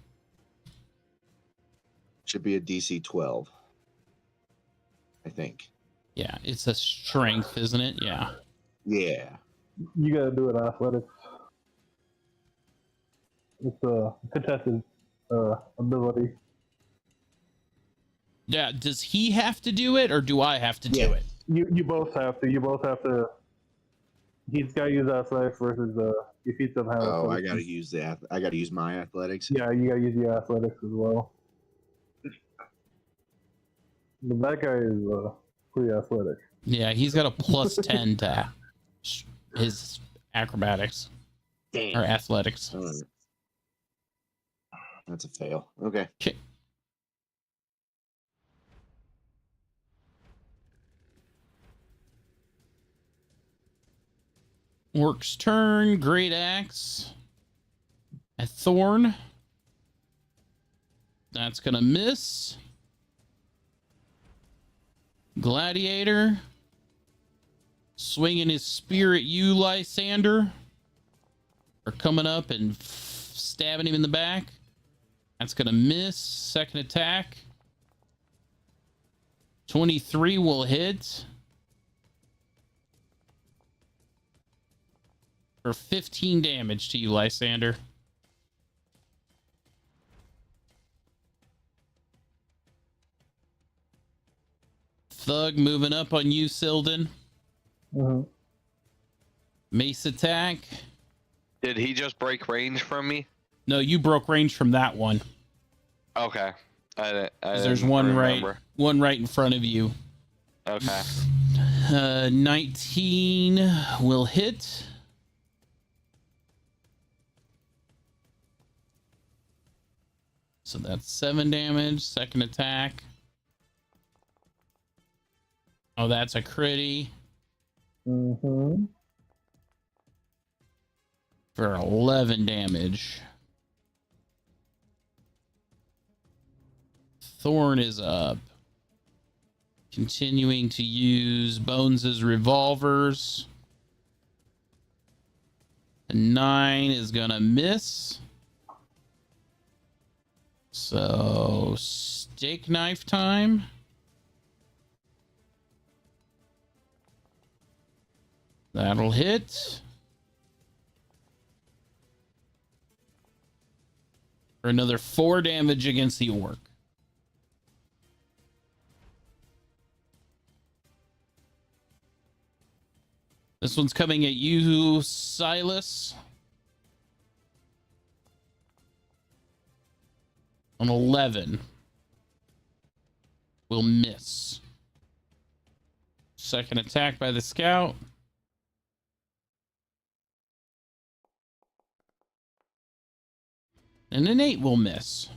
Should be a DC 12, I think. Yeah, it's a strength, isn't it? Yeah. Yeah. You gotta do it athletics. It's a contested ability. Yeah, does he have to do it or do I have to do Yeah. it? You both have to. You both have to. He's got to use athletics versus if he doesn't have. Oh, I athletics. gotta use my athletics. Yeah, you gotta use your athletics as well. But that guy is pretty athletic. Yeah, he's got a plus 10 to his acrobatics or athletics. Oh, that's a fail. Okay. Okay. Orc's turn. Great axe. A thorn. That's gonna miss. Gladiator. Swinging his spear at you, Lysander. Or coming up and stabbing him in the back. That's gonna miss. Second attack. 23 will hit. For 15 damage to you, Lysander. Thug moving up on you, Silden. Mm-hmm. Mace attack. Did he just break range from me? No, you broke range from that one. Okay. I 'Cause there's didn't one remember. right in front of you. Okay. 19 will hit. So that's 7 damage. Second attack. Oh, that's a critty Mm-hmm. for 11 damage. Thorn is up. Continuing to use Bones' revolvers. A 9 is gonna miss. So, steak knife time. That'll hit. For another 4 damage against the orc. This one's coming at you, Silas. An 11 will miss. Second attack by the scout. And an 8 will miss.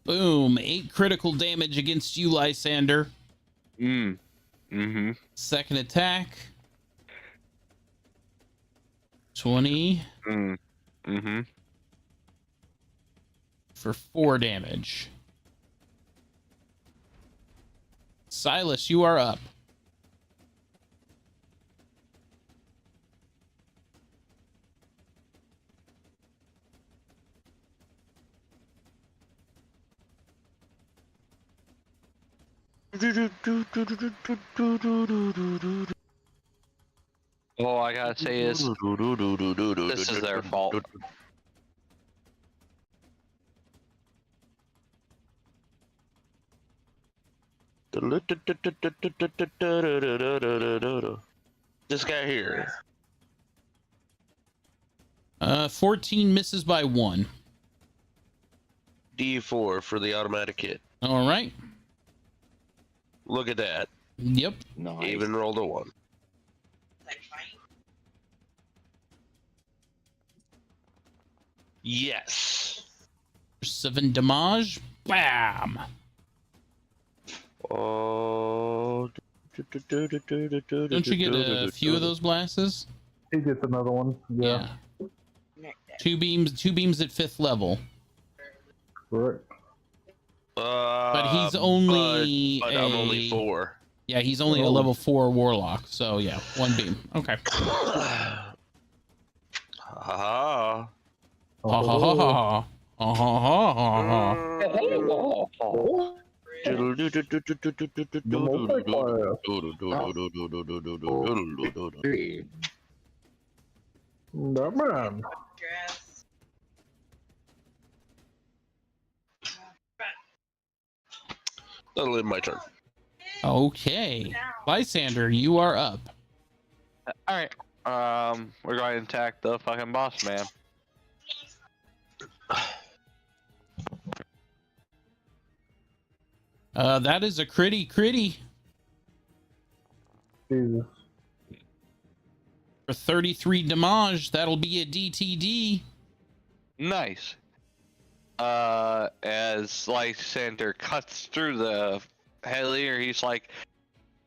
Boom. 8 critical damage against you, Lysander. Mm-hmm. Second attack. 20 Mm-hmm. for 4 damage. Silas, you are up. All I gotta say is this is their fault. This guy here. 14 misses by 1. D4 for the automatic hit. All right. Look at that. Yep. Nice. Even rolled a 1. Like fine. Yes. 7 damage. Bam. Don't you get a few of those blasts? He gets another one. Yeah. Two beams at 5th level. Correct. But he's only but I'm only 4. Yeah, he's only a level 4 warlock. So yeah, 1 beam. Okay. Ah. Ha ha ha ha. Ha ha ha ha. That man. Dress. That'll end my turn. Okay. Lysander, you are up. All right. We're going to attack the fucking boss man. That is a critty Jesus. for 33 damage. That'll be a DTD. Nice. As Lysander cuts through the headlier, he's like,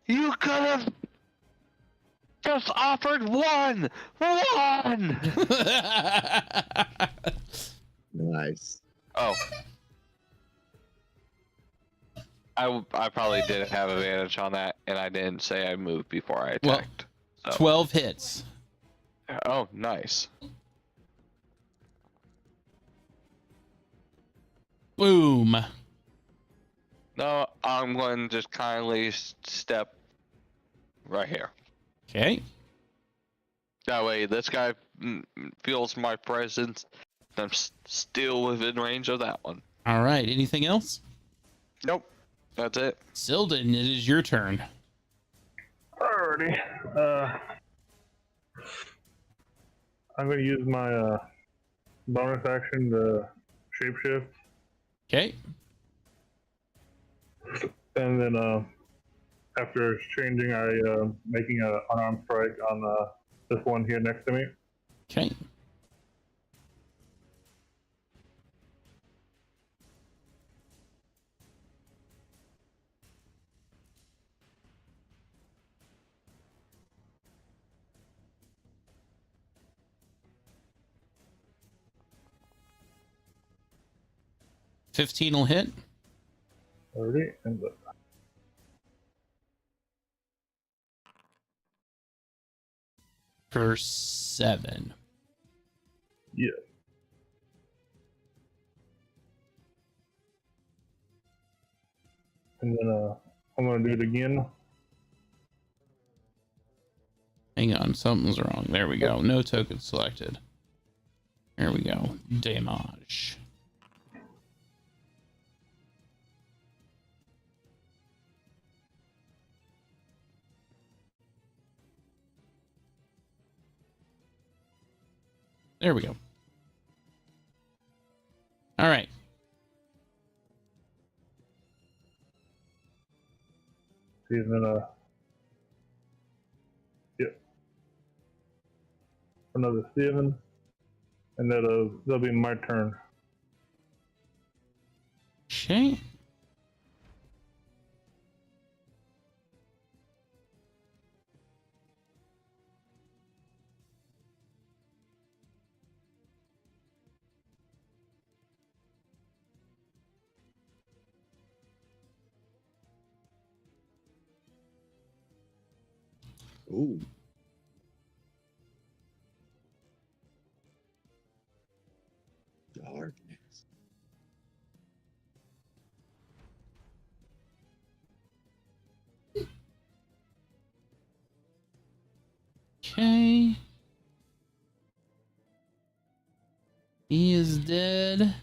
"You could have just offered one. Nice. Oh. I probably didn't have advantage on that, and I didn't say I moved before I Well, attacked. So. 12 hits. Oh, nice. Boom. No, I'm going to just kindly step right here. Okay. That way, this guy feels my presence. I'm still within range of that one. All right. Anything else? Nope. That's it. Sildon, it is your turn. Alrighty. I'm going to use my bonus action to shapeshift. Okay. And then after changing, I making an unarmed strike on this one here next to me. Okay. $15 will hit. Alrighty. And For 7. yeah. And then I'm going to do it again. Hang on, something's wrong. There we go. No token selected. There we go. Damage. There we go. All right. And then another 7. And that'll be my turn. Okay. Ooh. Darkness. Okay. He is dead.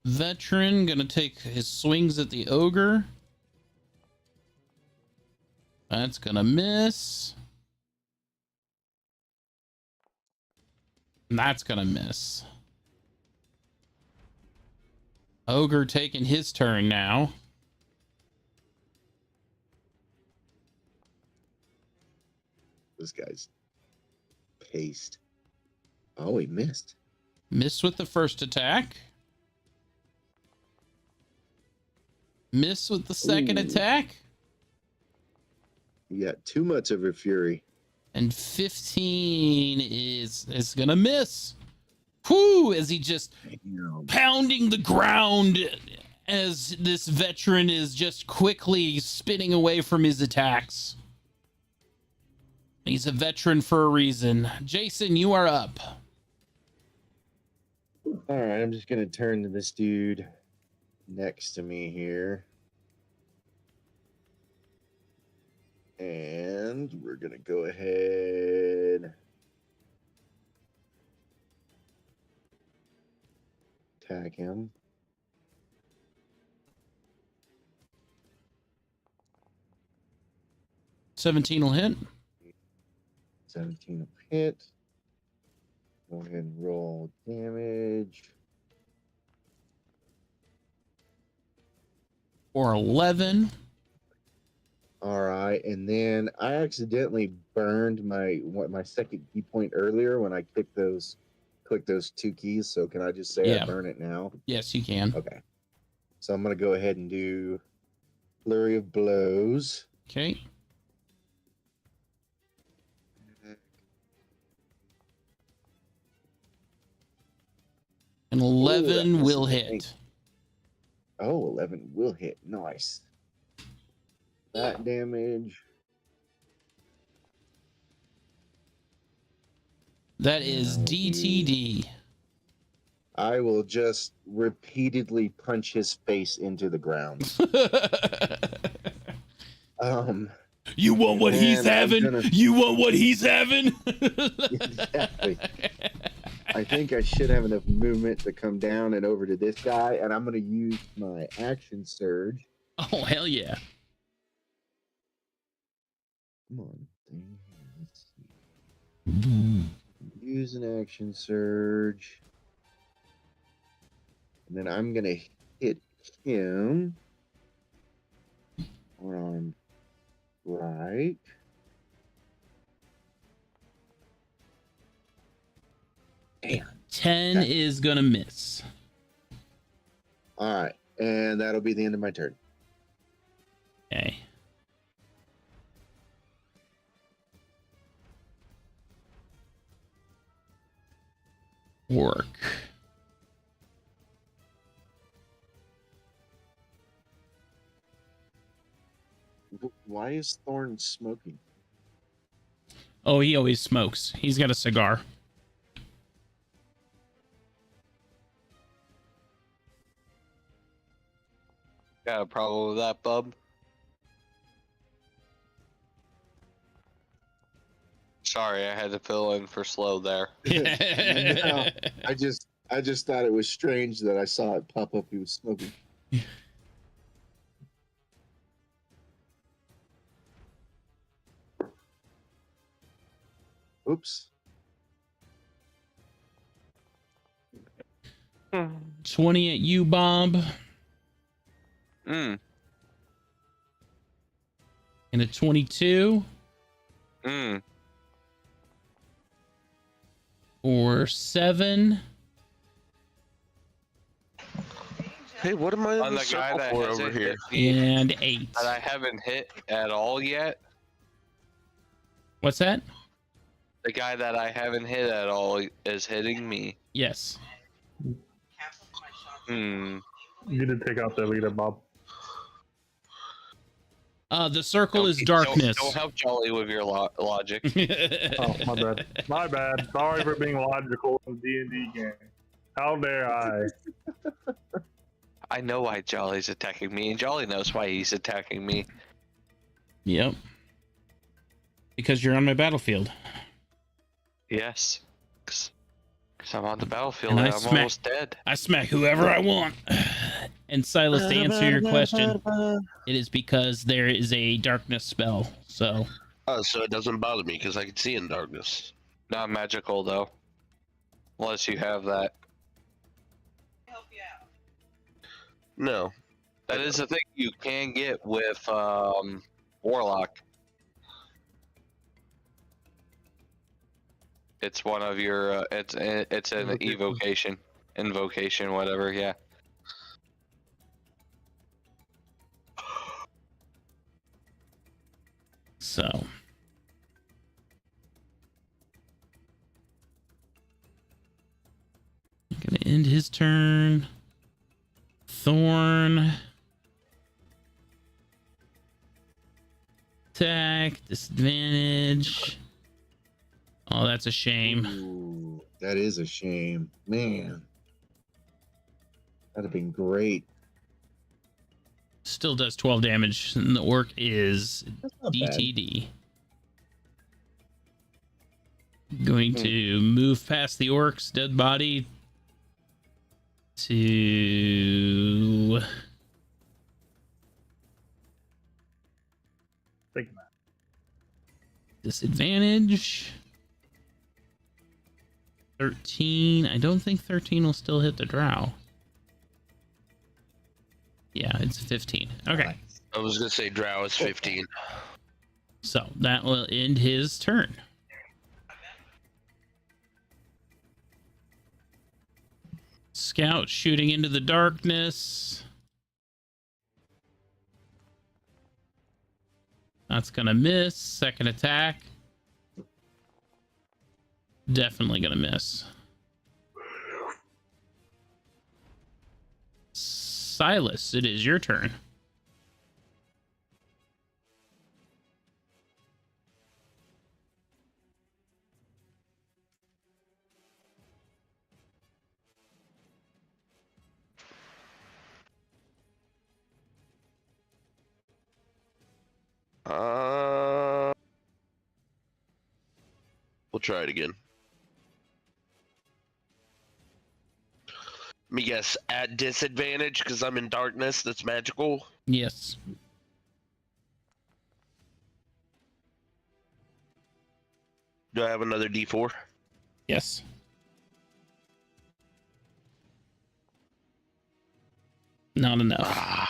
Veteran gonna take his swings at the ogre. That's gonna miss. And that's gonna miss. Ogre taking his turn now. This guy's paced. Oh, he missed. Missed with the first attack. Miss with the second Ooh. attack. You got too much of a fury. And 15 is gonna miss. Whoo! As he just Damn. pounding the ground as this veteran is just quickly spinning away from his attacks. He's a veteran for a reason. Jason, you are up. All right, I'm just gonna turn to this dude next to me here. And we're gonna go ahead. Attack him. $17 will hit. 17 will hit. Go ahead and roll damage. Or 11. All right, and then I accidentally burned my second key point earlier when I clicked those 2 keys. So can I just say Yeah. I burn it now? Yes, you can. Okay. So I'm gonna go ahead and do flurry of blows. Okay. And 11 that will misses. hit. Oh, 11 will hit. Nice. That damage. That is No, DTD. I will just repeatedly punch his face into the ground. You want what he's And I'm having? gonna- You want what he's having? Exactly. I think I should have enough movement to come down and over to this guy, and I'm going to use my action surge. Oh, hell yeah. Come on. Thing here. Let's see. Use an action surge. And then I'm going to hit him. One right. Damn. 10 is going to miss. All right. And that'll be the end of my turn. Okay. Work. Why is Thorn smoking? Oh, he always smokes. He's got a cigar. Got a problem with that, bub? Sorry, I had to fill in for slow there. No, I just thought it was strange that I saw it pop up. He was smoking. Oops. 20 at you, Bob. Mm. And a 22. Mm. Or 7. Hey, what am I On in the the guy circle that for hasn't over here? hit me, And 8. that I haven't hit at all yet. What's that? The guy that I haven't hit at all is hitting me. Yes. Hmm. You did take out the leader, Bob. The circle is Don't- darkness. Don't help Jolly with your logic. Oh, my bad. My bad. Sorry for being logical in D&D game. How dare I? I know why Jolly's attacking me, and Jolly knows why he's attacking me. Yep. Because you're on my battlefield. Yes. Because I'm on the battlefield And and I I'm smack- almost dead. I smack whoever I want. And Silas, to answer your question, it is because there is a darkness spell. So Oh, so it doesn't bother me because I can see in darkness. Not magical, though. Unless you have that. No. That is the thing you can get with Warlock. It's one of your. It's an Invocation. invocation, whatever. Yeah. end his turn. Thorn. Attack. Disadvantage. Oh, that's a shame. Ooh, that is a shame. Man. That'd have been great. Still does 12 damage, and the orc is That's not bad. DTD. Going to move past the orc's dead body to Take that. disadvantage. 13. I don't think 13 will still hit the drow. Yeah, it's 15. Okay. I was gonna say drow is 15. So that will end his turn. Scout shooting into the darkness. That's gonna miss. Second attack. Definitely gonna miss. Silas, it is your turn. We'll try it again. Let me guess, at disadvantage because I'm in darkness. That's magical. Yes. Do I have another D4? Yes. Not enough.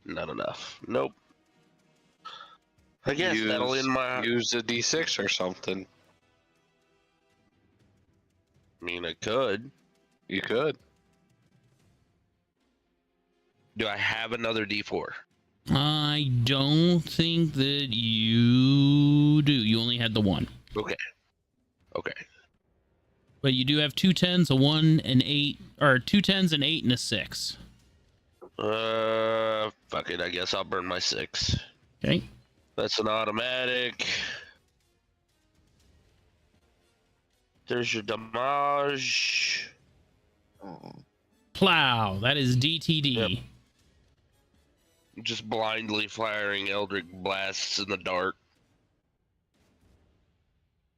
Not enough. Nope. I guess that'll end my. Use a D6 or something. I mean, I could. You could. Do I have another D4? I don't think that you do. You only had the one. Okay. Okay. But you do have 2 10s, a 1, an 8, or 2 10s, an 8, and a 6. Fuck it. I guess I'll burn my 6. Okay. That's an automatic. There's your damage. Oh. Plow. That is DTD. Yep. Just blindly firing Eldritch blasts in the dark.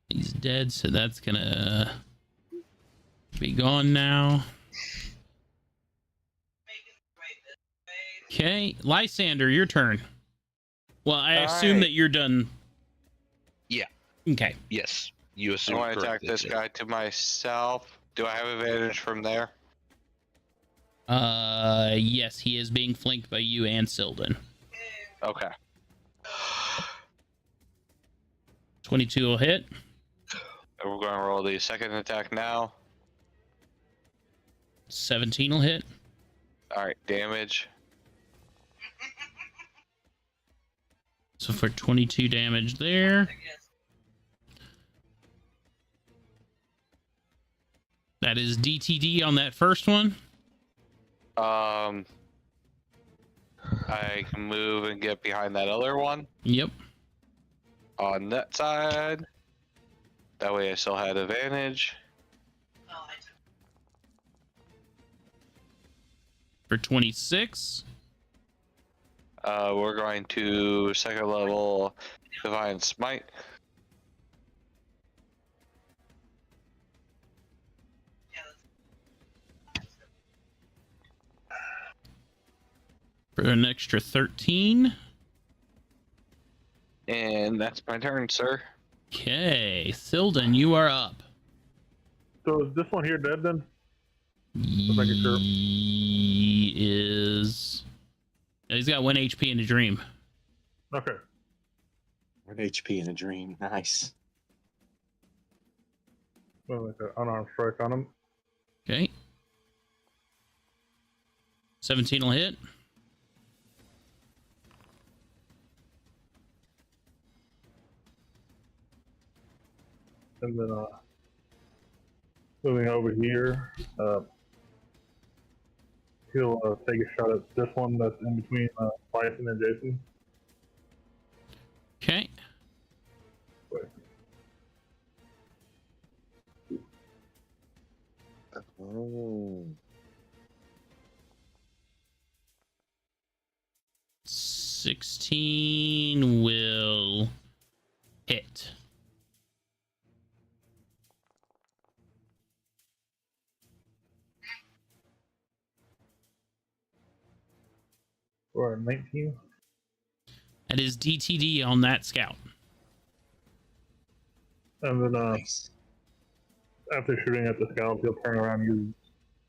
He's dead, so that's gonna be gone now. Okay, Lysander, your turn. Well, I assume Alright. that you're done. Yeah. Okay. Yes. You I assume want to attack correctly, this sir. guy to myself. Do I have advantage from there? Yes, he is being flanked by you and Sildon. Okay. 22 will hit. And we're going to roll the second attack now. 17 will hit. Alright, damage. So for 22 damage there. That is DTD on that first one. I can move and get behind that other one Yep. on that side. That way I still had advantage. For 26. We're going to second level Divine Smite. For an extra 13. And that's my turn, sir. Okay, Sildon, you are up. So is this one here dead then? making sure. He is. He's got 1 HP in a dream. Okay. 1 HP in a dream. Nice. Well, like an unarmed strike on him. Okay. 17 will hit. And then moving over here, he'll take a shot at this one that's in between Bison and Jason. Okay. Oh. 16 will hit. Or 19. That is DTD on that scout. And then Nice. after shooting at the scout, he'll turn around and use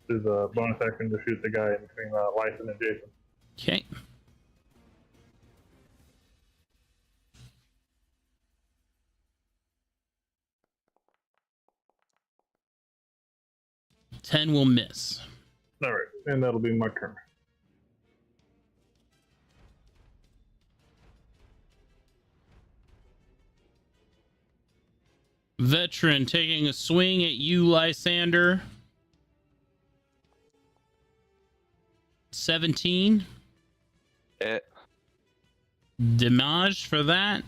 his bonus action to shoot the guy in between Lyson and Jason. Okay. Ten will miss. All right, and that'll be my turn. Veteran taking a swing at you, Lysander. 17. It. Damage for that.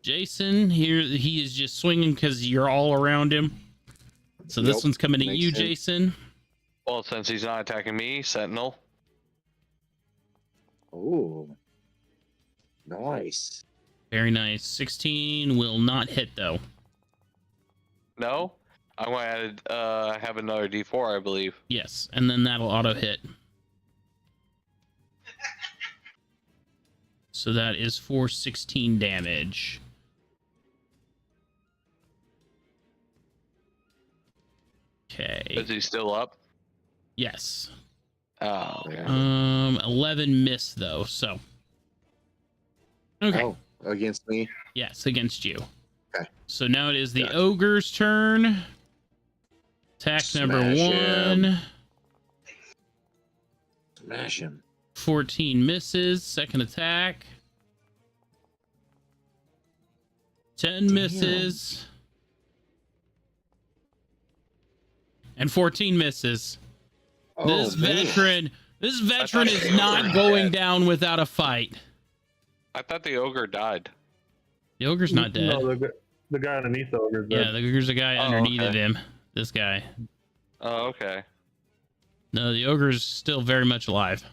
Jason, here he is just swinging because you're all around him. So this Yep, one's coming at makes you, sense. Jason. Well, since he's not attacking me, Sentinel. Oh. Nice. Very nice. 16 will not hit though. No, I'm going to have another D4, I believe. Yes, and then that'll auto hit. So that is for 16 damage. Okay. Is he still up? Yes. Oh, okay. 11 miss though, so. Okay. Oh, against me. Yes, against you. Okay. So now it is the Gotcha. ogre's turn. Attack number Smash 1. him. Smash him. 14 misses. Second attack. 10 Damn. misses. And 14 misses. Oh, This man. veteran thought is the not ogre going had- down without a fight. I thought the ogre died. The ogre's not dead. No, the guy underneath the ogre. Yeah, there's a guy Oh, underneath of okay. him. This guy. Oh, okay. No, the ogre's still very much alive.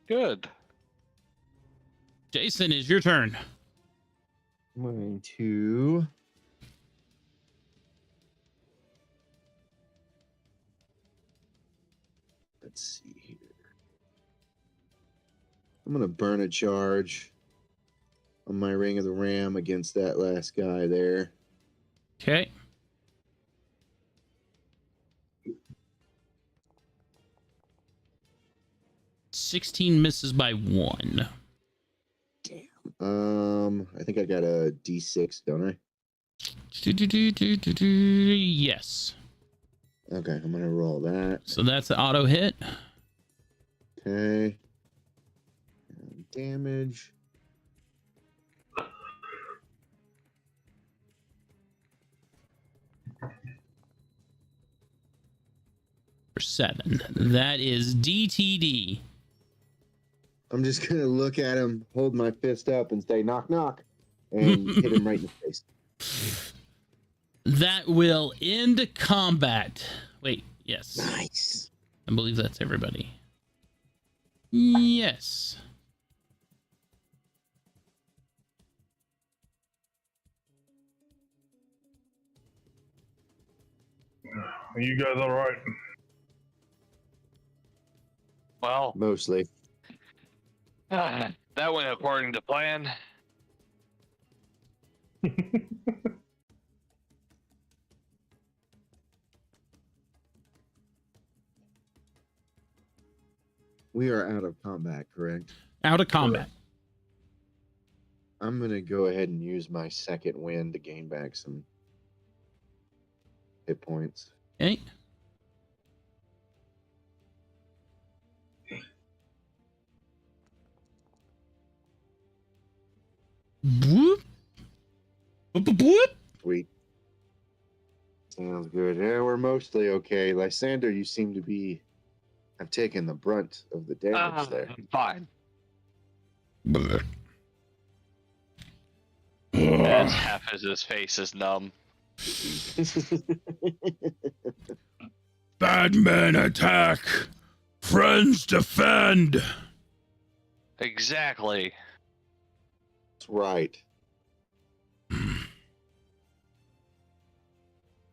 Good. Jason, is your turn. I'm going to. Let's see here. I'm going to burn a charge on my Ring of the Ram against that last guy there. Okay. $16 misses by 1. I think I got a D6, don't I? Yes. Okay, I'm going to roll that. So that's the auto hit. Okay. Damage. For 7. That is DTD. I'm just going to look at him, hold my fist up, and say, knock, knock, and hit him right in the face. That will end combat. Wait, yes. Nice. I believe that's everybody. Yes. Are you guys all right? Well, Mostly. that went according to plan. We are out of combat, correct? Out of combat. I'm going to go ahead and use my second win to gain back some hit points. Okay. Whoop. Sweet. Sounds good. Yeah, we're mostly okay. Lysander, you seem to be have taken the brunt of the damage there. Fine. That's half as his face is numb. Bad men attack. Friends defend. Exactly. That's right.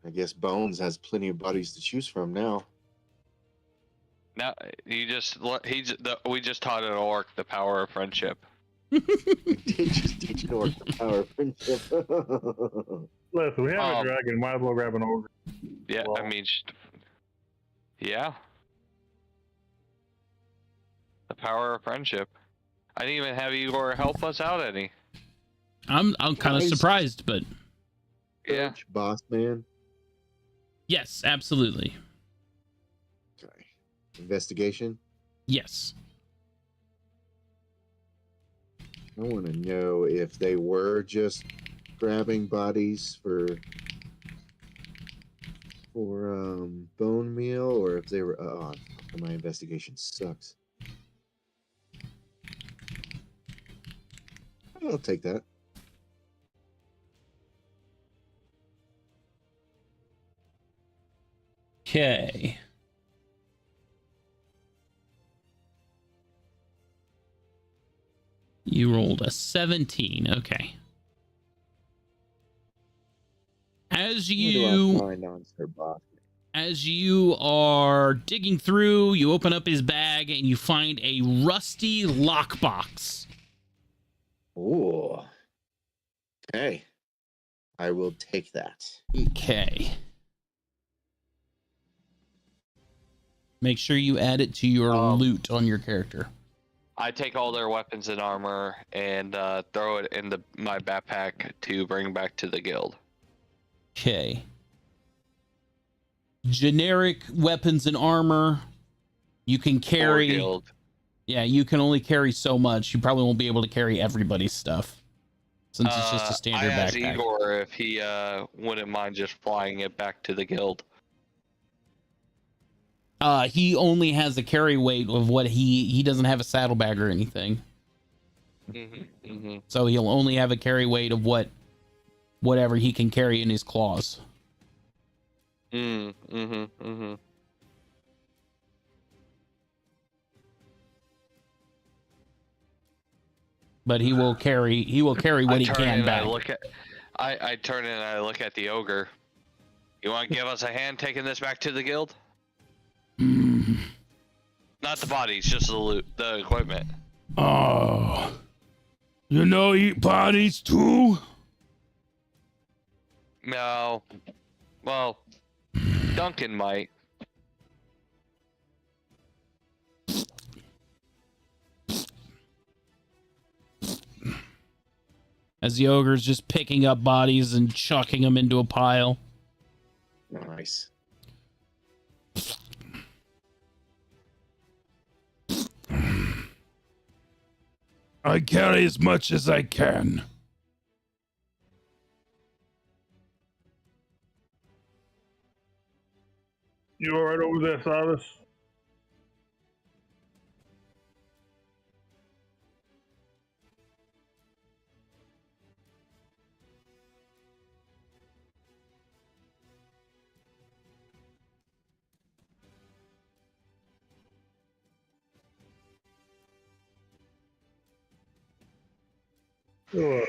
I guess Bones has plenty of buddies to choose from now. Now we just taught an orc the power of friendship. We did just teach an orc the power of friendship. Listen, we have a dragon. Might as well grab an ogre. Yeah, Well, I mean, yeah. The power of friendship. I didn't even have Igor help us out any. I'm kind of Guys. surprised, but Yeah. Coach, boss man. yes, absolutely. Okay. Investigation. Yes. I want to know if they were just grabbing bodies for bone meal, or if they were. Oh, my investigation sucks. I'll take that. Okay. You rolled a 17. Okay. As What do I you find on Sir Boss? As you are digging through, you open up his bag and you find a rusty lockbox. Ooh. Okay. I will take that. Okay. Make sure you add it to your loot on your character. I take all their weapons and armor and throw it in my backpack to bring back to the guild. Okay. Generic weapons and armor. You can Or carry. guild. Yeah, you can only carry so much. You probably won't be able to carry everybody's stuff since it's just a standard I asked backpack. Igor if he wouldn't mind just flying it back to the guild. He only has a carry weight of what he doesn't have a saddlebag or anything. So he'll only have a carry weight of whatever he can carry in his claws. But he will carry what he can back. I turn and I look at the ogre. You want to give us a hand taking this back to the guild? Not the bodies, just the loot, the equipment. Oh, eat bodies too? No. Well, Duncan might. As the ogre's just picking up bodies and chucking them into a pile. Nice. I carry as much as I can. You all right over there, Silas? Sure.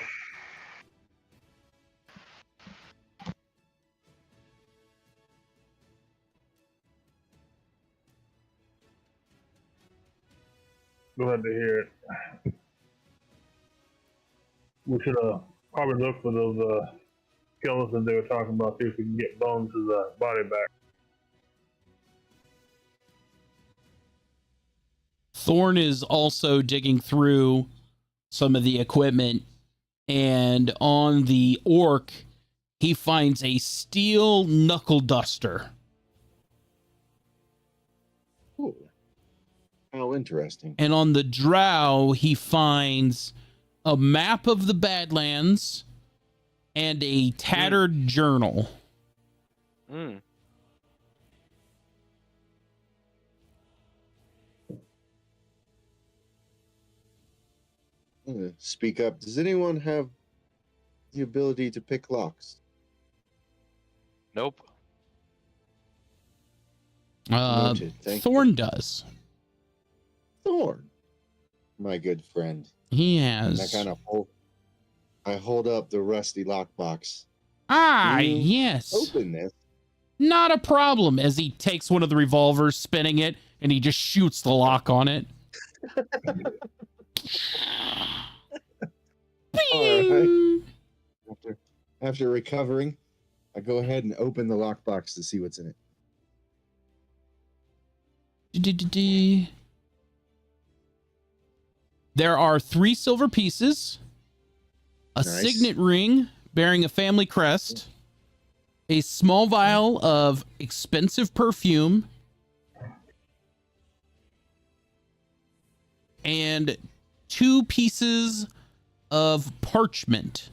Glad to hear it. We should probably look for those skeletons they were talking about, see if we can get Bones' body back. Thorn is also digging through some of the equipment, and on the orc, he finds a steel knuckle duster. Ooh. How interesting. And on the drow, he finds a map of the Badlands, and a tattered journal. Hmm. I'm gonna speak up. Does anyone have the ability to pick locks? Nope. Noted. Thank Thorn does. Thorn, my good friend. He And I has. kind of hold up the rusty lockbox. Ah, You yes. Open this. Not a problem. As he takes one of the revolvers, spinning it, and he just shoots the lock on it. All right. Bing! After recovering, I go ahead and open the lockbox to see what's in it. There are 3 silver pieces, a Nice. signet ring bearing a family crest, a small vial of expensive perfume, and 2 pieces of parchment.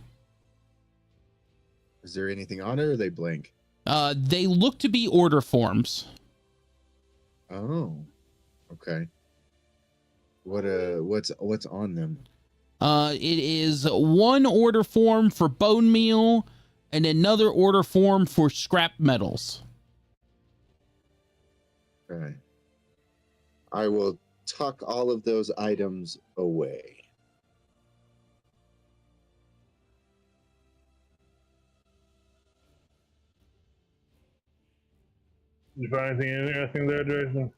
Is there anything on it, or are they blank? They look to be order forms. Oh, okay. What's on them? It is 1 order form for bone meal and another order form for scrap metals. Okay. I will tuck all of those items away. Did you find anything interesting there, Jason?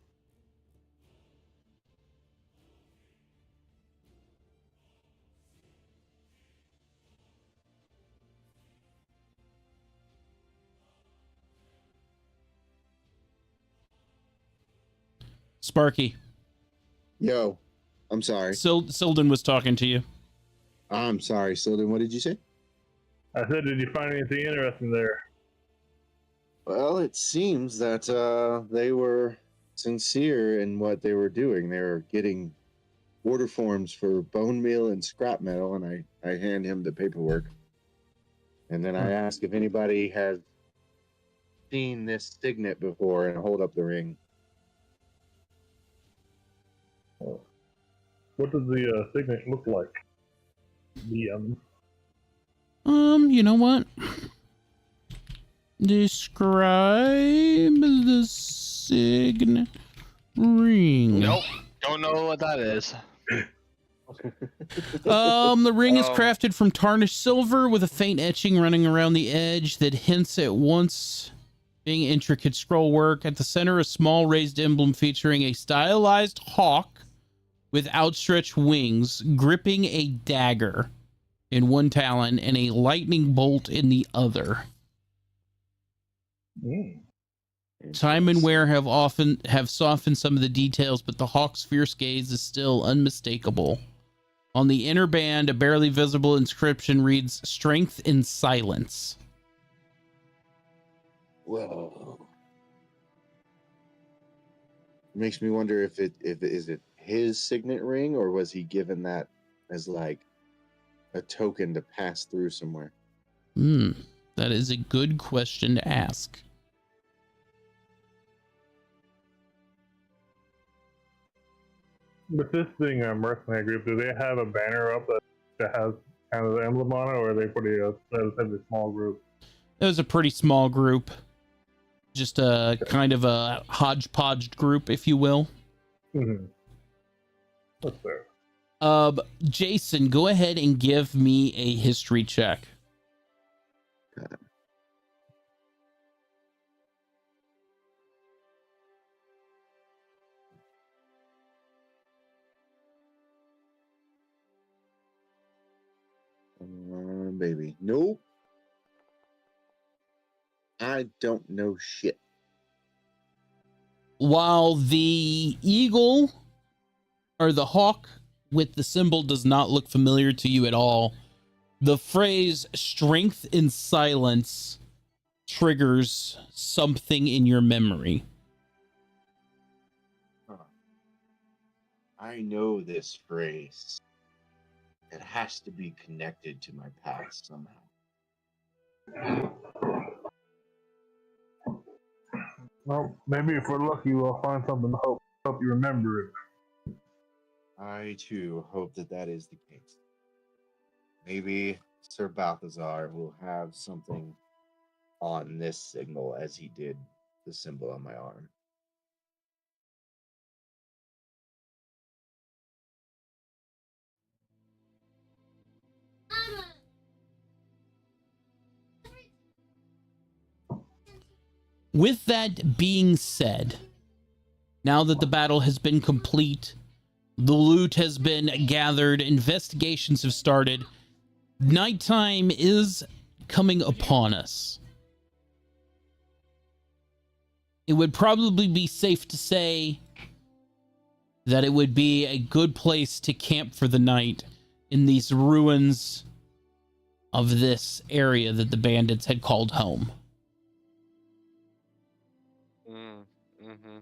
Sparky, Yo, I'm sorry. Silden was talking to you. I'm sorry, Silden. What did you say? I said, did you find anything interesting there? Well, it seems that they were sincere in what they were doing. They were getting order forms for bone meal and scrap metal, and I hand him the paperwork. And then I ask if anybody has seen this signet before, and hold up the ring. What does the signet look like? DM. You know what? Describe the signet ring. Nope. Don't know what that is. The ring is crafted from tarnished silver with a faint etching running around the edge that hints at once being intricate scroll work. At the center, a small raised emblem featuring a stylized hawk with outstretched wings, gripping a dagger in one talon and a lightning bolt in the other. Time and wear have softened some of the details, but the hawk's fierce gaze is still unmistakable. On the inner band, a barely visible inscription reads, "Strength in Silence." Whoa. Makes me wonder if it is his signet ring, or was he given that as like a token to pass through somewhere? That is a good question to ask. With this being a mercenary group, do they have a banner up that has kind of the emblem on it, or are they pretty relatively small group? It was a pretty small group. Just a kind of a hodgepodge group, if you will. Mm-hmm. That's fair. Jason, go ahead and give me a history check. Baby. Nope. I don't know shit. While the eagle or the hawk with the symbol does not look familiar to you at all, the phrase "strength in silence" triggers something in your memory. I know this phrase. It has to be connected to my past somehow. Well, maybe if we're lucky, we'll find something to help you remember it. I too hope that that is the case. Maybe Sir Balthazar will have something on this signal as he did the symbol on my arm. With that being said, now that the battle has been complete, the loot has been gathered, investigations have started, nighttime is coming upon us. It would probably be safe to say that it would be a good place to camp for the night in these ruins of this area that the bandits had called home. Mm-hmm.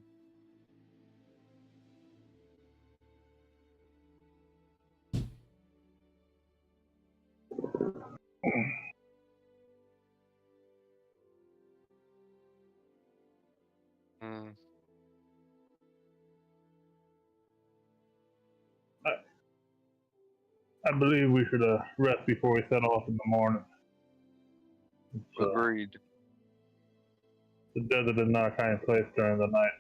Mm. I believe we should rest before we set off in the morning. Agreed. The desert is not a kind place during the night.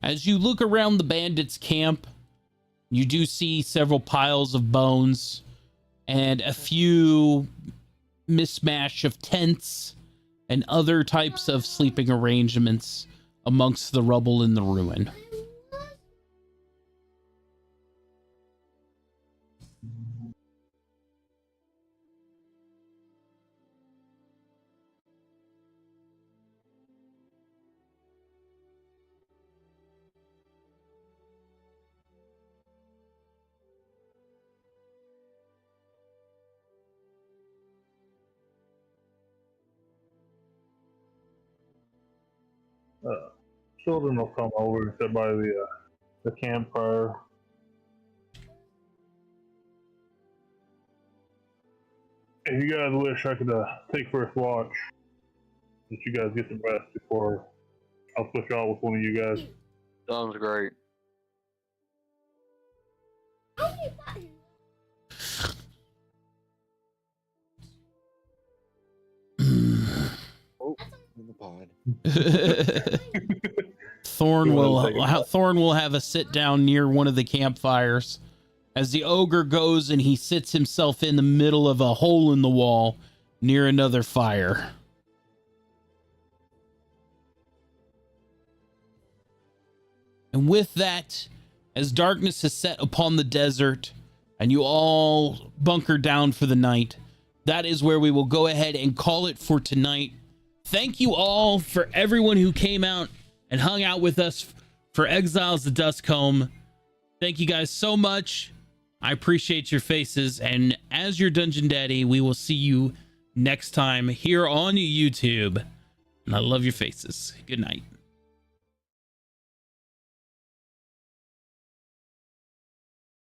As you look around the bandits' camp, you do see several piles of bones and a few mismatch of tents and other types of sleeping arrangements amongst the rubble in the ruin. Children will come over and sit by the campfire. If you guys wish, I could take first watch. Let you guys get some rest before I'll push out with one of you guys. Sounds great. Oh, in the pod. Thorn will have a sit down near one of the campfires as the ogre goes and he sits himself in the middle of a hole in the wall near another fire. And with that, as darkness has set upon the desert and you all bunker down for the night, that is where we will go ahead and call it for tonight. Thank you all for everyone who came out and hung out with us for Exiles of Duskholm. Thank you guys so much. I appreciate your faces. And as your Dungeon Daddy, we will see you next time here on YouTube. And I love your faces. Good night.